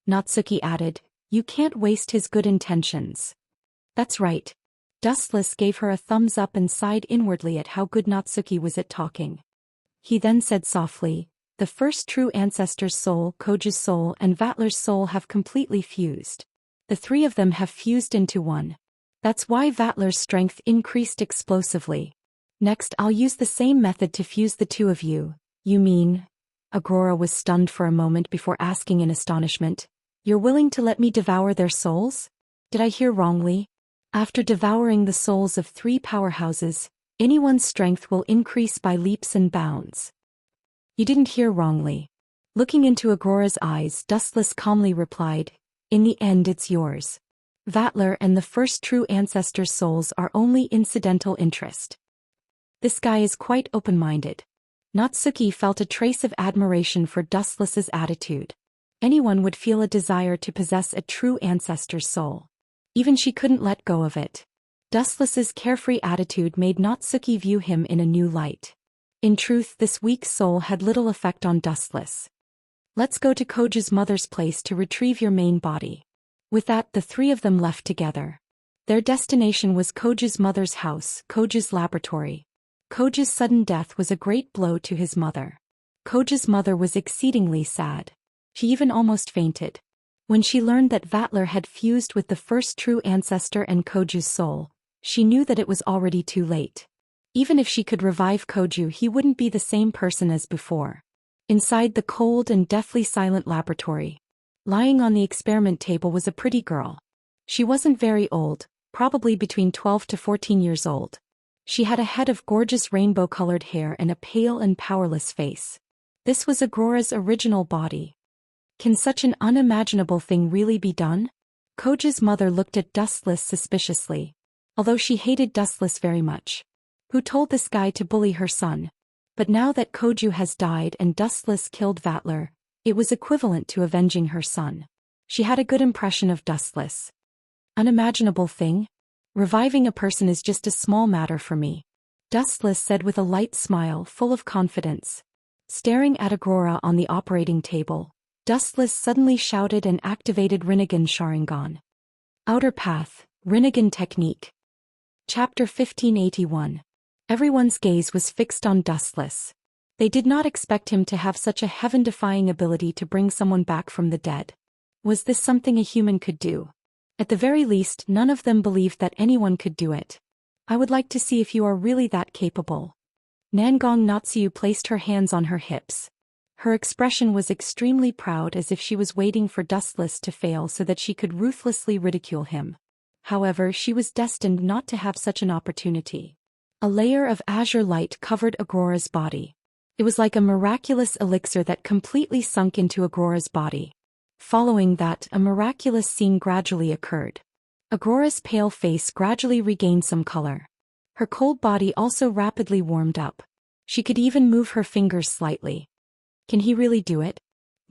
Speaker 1: Natsuki added, you can't waste his good intentions. That's right. Dustless gave her a thumbs up and sighed inwardly at how good Natsuki was at talking. He then said softly, the first true ancestor's soul, Koju's soul and Vatler's soul have completely fused. The three of them have fused into one. That's why Vatler's strength increased explosively. Next, I'll use the same method to fuse the two of you. You mean? Agora was stunned for a moment before asking in astonishment. You're willing to let me devour their souls? Did I hear wrongly? After devouring the souls of 3 powerhouses, anyone's strength will increase by leaps and bounds. You didn't hear wrongly. Looking into Agora's eyes, Dustless calmly replied, in the end it's yours. Vatler and the first true ancestor's souls are only incidental interest. This guy is quite open-minded. Natsuki felt a trace of admiration for Dustless's attitude. Anyone would feel a desire to possess a true ancestor's soul. Even she couldn't let go of it. Dustless's carefree attitude made Natsuki view him in a new light. In truth, this weak soul had little effect on Dustless. Let's go to Koju's mother's place to retrieve your main body. With that, the three of them left together. Their destination was Koju's mother's house, Koju's laboratory. Koju's sudden death was a great blow to his mother. Koju's mother was exceedingly sad. She even almost fainted. When she learned that Vatler had fused with the first true ancestor and Koju's soul, she knew that it was already too late. Even if she could revive Koju, he wouldn't be the same person as before. Inside the cold and deathly silent laboratory, lying on the experiment table was a pretty girl. She wasn't very old, probably between 12 to 14 years old. She had a head of gorgeous rainbow-colored hair and a pale and powerless face. This was Agora's original body. Can such an unimaginable thing really be done? Koju's mother looked at Dustless suspiciously. Although she hated Dustless very much. Who told this guy to bully her son? But now that Koju has died and Dustless killed Vatler, it was equivalent to avenging her son. She had a good impression of Dustless. Unimaginable thing? Reviving a person is just a small matter for me. Dustless said with a light smile full of confidence. Staring at Agora on the operating table, Dustless suddenly shouted and activated Rinnegan Sharingan. Outer Path, Rinnegan Technique. Chapter 1581. Everyone's gaze was fixed on Dustless. They did not expect him to have such a heaven-defying ability to bring someone back from the dead. Was this something a human could do? At the very least, none of them believed that anyone could do it. I would like to see if you are really that capable. Nangong Natsiu placed her hands on her hips. Her expression was extremely proud, as if she was waiting for Dustless to fail so that she could ruthlessly ridicule him. However, she was destined not to have such an opportunity. A layer of azure light covered Aurora's body. It was like a miraculous elixir that completely sunk into Aurora's body. Following that, a miraculous scene gradually occurred. Aurora's pale face gradually regained some color. Her cold body also rapidly warmed up. She could even move her fingers slightly. Can he really do it?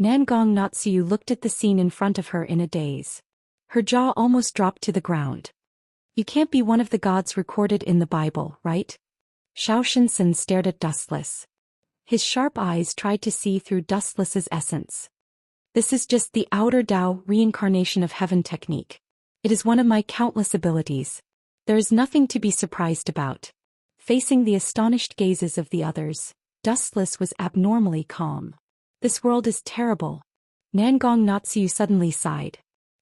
Speaker 1: Nangong Natsiu looked at the scene in front of her in a daze. Her jaw almost dropped to the ground. You can't be one of the gods recorded in the Bible, right? Zhou Xian stared at Dustless. His sharp eyes tried to see through Dustless's essence. This is just the outer Tao reincarnation of heaven technique. It is one of my countless abilities. There is nothing to be surprised about. Facing the astonished gazes of the others, Dustless was abnormally calm. This world is terrible. Nangong Natsiu suddenly sighed.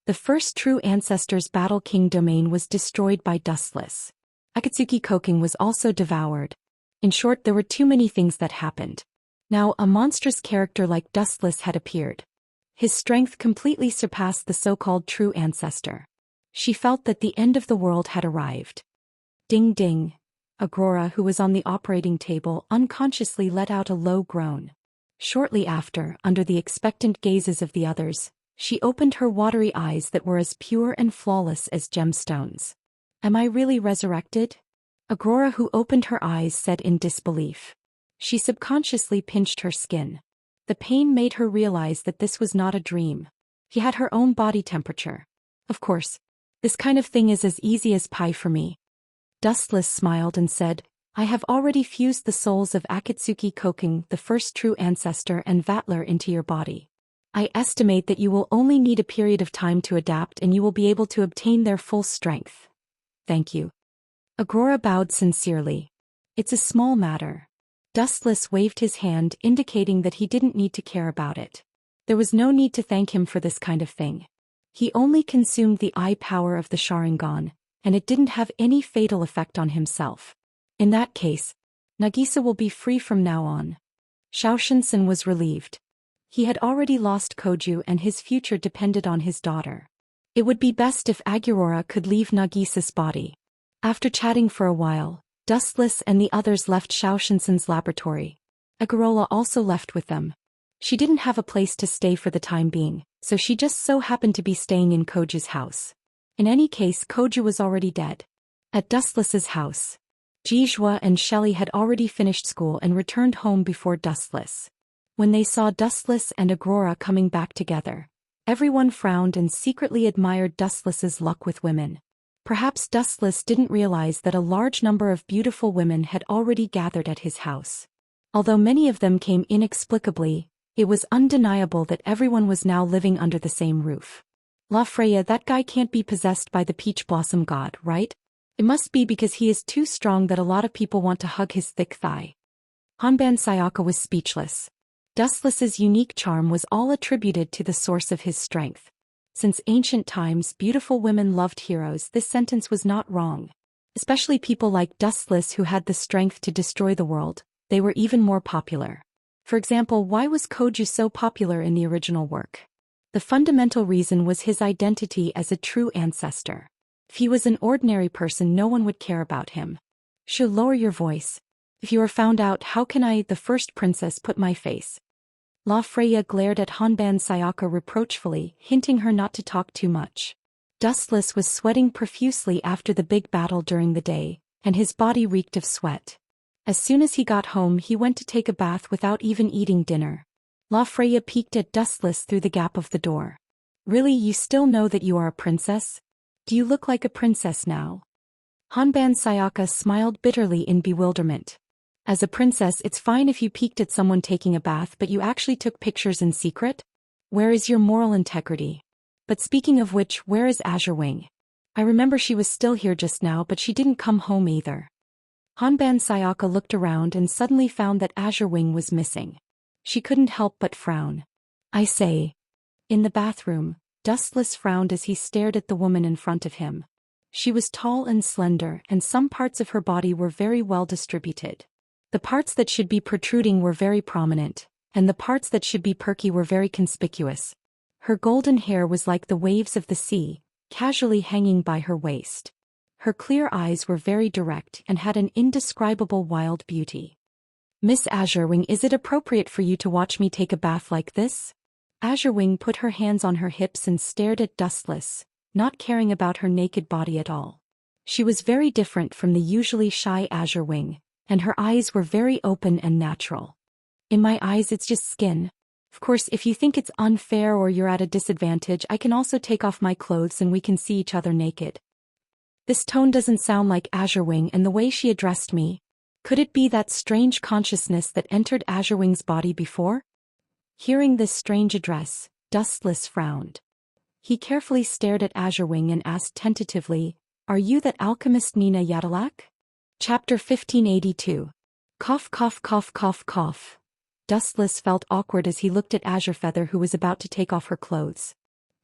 Speaker 1: The first true ancestor's Battle King domain was destroyed by Dustless. Akatsuki Koking was also devoured. In short, there were too many things that happened. Now, a monstrous character like Dustless had appeared. His strength completely surpassed the so-called true ancestor. She felt that the end of the world had arrived. Ding ding. Aurora, who was on the operating table, unconsciously let out a low groan. Shortly after, under the expectant gazes of the others, she opened her watery eyes that were as pure and flawless as gemstones. Am I really resurrected? Aurora, who opened her eyes, said in disbelief. She subconsciously pinched her skin. The pain made her realize that this was not a dream. He had her own body temperature. Of course. This kind of thing is as easy as pie for me. Dustless smiled and said, I have already fused the souls of Akatsuki Koking, the first true ancestor, and Vatler into your body. I estimate that you will only need a period of time to adapt and you will be able to obtain their full strength. Thank you. Aurora bowed sincerely. It's a small matter. Dustless waved his hand, indicating that he didn't need to care about it. There was no need to thank him for this kind of thing. He only consumed the eye power of the Sharingan, and it didn't have any fatal effect on himself. In that case, Nagisa will be free from now on. Zhou Xian was relieved. He had already lost Koju and his future depended on his daughter. It would be best if Aurora could leave Nagisa's body. After chatting for a while, Dustless and the others left Zhou Xian's laboratory. Aurora also left with them. She didn't have a place to stay for the time being, so she just so happened to be staying in Koju's house. In any case, Koju was already dead. At Dustless's house, Jizhua and Shelley had already finished school and returned home before Dustless. When they saw Dustless and Aurora coming back together, everyone frowned and secretly admired Dustless's luck with women. Perhaps Dustless didn't realize that a large number of beautiful women had already gathered at his house. Although many of them came inexplicably, it was undeniable that everyone was now living under the same roof. La Freya, that guy can't be possessed by the peach blossom god, right? It must be because he is too strong that a lot of people want to hug his thick thigh. Hanban Sayaka was speechless. Dustless's unique charm was all attributed to the source of his strength. Since ancient times beautiful women loved heroes, this sentence was not wrong. Especially people like Dustless who had the strength to destroy the world, they were even more popular. For example, why was Koju so popular in the original work? The fundamental reason was his identity as a true ancestor. If he was an ordinary person, no one would care about him. Should lower your voice. If you are found out, how can I, the first princess, put my face? La Freya glared at Hanban Sayaka reproachfully, hinting her not to talk too much. Dustless was sweating profusely after the big battle during the day, and his body reeked of sweat. As soon as he got home, he went to take a bath without even eating dinner. La Freya peeked at Dustless through the gap of the door. Really, you still know that you are a princess? Do you look like a princess now? Hanban Sayaka smiled bitterly in bewilderment. As a princess, it's fine if you peeked at someone taking a bath, but you actually took pictures in secret? Where is your moral integrity? But speaking of which, where is Azure Wing? I remember she was still here just now, but she didn't come home either. Hanban Sayaka looked around and suddenly found that Azure Wing was missing. She couldn't help but frown. I say. In the bathroom, Dustless frowned as he stared at the woman in front of him. She was tall and slender, and some parts of her body were very well distributed. The parts that should be protruding were very prominent, and the parts that should be perky were very conspicuous. Her golden hair was like the waves of the sea, casually hanging by her waist. Her clear eyes were very direct and had an indescribable wild beauty. Miss Azurewing, is it appropriate for you to watch me take a bath like this? Azurewing put her hands on her hips and stared at Dustless, not caring about her naked body at all. She was very different from the usually shy Azurewing, and her eyes were very open and natural. In my eyes, it's just skin. Of course, if you think it's unfair or you're at a disadvantage, I can also take off my clothes and we can see each other naked. This tone doesn't sound like Azurewing, and the way she addressed me. Could it be that strange consciousness that entered Azurewing's body before? Hearing this strange address, Dustless frowned. He carefully stared at Azurewing and asked tentatively, "Are you that alchemist Nina Yadalak?" Chapter 1582. Cough cough cough cough cough. Dustless felt awkward as he looked at Azurefeather, who was about to take off her clothes.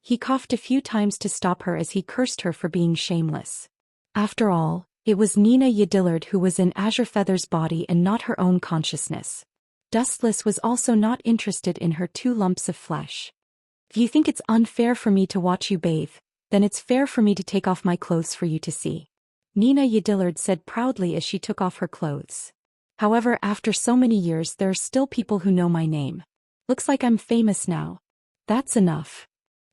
Speaker 1: He coughed a few times to stop her as he cursed her for being shameless. After all, it was Nina Yadillard who was in Azurefeather's body and not her own consciousness. Dustless was also not interested in her 2 lumps of flesh. If you think it's unfair for me to watch you bathe, then it's fair for me to take off my clothes for you to see. Nina Yadillard said proudly as she took off her clothes. However, after so many years, there are still people who know my name. Looks like I'm famous now. That's enough.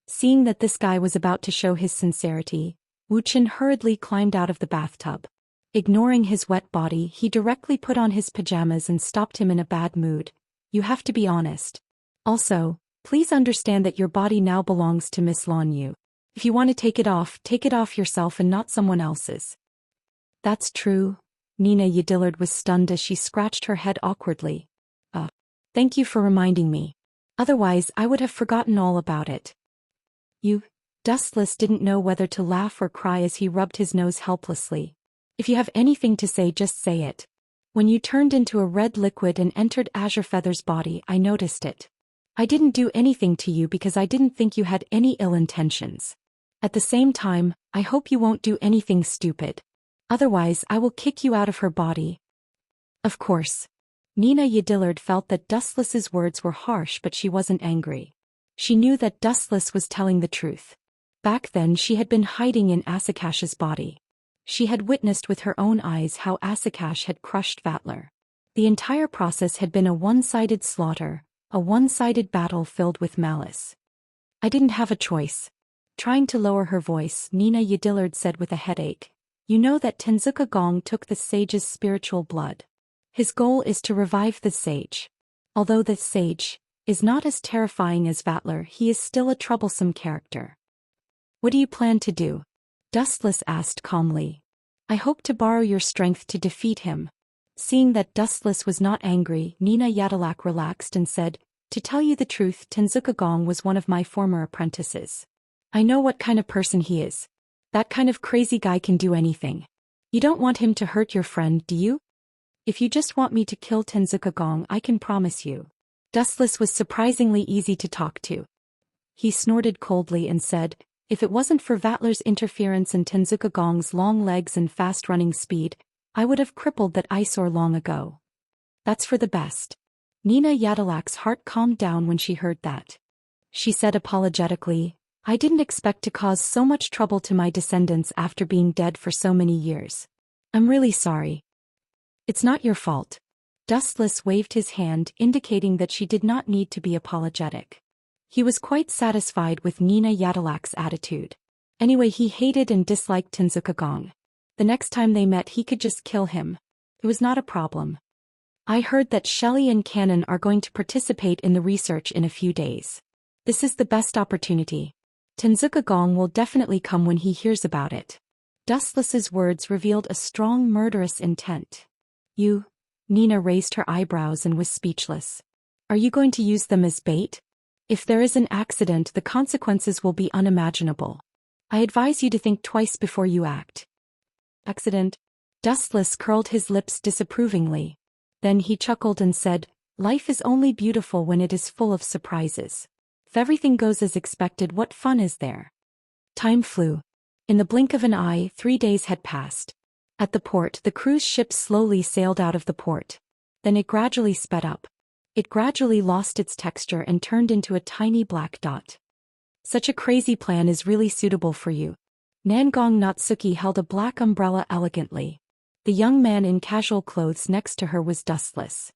Speaker 1: Seeing that this guy was about to show his sincerity, Wuxia hurriedly climbed out of the bathtub. Ignoring his wet body, he directly put on his pajamas and stopped him in a bad mood. You have to be honest. Also, please understand that your body now belongs to Miss Lan Yu. If you want to take it off yourself and not someone else's. That's true. Nina Yadillard was stunned as she scratched her head awkwardly. Thank you for reminding me. Otherwise, I would have forgotten all about it. Dustless didn't know whether to laugh or cry as he rubbed his nose helplessly. If you have anything to say, just say it. When you turned into a red liquid and entered Azurefeather's body, I noticed it. I didn't do anything to you because I didn't think you had any ill intentions. At the same time, I hope you won't do anything stupid. Otherwise, I will kick you out of her body. Of course. Nina Yadillard felt that Dustless's words were harsh, but she wasn't angry. She knew that Dustless was telling the truth. Back then she had been hiding in Asakash's body. She had witnessed with her own eyes how Asakash had crushed Vatler. The entire process had been a one-sided slaughter, a one-sided battle filled with malice. I didn't have a choice. Trying to lower her voice, Nina Yadillard said with a headache. You know that Tenzuka Gong took the sage's spiritual blood. His goal is to revive the sage. Although the sage is not as terrifying as Vatler, he is still a troublesome character. What do you plan to do? Dustless asked calmly. I hope to borrow your strength to defeat him. Seeing that Dustless was not angry, Nina Yadalak relaxed and said, To tell you the truth, Tenzuka Gong was one of my former apprentices. I know what kind of person he is. That kind of crazy guy can do anything. You don't want him to hurt your friend, do you? If you just want me to kill Tenzuka Gong, I can promise you. Dustless was surprisingly easy to talk to. He snorted coldly and said, If it wasn't for Vatler's interference and Tenzuka Gong's long legs and fast-running speed, I would have crippled that eyesore long ago. That's for the best. Nina Yadalak's heart calmed down when she heard that. She said apologetically, I didn't expect to cause so much trouble to my descendants after being dead for so many years. I'm really sorry. It's not your fault. Dustless waved his hand, indicating that she did not need to be apologetic. He was quite satisfied with Nina Yadalak's attitude. Anyway, he hated and disliked Tenzuka Gong. The next time they met, he could just kill him. It was not a problem. I heard that Shelley and Cannon are going to participate in the research in a few days. This is the best opportunity. Tenzuka Gong will definitely come when he hears about it. Dustless's words revealed a strong murderous intent. You? Nina raised her eyebrows and was speechless. Are you going to use them as bait? If there is an accident, the consequences will be unimaginable. I advise you to think twice before you act. Accident. Dustless curled his lips disapprovingly. Then he chuckled and said, life is only beautiful when it is full of surprises. If everything goes as expected, what fun is there? Time flew. In the blink of an eye, 3 days had passed. At the port, the cruise ship slowly sailed out of the port. Then it gradually sped up. It gradually lost its texture and turned into a tiny black dot. Such a crazy plan is really suitable for you. Nangong Natsuki held a black umbrella elegantly. The young man in casual clothes next to her was dustless.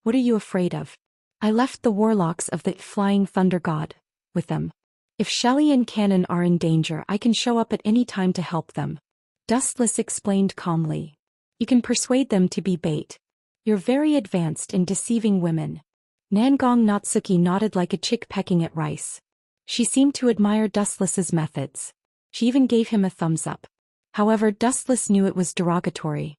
Speaker 1: What are you afraid of? I left the warlocks of the Flying Thunder God with them. If Shelly and Cannon are in danger, I can show up at any time to help them. Dustless explained calmly. You can persuade them to be bait. You're very advanced in deceiving women. Nangong Natsuki nodded like a chick pecking at rice. She seemed to admire Dustless's methods. She even gave him a thumbs up. However, Dustless knew it was derogatory.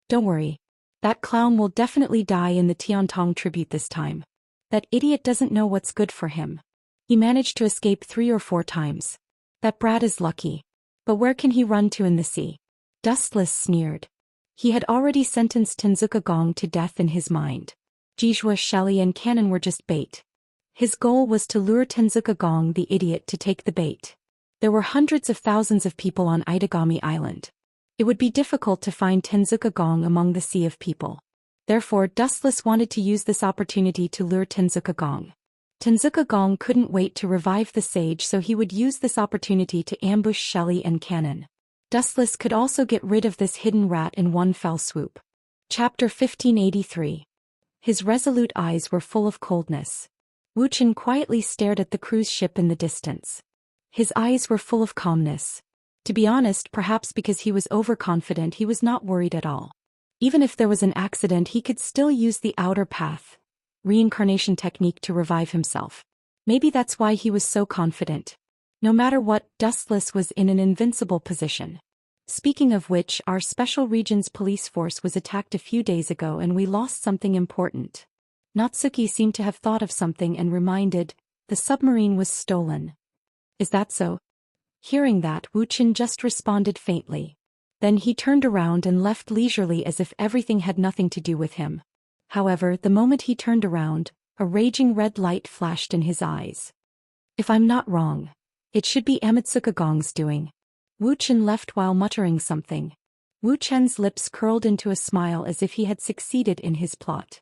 Speaker 1: Don't worry. That clown will definitely die in the Tiantong tribute this time. That idiot doesn't know what's good for him. He managed to escape 3 or 4 times. That brat is lucky. But where can he run to in the sea? Dustless sneered. He had already sentenced Tenzuka Gong to death in his mind. Jizhua, Shelly and Cannon were just bait. His goal was to lure Tenzuka Gong the idiot to take the bait. There were hundreds of thousands of people on Itagami Island. It would be difficult to find Tenzuka Gong among the sea of people. Therefore, Dustless wanted to use this opportunity to lure Tenzuka Gong. Tenzuka Gong couldn't wait to revive the sage, so he would use this opportunity to ambush Shelly and Cannon. Dustless could also get rid of this hidden rat in one fell swoop. Chapter 1583. His resolute eyes were full of coldness. Wuxian quietly stared at the cruise ship in the distance. His eyes were full of calmness. To be honest, perhaps because he was overconfident, he was not worried at all. Even if there was an accident, he could still use the outer path reincarnation technique to revive himself. Maybe that's why he was so confident. No matter what, Dustless was in an invincible position. Speaking of which, our Special Regions police force was attacked a few days ago and we lost something important. Natsuki seemed to have thought of something and reminded, the submarine was stolen. Is that so? Hearing that, Wuxian just responded faintly. Then he turned around and left leisurely as if everything had nothing to do with him. However, the moment he turned around, a raging red light flashed in his eyes. If I'm not wrong, it should be Amatsuka Gong's doing. Wuxian left while muttering something. Wuqian's lips curled into a smile as if he had succeeded in his plot.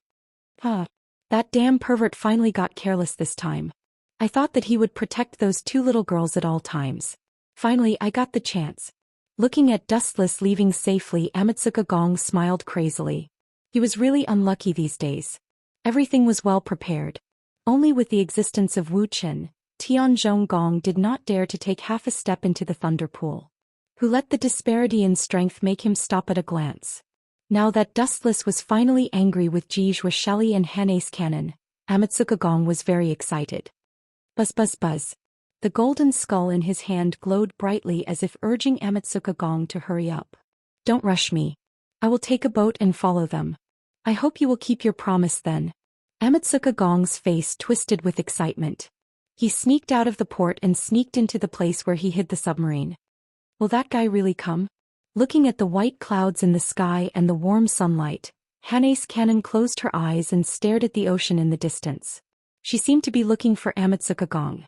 Speaker 1: That damn pervert finally got careless this time. I thought that he would protect those 2 little girls at all times. Finally, I got the chance. Looking at Dustless leaving safely, Amatsuka Gong smiled crazily. He was really unlucky these days. Everything was well prepared. Only with the existence of Wuxian, Tianzhong Gong did not dare to take half a step into the thunder pool. Who let the disparity in strength make him stop at a glance? Now that Dustless was finally angry with Jizhua, Shelly and Hana's Cannon, Amatsuka Gong was very excited. Buzz buzz buzz. The golden skull in his hand glowed brightly as if urging Amatsuka Gong to hurry up. Don't rush me. I will take a boat and follow them. I hope you will keep your promise then. Amatsuka Gong's face twisted with excitement. He sneaked out of the port and sneaked into the place where he hid the submarine. Will that guy really come? Looking at the white clouds in the sky and the warm sunlight, Hana's Cannon closed her eyes and stared at the ocean in the distance. She seemed to be looking for Amatsuka Gong.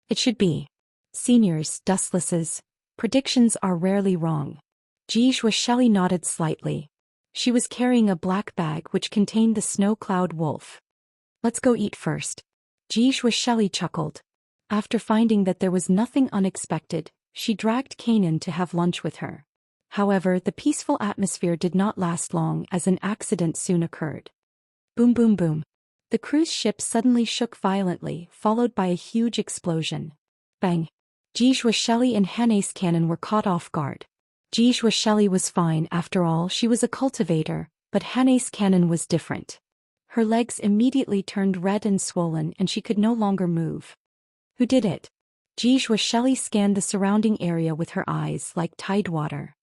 Speaker 1: It should be. Seniors, Dustless's predictions are rarely wrong. Jizhua Shelly nodded slightly. She was carrying a black bag which contained the snow cloud wolf. Let's go eat first. Jizhua Shelly chuckled. After finding that there was nothing unexpected, she dragged Kanan to have lunch with her. However, the peaceful atmosphere did not last long as an accident soon occurred. Boom boom boom. The cruise ship suddenly shook violently, followed by a huge explosion. Bang. Jizhua Shelly and Hana's Cannon were caught off guard. Jizhua Shelly was fine, after all she was a cultivator, but Hana's Cannon was different. Her legs immediately turned red and swollen and she could no longer move. Who did it? Jizhua Shelly scanned the surrounding area with her eyes like tidewater.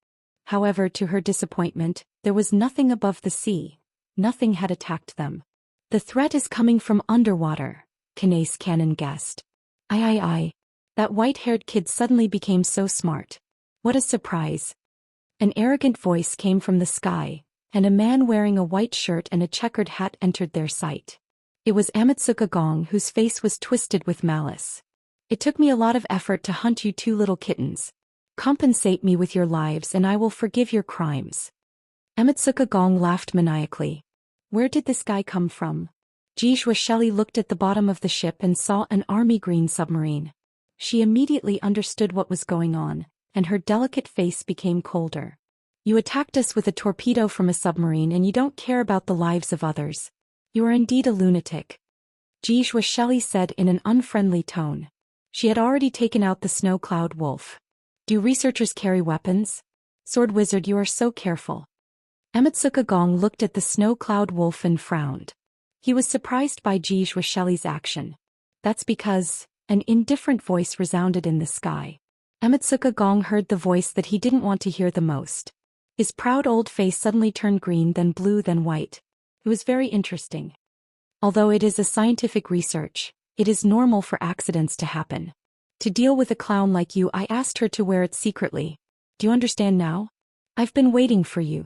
Speaker 1: However, to her disappointment, there was nothing above the sea. Nothing had attacked them. The threat is coming from underwater, Hana's Cannon guessed. Aye. That white-haired kid suddenly became so smart. What a surprise. An arrogant voice came from the sky, and a man wearing a white shirt and a checkered hat entered their sight. It was Amatsuka Gong, whose face was twisted with malice. It took me a lot of effort to hunt you two little kittens. Compensate me with your lives and I will forgive your crimes. Amatsuka Gong laughed maniacally. Where did this guy come from? Zhou Xian looked at the bottom of the ship and saw an army green submarine. She immediately understood what was going on, and her delicate face became colder. You attacked us with a torpedo from a submarine and you don't care about the lives of others. You are indeed a lunatic. Zhou Xian said in an unfriendly tone. She had already taken out the snow cloud wolf. Do researchers carry weapons? Sword wizard, you are so careful. Amatsuka Gong looked at the snow cloud wolf and frowned. He was surprised by Zhou Xian's action. That's because an indifferent voice resounded in the sky. Amatsuka Gong heard the voice that he didn't want to hear the most. His proud old face suddenly turned green, then blue, then white. It was very interesting. Although it is a scientific research, it is normal for accidents to happen. To deal with a clown like you, I asked her to wear it secretly. Do you understand now? I've been waiting for you.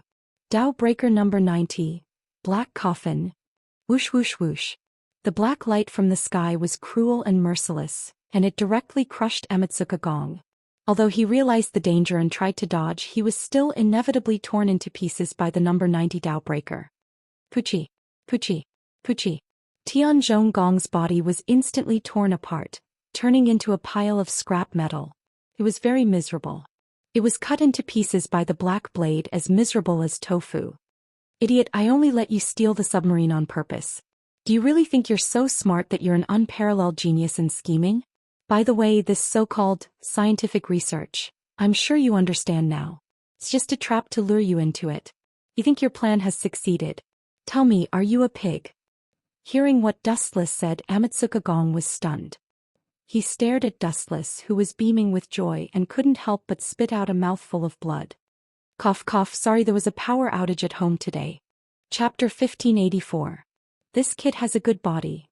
Speaker 1: Dao Breaker number 90. Black Coffin. Whoosh whoosh whoosh. The black light from the sky was cruel and merciless, and it directly crushed Amatsuka Gong. Although he realized the danger and tried to dodge, he was still inevitably torn into pieces by the number 90 Dao Breaker. Puchi. Puchi. Puchi. Tianzhong Gong's body was instantly torn apart, turning into a pile of scrap metal. It was very miserable. It was cut into pieces by the black blade, as miserable as tofu. Idiot, I only let you steal the submarine on purpose. Do you really think you're so smart that you're an unparalleled genius in scheming? By the way, this so-called scientific research, I'm sure you understand now. It's just a trap to lure you into it. You think your plan has succeeded. Tell me, are you a pig? Hearing what Dustless said, Amatsuka Gong was stunned. He stared at Dustless, who was beaming with joy and couldn't help but spit out a mouthful of blood. Cough cough, sorry, there was a power outage at home today. Chapter 1584. This kid has a good body.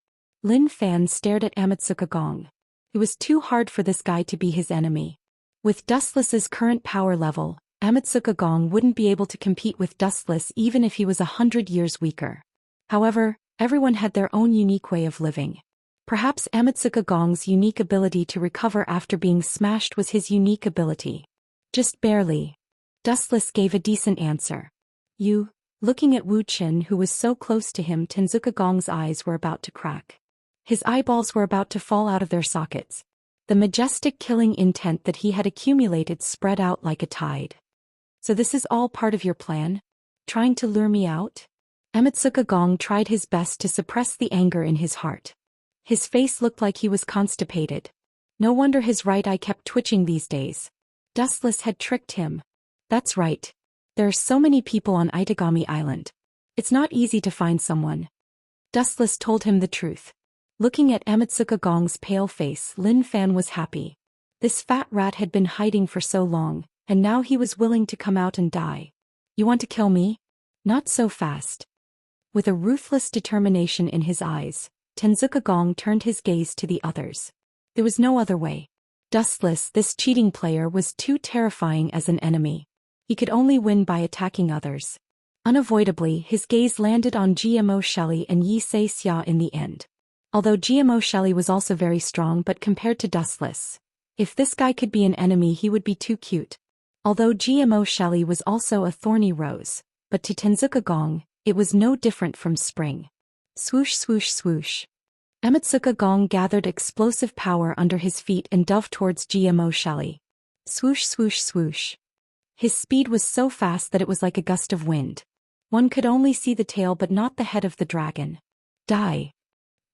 Speaker 1: Lin Fan stared at Amatsuka Gong. It was too hard for this guy to be his enemy. With Dustless's current power level, Amatsuka Gong wouldn't be able to compete with Dustless even if he was 100 years weaker. However, everyone had their own unique way of living. Perhaps Amatsuka Gong's unique ability to recover after being smashed was his unique ability. Just barely. Dustless gave a decent answer. You, looking at Wu Qin, who was so close to him, Tenzuka Gong's eyes were about to crack. His eyeballs were about to fall out of their sockets. The majestic killing intent that he had accumulated spread out like a tide. So this is all part of your plan? Trying to lure me out? Amatsuka Gong tried his best to suppress the anger in his heart. His face looked like he was constipated. No wonder his right eye kept twitching these days. Dustless had tricked him. That's right. There are so many people on Itagami Island. It's not easy to find someone. Dustless told him the truth. Looking at Amatsuka Gong's pale face, Lin Fan was happy. This fat rat had been hiding for so long, and now he was willing to come out and die. You want to kill me? Not so fast. With a ruthless determination in his eyes, Tenzuka Gong turned his gaze to the others. There was no other way. Dustless, this cheating player, was too terrifying as an enemy. He could only win by attacking others. Unavoidably, his gaze landed on GMO Shelly and Xianxia in the end. Although GMO Shelly was also very strong, but compared to Dustless, if this guy could be an enemy, he would be too cute. Although GMO Shelly was also a thorny rose, but to Tenzuka Gong, it was no different from spring. Swoosh swoosh swoosh. Amatsuka Gong gathered explosive power under his feet and dove towards GMO Shelly. Swoosh swoosh swoosh. His speed was so fast that it was like a gust of wind. One could only see the tail but not the head of the dragon. Die.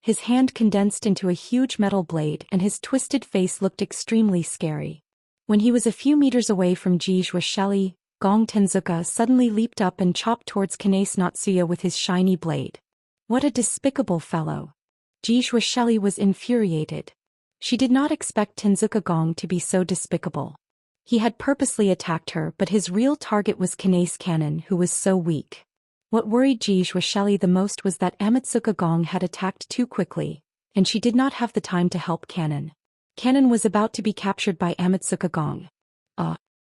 Speaker 1: His hand condensed into a huge metal blade and his twisted face looked extremely scary. When he was a few meters away from Zhou Xian, Gong Tenzuka suddenly leaped up and chopped towards Kanase Natsuya with his shiny blade. What a despicable fellow. Zhou Xian was infuriated. She did not expect Tenzuka Gong to be so despicable. He had purposely attacked her, but his real target was Kanase Cannon, who was so weak. What worried Zhou Xian the most was that Amatsuka Gong had attacked too quickly, and she did not have the time to help Cannon. Cannon was about to be captured by Amatsuka Gong.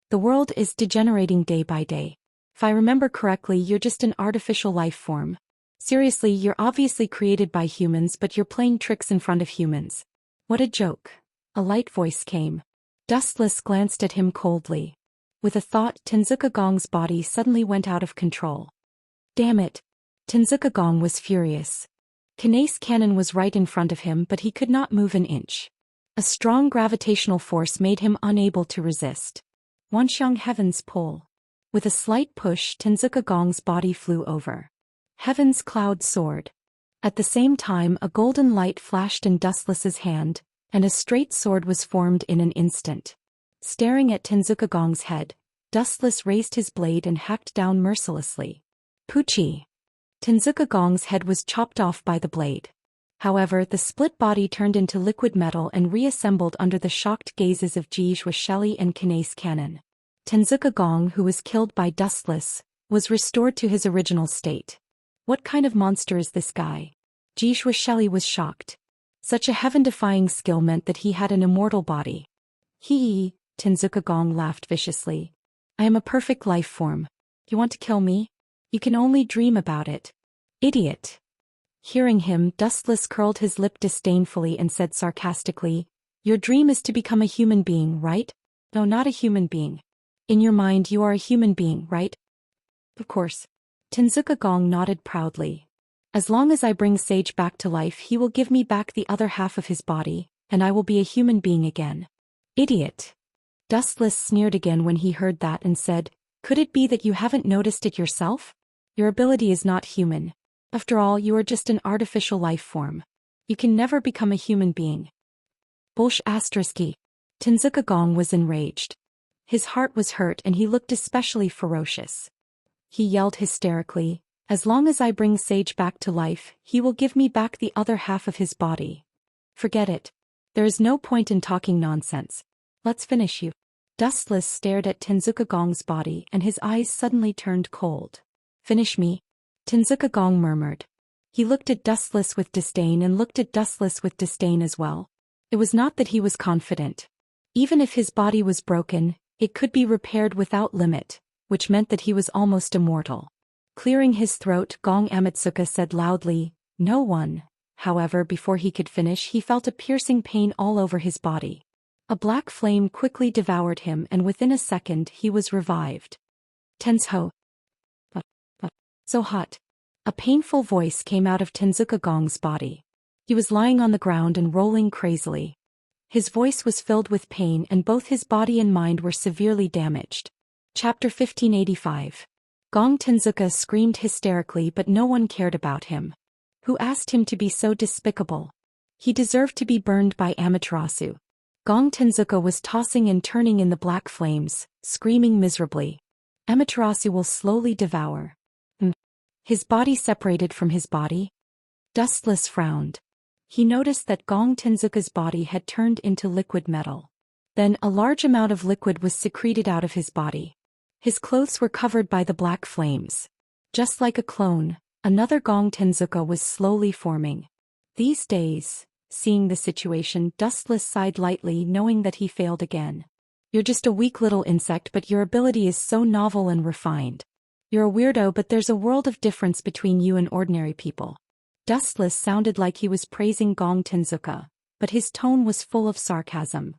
Speaker 1: The world is degenerating day by day. If I remember correctly, you're just an artificial life form. Seriously, you're obviously created by humans, but you're playing tricks in front of humans. What a joke. A light voice came. Dustless glanced at him coldly. With a thought, Tenzuka Gong's body suddenly went out of control. Damn it. Tenzuka Gong was furious. Kanace Cannon was right in front of him, but he could not move an inch. A strong gravitational force made him unable to resist. Wanxiang Heaven's Pull. With a slight push, Tenzuka Gong's body flew over. Heaven's Cloud Sword. At the same time, a golden light flashed in Dustless's hand, and a straight sword was formed in an instant. Staring at Tenzuka Gong's head, Dustless raised his blade and hacked down mercilessly. Poochie. Tenzuka Gong's head was chopped off by the blade. However, the split body turned into liquid metal and reassembled under the shocked gazes of Zhou Xian and Kanace Cannon. Tenzuka Gong, who was killed by Dustless, was restored to his original state. What kind of monster is this guy? Zhou Xian was shocked. Such a heaven-defying skill meant that he had an immortal body. Hee, Tenzuka Gong laughed viciously. I am a perfect life form. You want to kill me? You can only dream about it. Idiot. Hearing him, Dustless curled his lip disdainfully and said sarcastically, Your dream is to become a human being, right? No, not a human being. In your mind you are a human being, right? Of course. Tenzuka Gong nodded proudly. As long as I bring Sage back to life, he will give me back the other half of his body, and I will be a human being again. Idiot. Dustless sneered again when he heard that and said, Could it be that you haven't noticed it yourself? Your ability is not human. After all, you are just an artificial life form. You can never become a human being. Bolsh **. Tenzuka Gong was enraged. His heart was hurt and he looked especially ferocious. He yelled hysterically, As long as I bring Sage back to life, he will give me back the other half of his body. Forget it. There is no point in talking nonsense. Let's finish you. Dustless stared at Tenzuka Gong's body and his eyes suddenly turned cold. Finish me. Tenzuka Gong murmured. He looked at Dustless with disdain and looked at Dustless with disdain as well. It was not that he was confident. Even if his body was broken, it could be repaired without limit, which meant that he was almost immortal. Clearing his throat, Gong Amatsuka said loudly, No one. However, before he could finish, he felt a piercing pain all over his body. A black flame quickly devoured him and within a second he was revived. Tensho. So hot. A painful voice came out of Tenzuka Gong's body. He was lying on the ground and rolling crazily. His voice was filled with pain and both his body and mind were severely damaged. Chapter 1585. Gong Tenzuka screamed hysterically, but no one cared about him. Who asked him to be so despicable? He deserved to be burned by Amaterasu. Gong Tenzuka was tossing and turning in the black flames, screaming miserably. Amaterasu will slowly devour. His body separated from his body? Dustless frowned. He noticed that Gong Tenzuka's body had turned into liquid metal. Then a large amount of liquid was secreted out of his body. His clothes were covered by the black flames. Just like a clone, another Gong Tenzuka was slowly forming. These days, seeing the situation, Dustless sighed lightly, knowing that he failed again. You're just a weak little insect, but your ability is so novel and refined. You're a weirdo, but there's a world of difference between you and ordinary people. Dustless sounded like he was praising Gong Tenzuka, but his tone was full of sarcasm.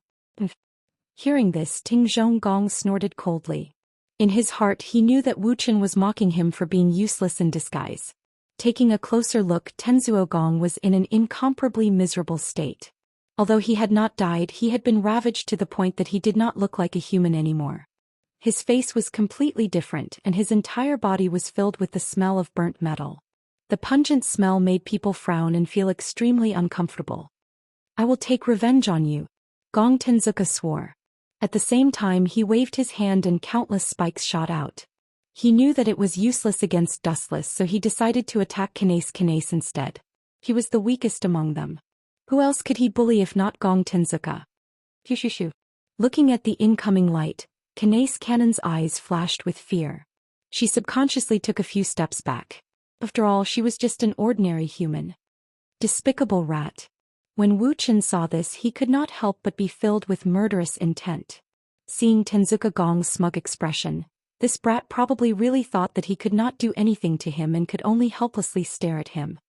Speaker 1: Hearing this, Tingzhong Gong snorted coldly. In his heart he knew that Wuxian was mocking him for being useless in disguise. Taking a closer look, Tenzuo Gong was in an incomparably miserable state. Although he had not died, he had been ravaged to the point that he did not look like a human anymore. His face was completely different and his entire body was filled with the smell of burnt metal. The pungent smell made people frown and feel extremely uncomfortable. I will take revenge on you, Gong Tenzuka swore. At the same time he waved his hand and countless spikes shot out. He knew that it was useless against Dustless, so he decided to attack Kanace instead. He was the weakest among them. Who else could he bully if not Gong Tenzuka? Shushu. Looking at the incoming light, Kanace Cannon's eyes flashed with fear. She subconsciously took a few steps back. After all, she was just an ordinary human. Despicable rat. When Wuxian saw this, he could not help but be filled with murderous intent. Seeing Tenzuka Gong's smug expression, this brat probably really thought that he could not do anything to him and could only helplessly stare at him.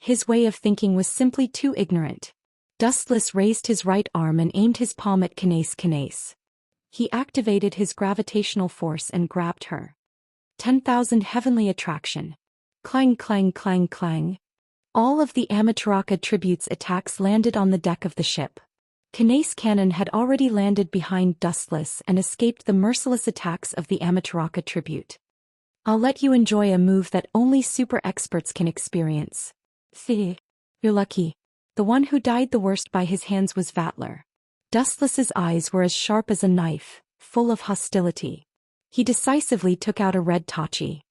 Speaker 1: His way of thinking was simply too ignorant. Dustless raised his right arm and aimed his palm at Kanace. He activated his gravitational force and grabbed her. 10,000 heavenly attraction. Clang clang clang clang. All of the Amaterasu tribute's attacks landed on the deck of the ship. Kanace cannon had already landed behind Dustless and escaped the merciless attacks of the Amaterasu tribute. I'll let you enjoy a move that only super experts can experience. You're lucky. The one who died the worst by his hands was Vatler. Dustless's eyes were as sharp as a knife, full of hostility. He decisively took out a red tachi.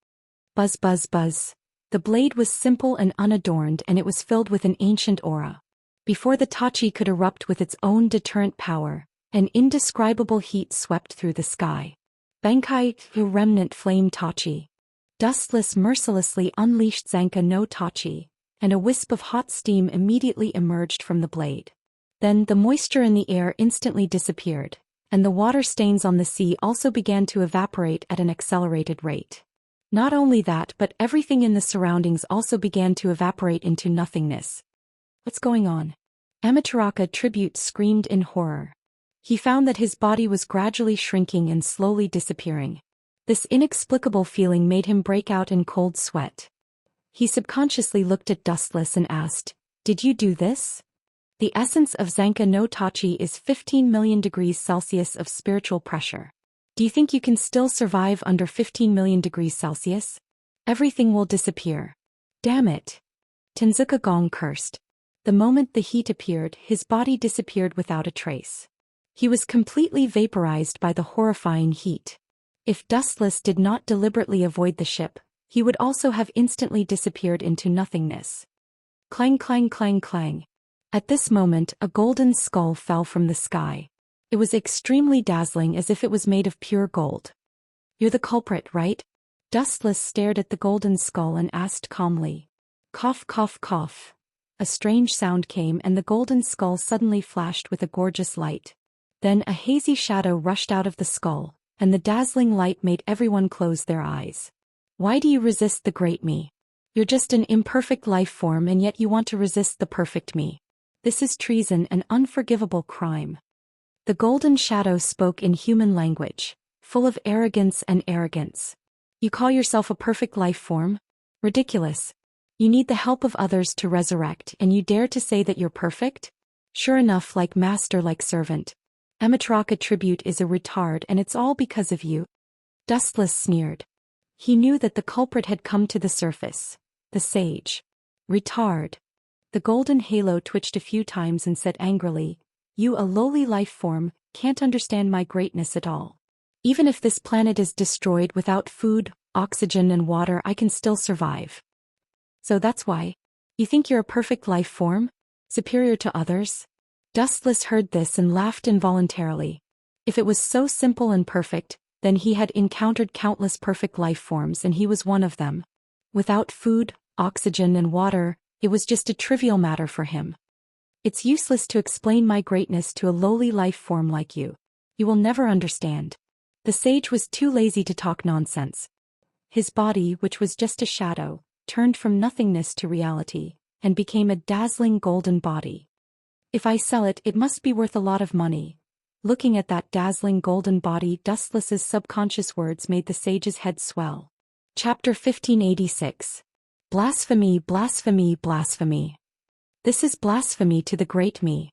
Speaker 1: Buzz buzz buzz. The blade was simple and unadorned, and it was filled with an ancient aura. Before the tachi could erupt with its own deterrent power, an indescribable heat swept through the sky. Bankai, a remnant flame tachi. Dustless mercilessly unleashed Zanka no tachi, and a wisp of hot steam immediately emerged from the blade. Then the moisture in the air instantly disappeared, and the water stains on the sea also began to evaporate at an accelerated rate. Not only that, but everything in the surroundings also began to evaporate into nothingness. What's going on? Amaterasu tribute screamed in horror. He found that his body was gradually shrinking and slowly disappearing. This inexplicable feeling made him break out in cold sweat. He subconsciously looked at Dustless and asked, "Did you do this?" The essence of Zanka no Tachi is 15 million degrees Celsius of spiritual pressure. Do you think you can still survive under 15 million degrees Celsius? Everything will disappear. Damn it. Tenzuka Gong cursed. The moment the heat appeared, his body disappeared without a trace. He was completely vaporized by the horrifying heat. If Dustless did not deliberately avoid the ship, he would also have instantly disappeared into nothingness. Clang clang clang clang. At this moment, a golden skull fell from the sky. It was extremely dazzling, as if it was made of pure gold. You're the culprit, right? Dustless stared at the golden skull and asked calmly. Cough cough cough. A strange sound came and the golden skull suddenly flashed with a gorgeous light. Then a hazy shadow rushed out of the skull, and the dazzling light made everyone close their eyes. Why do you resist the great me? You're just an imperfect life form, and yet you want to resist the perfect me. This is treason, an unforgivable crime. The golden shadow spoke in human language, full of arrogance and arrogance. You call yourself a perfect life form? Ridiculous. You need the help of others to resurrect, and you dare to say that you're perfect? Sure enough, like master like servant. Amaterasu tribute is a retard, and it's all because of you. Dustless sneered. He knew that the culprit had come to the surface. The sage. Retard. The golden halo twitched a few times and said angrily, "You, a lowly life form, can't understand my greatness at all. Even if this planet is destroyed without food, oxygen and water, I can still survive. So that's why? You think you're a perfect life form? Superior to others?" Dustless heard this and laughed involuntarily. If it was so simple and perfect, then he had encountered countless perfect life forms and he was one of them. Without food, oxygen and water, it was just a trivial matter for him. It's useless to explain my greatness to a lowly life form like you. You will never understand. The sage was too lazy to talk nonsense. His body, which was just a shadow, turned from nothingness to reality, and became a dazzling golden body. If I sell it, it must be worth a lot of money. Looking at that dazzling golden body, Dustless's subconscious words made the sage's head swell. Chapter 1586. Blasphemy, blasphemy, blasphemy. This is blasphemy to the great me.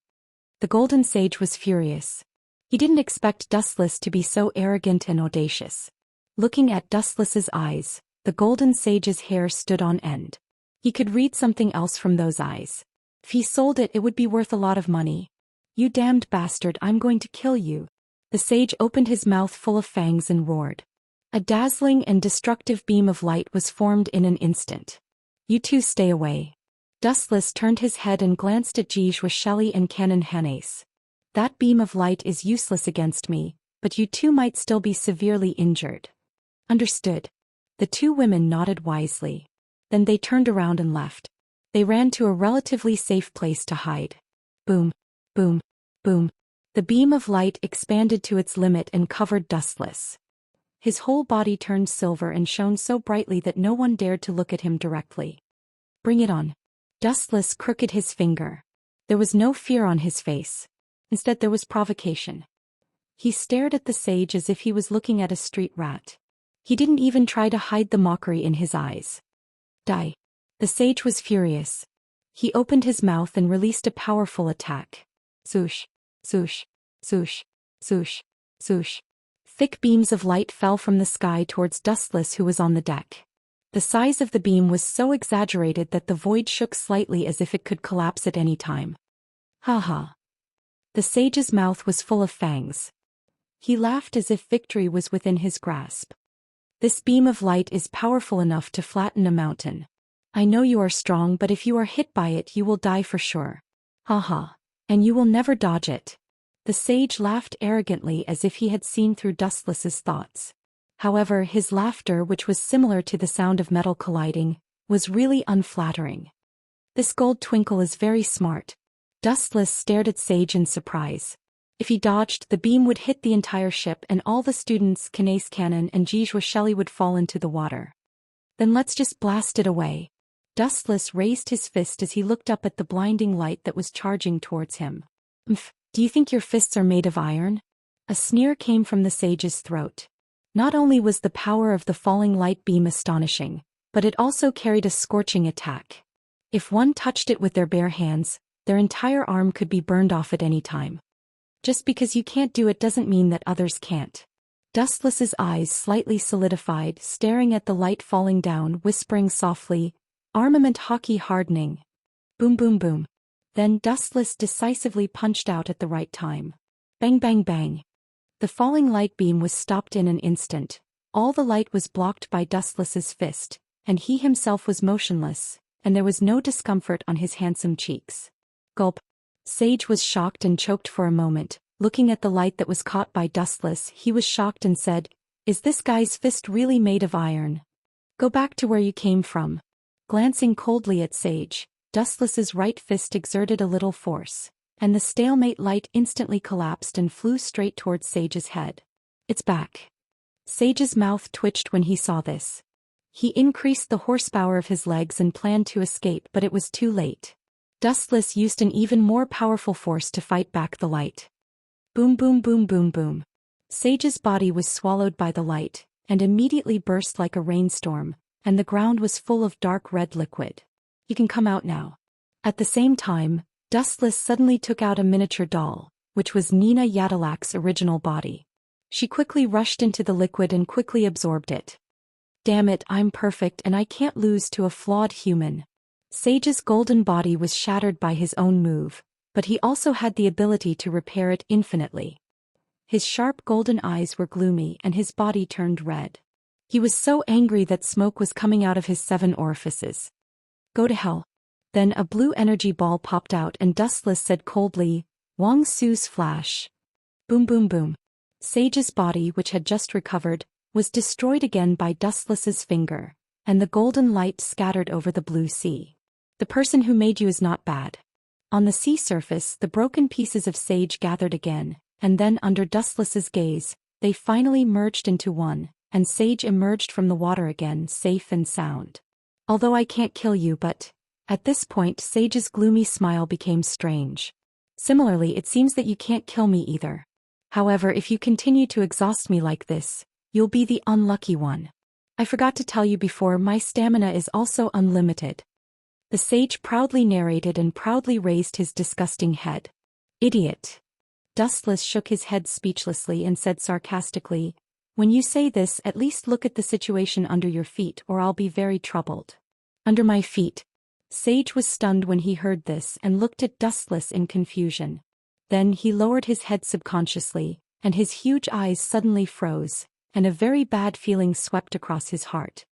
Speaker 1: The golden sage was furious. He didn't expect Dustless to be so arrogant and audacious. Looking at Dustless's eyes, the golden sage's hair stood on end. He could read something else from those eyes. If he sold it, it would be worth a lot of money. You damned bastard, I'm going to kill you. The sage opened his mouth full of fangs and roared. A dazzling and destructive beam of light was formed in an instant. You two stay away. Dustless turned his head and glanced at Zhou Xian and Canon Hanace. That beam of light is useless against me, but you two might still be severely injured. Understood. The two women nodded wisely. Then they turned around and left. They ran to a relatively safe place to hide. Boom, boom, boom. The beam of light expanded to its limit and covered Dustless. His whole body turned silver and shone so brightly that no one dared to look at him directly. Bring it on. Dustless crooked his finger. There was no fear on his face. Instead there was provocation. He stared at the sage as if he was looking at a street rat. He didn't even try to hide the mockery in his eyes. Die. The sage was furious. He opened his mouth and released a powerful attack. Swoosh, swoosh, swoosh, swoosh, swoosh. Thick beams of light fell from the sky towards Dustless, who was on the deck. The size of the beam was so exaggerated that the void shook slightly as if it could collapse at any time. Ha ha. The sage's mouth was full of fangs. He laughed as if victory was within his grasp. This beam of light is powerful enough to flatten a mountain. I know you are strong, but if you are hit by it you will die for sure. Ha ha. And you will never dodge it. The sage laughed arrogantly as if he had seen through Dustless's thoughts. However, his laughter, which was similar to the sound of metal colliding, was really unflattering. This gold twinkle is very smart. Dustless stared at Sage in surprise. If he dodged, the beam would hit the entire ship and all the students, Kanace Cannon and Zhou Xian would fall into the water. Then let's just blast it away. Dustless raised his fist as he looked up at the blinding light that was charging towards him. Do you think your fists are made of iron? A sneer came from the sage's throat. Not only was the power of the falling light beam astonishing, but it also carried a scorching attack. If one touched it with their bare hands, their entire arm could be burned off at any time. Just because you can't do it doesn't mean that others can't. Dustless's eyes slightly solidified, staring at the light falling down, whispering softly, "Armament hockey hardening." Boom boom boom. Then Dustless decisively punched out at the right time. Bang bang bang. The falling light beam was stopped in an instant. All the light was blocked by Dustless's fist, and he himself was motionless, and there was no discomfort on his handsome cheeks. Gulp. Sage was shocked and choked for a moment. Looking at the light that was caught by Dustless, he was shocked and said, "Is this guy's fist really made of iron? Go back to where you came from." Glancing coldly at Sage, Dustless's right fist exerted a little force, and the stalemate light instantly collapsed and flew straight towards Sage's head. "It's back." Sage's mouth twitched when he saw this. He increased the horsepower of his legs and planned to escape, but it was too late. Dustless used an even more powerful force to fight back the light. Boom boom boom boom boom. Sage's body was swallowed by the light, and immediately burst like a rainstorm, and the ground was full of dark red liquid. "You can come out now." At the same time, Dustless suddenly took out a miniature doll, which was Nina Yadalak's original body. She quickly rushed into the liquid and quickly absorbed it. "Damn it, I'm perfect and I can't lose to a flawed human." Sage's golden body was shattered by his own move, but he also had the ability to repair it infinitely. His sharp golden eyes were gloomy and his body turned red. He was so angry that smoke was coming out of his 7 orifices. "Go to hell." Then a blue energy ball popped out and Dustless said coldly, "Wang Su's flash." Boom boom boom. Sage's body, which had just recovered, was destroyed again by Dustless's finger, and the golden light scattered over the blue sea. "The person who made you is not bad." On the sea surface, the broken pieces of Sage gathered again, and then under Dustless's gaze, they finally merged into one, and Sage emerged from the water again, safe and sound. "Although I can't kill you, but..." At this point, Sage's gloomy smile became strange. "Similarly, it seems that you can't kill me either. However, if you continue to exhaust me like this, you'll be the unlucky one. I forgot to tell you before, my stamina is also unlimited." The sage proudly narrated and proudly raised his disgusting head. "Idiot." Dustless shook his head speechlessly and said sarcastically, "When you say this, at least look at the situation under your feet or I'll be very troubled." "Under my feet?" Sage was stunned when he heard this and looked at Dustless in confusion. Then he lowered his head subconsciously, and his huge eyes suddenly froze, and a very bad feeling swept across his heart.